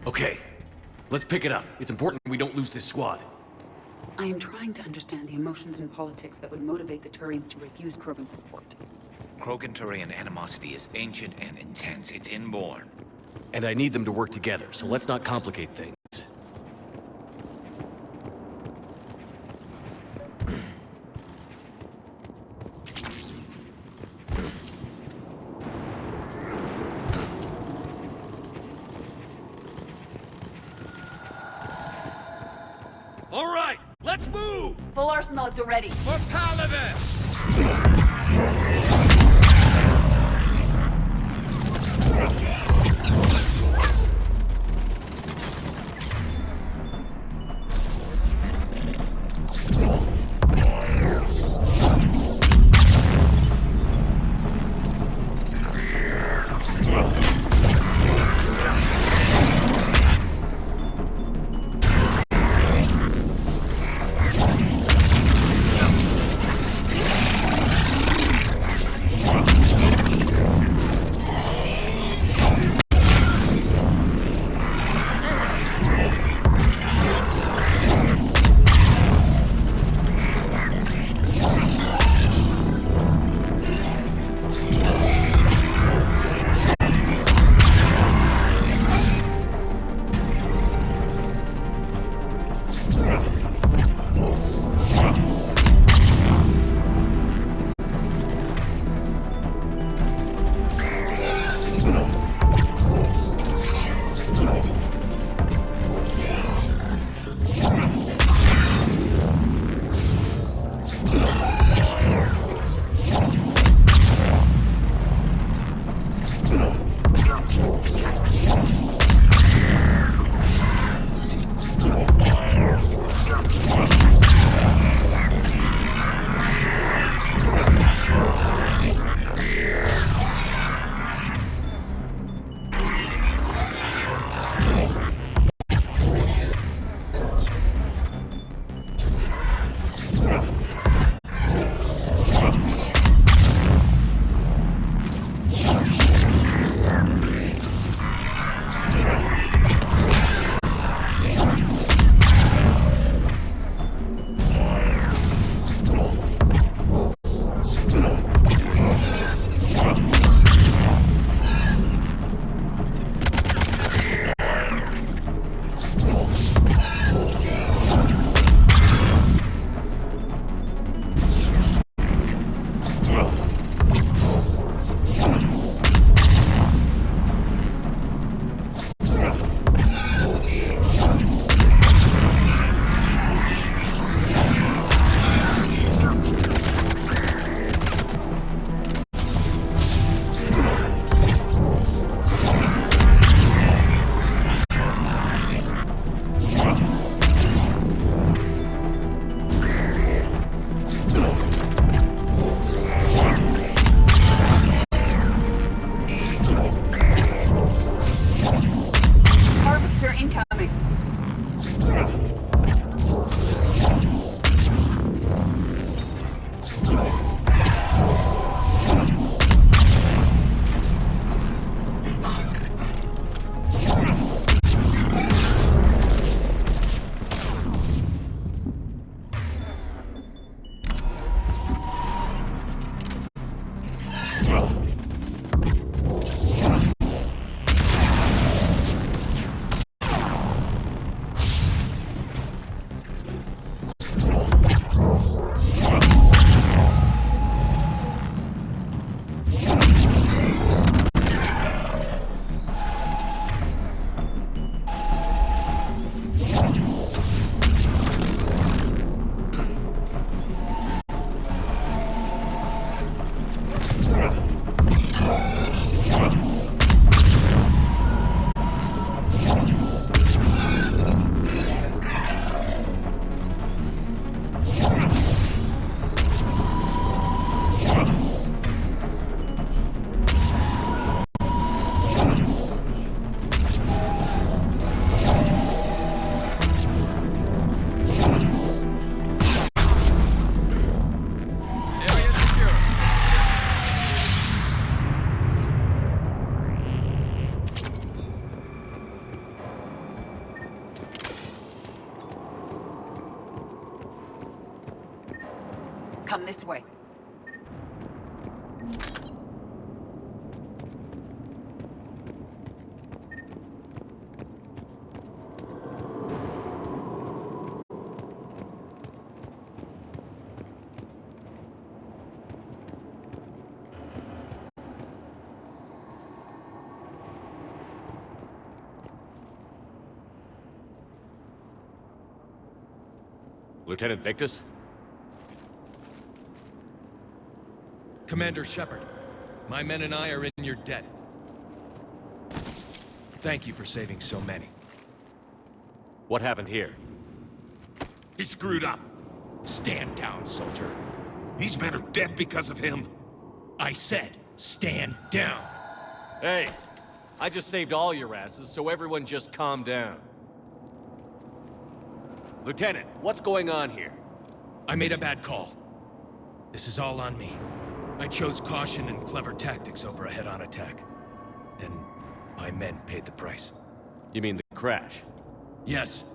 Okay, let's pick it up. It's important we don't lose this squad. I am trying to understand the emotions and politics that would motivate the Turians to refuse Krogan support. Krogan-Turian animosity is ancient and intense. It's inborn. And I need them to work together, so let's not complicate things. All right, let's move! Full arsenal at the ready. For Paladin! Come this way. Lieutenant Victus? Commander Shepard, my men and I are in your debt. Thank you for saving so many. What happened here? He screwed up. Stand down, soldier. These men are dead because of him. I said, stand down. Hey, I just saved all your asses, so everyone just calm down. Lieutenant, what's going on here? I made a bad call. This is all on me. I chose caution and clever tactics over a head-on attack. And my men paid the price. You mean the crash? Yes.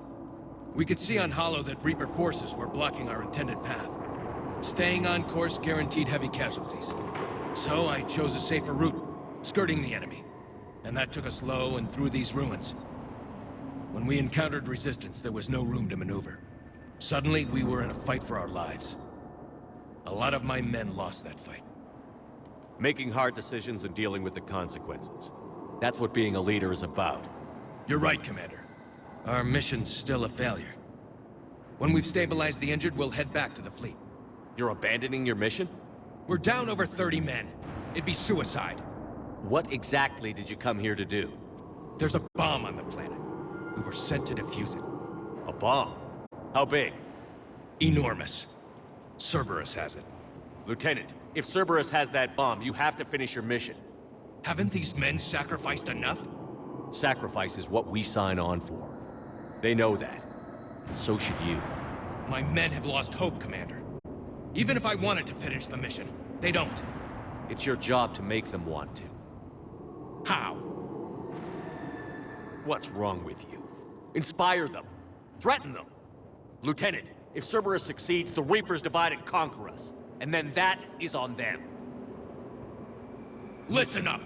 We could see on Hollow that Reaper forces were blocking our intended path. Staying on course guaranteed heavy casualties. So I chose a safer route, skirting the enemy. And that took us low and through these ruins. When we encountered resistance, there was no room to maneuver. Suddenly, we were in a fight for our lives. A lot of my men lost that fight. Making hard decisions and dealing with the consequences. That's what being a leader is about. You're right, Commander. Our mission's still a failure. When we've stabilized the injured, we'll head back to the fleet. You're abandoning your mission? We're down over 30 men. It'd be suicide. What exactly did you come here to do? There's a bomb on the planet. We were sent to defuse it. A bomb? How big? Enormous. Cerberus has it. Lieutenant, if Cerberus has that bomb, you have to finish your mission. Haven't these men sacrificed enough? Sacrifice is what we sign on for. They know that. And so should you. My men have lost hope, Commander. Even if I wanted to finish the mission, they don't. It's your job to make them want to. How? What's wrong with you? Inspire them. Threaten them. Lieutenant, if Cerberus succeeds, the Reapers divide and conquer us. And then that is on them. Listen up!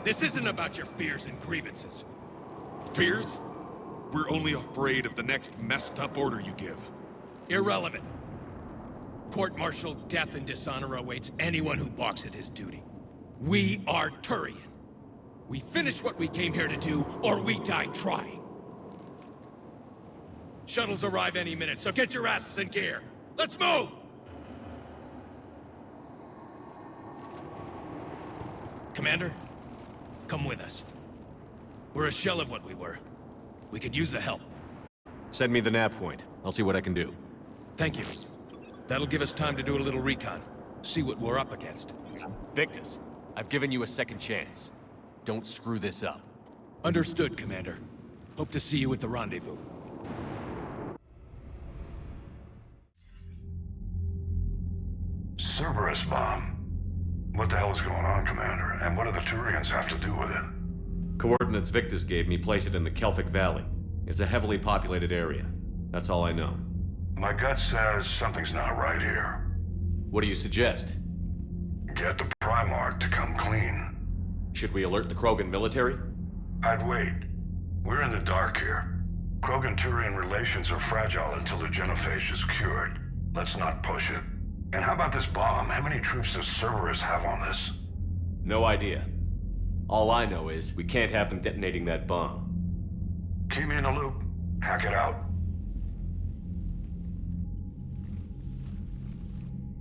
This isn't about your fears and grievances. Fears? We're only afraid of the next messed up order you give. Irrelevant. Court-martial death and dishonor awaits anyone who balks at his duty. We are Turian. We finish what we came here to do, or we die trying. Shuttles arrive any minute, so get your asses in gear. Let's move! Commander, come with us. We're a shell of what we were. We could use the help. Send me the nav point. I'll see what I can do. Thank you. That'll give us time to do a little recon. See what we're up against. Victus, I've given you a second chance. Don't screw this up. Understood, Commander. Hope to see you at the rendezvous. Cerberus bomb. What the hell is going on, Commander? And what do the Turians have to do with it? Coordinates Victus gave me place it in the Kelphic Valley. It's a heavily populated area. That's all I know. My gut says something's not right here. What do you suggest? Get the prize Primarch to come clean. Should we alert the Krogan military? I'd wait. We're in the dark here. Krogan-Turian relations are fragile until the genophage is cured. Let's not push it. And how about this bomb? How many troops does Cerberus have on this? No idea. All I know is we can't have them detonating that bomb. Keep me in the loop. Hack it out.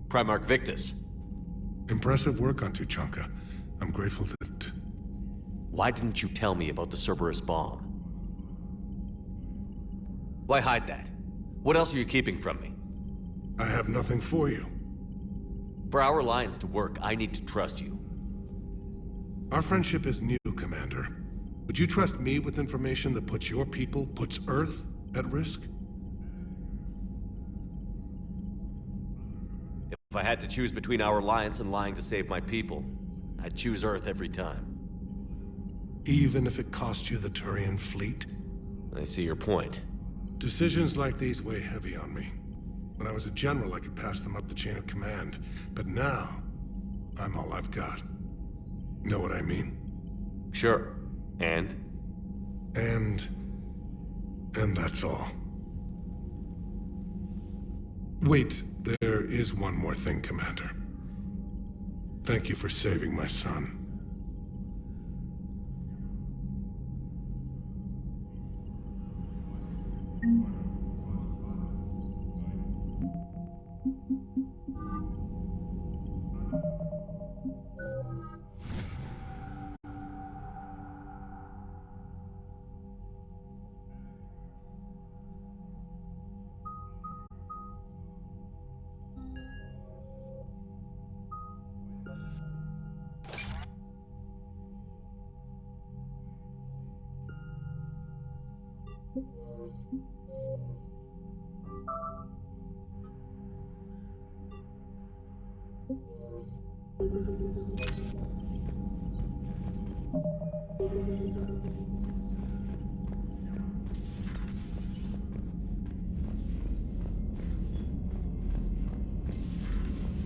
Primarch Victus. Impressive work on Tuchanka. I'm grateful that... Why didn't you tell me about the Cerberus bomb? Why hide that? What else are you keeping from me? I have nothing for you. For our alliance to work, I need to trust you. Our friendship is new, Commander. Would you trust me with information that puts your people, puts Earth, at risk? If I had to choose between our alliance and lying to save my people, I'd choose Earth every time. Even if it cost you the Turian fleet? I see your point. Decisions like these weigh heavy on me. When I was a general, I could pass them up the chain of command. But now, I'm all I've got. Know what I mean? Sure. And that's all. Wait, there is one more thing, Commander. Thank you for saving my son.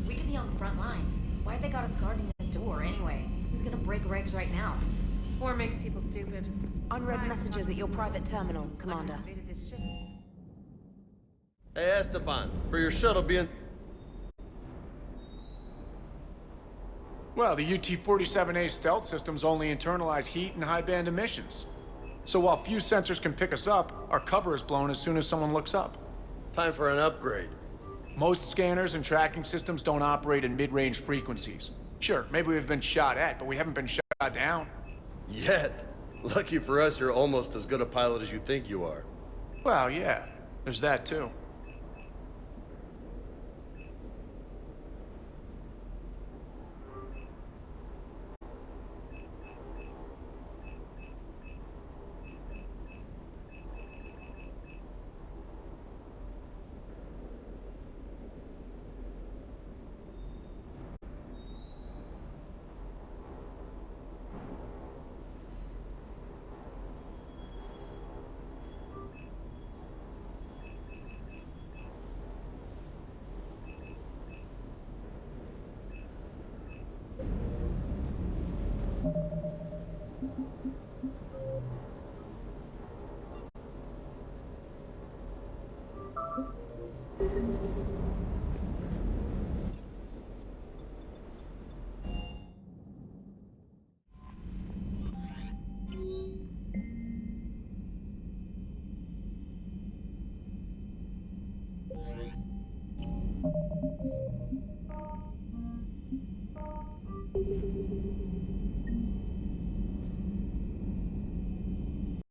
We could be on the front lines. Why'd they got us guarding the door anyway? Who's gonna break regs right now? War makes people stupid. Unread messages at your private terminal, Commander. Hey, Esteban, for your shuttle being... Well, the UT-47A stealth systems only internalize heat and high-band emissions. So while few sensors can pick us up, our cover is blown as soon as someone looks up. Time for an upgrade. Most scanners and tracking systems don't operate in mid-range frequencies. Sure, maybe we've been shot at, but we haven't been shot down. Yet. Lucky for us, you're almost as good a pilot as you think you are. Well, yeah. There's that, too.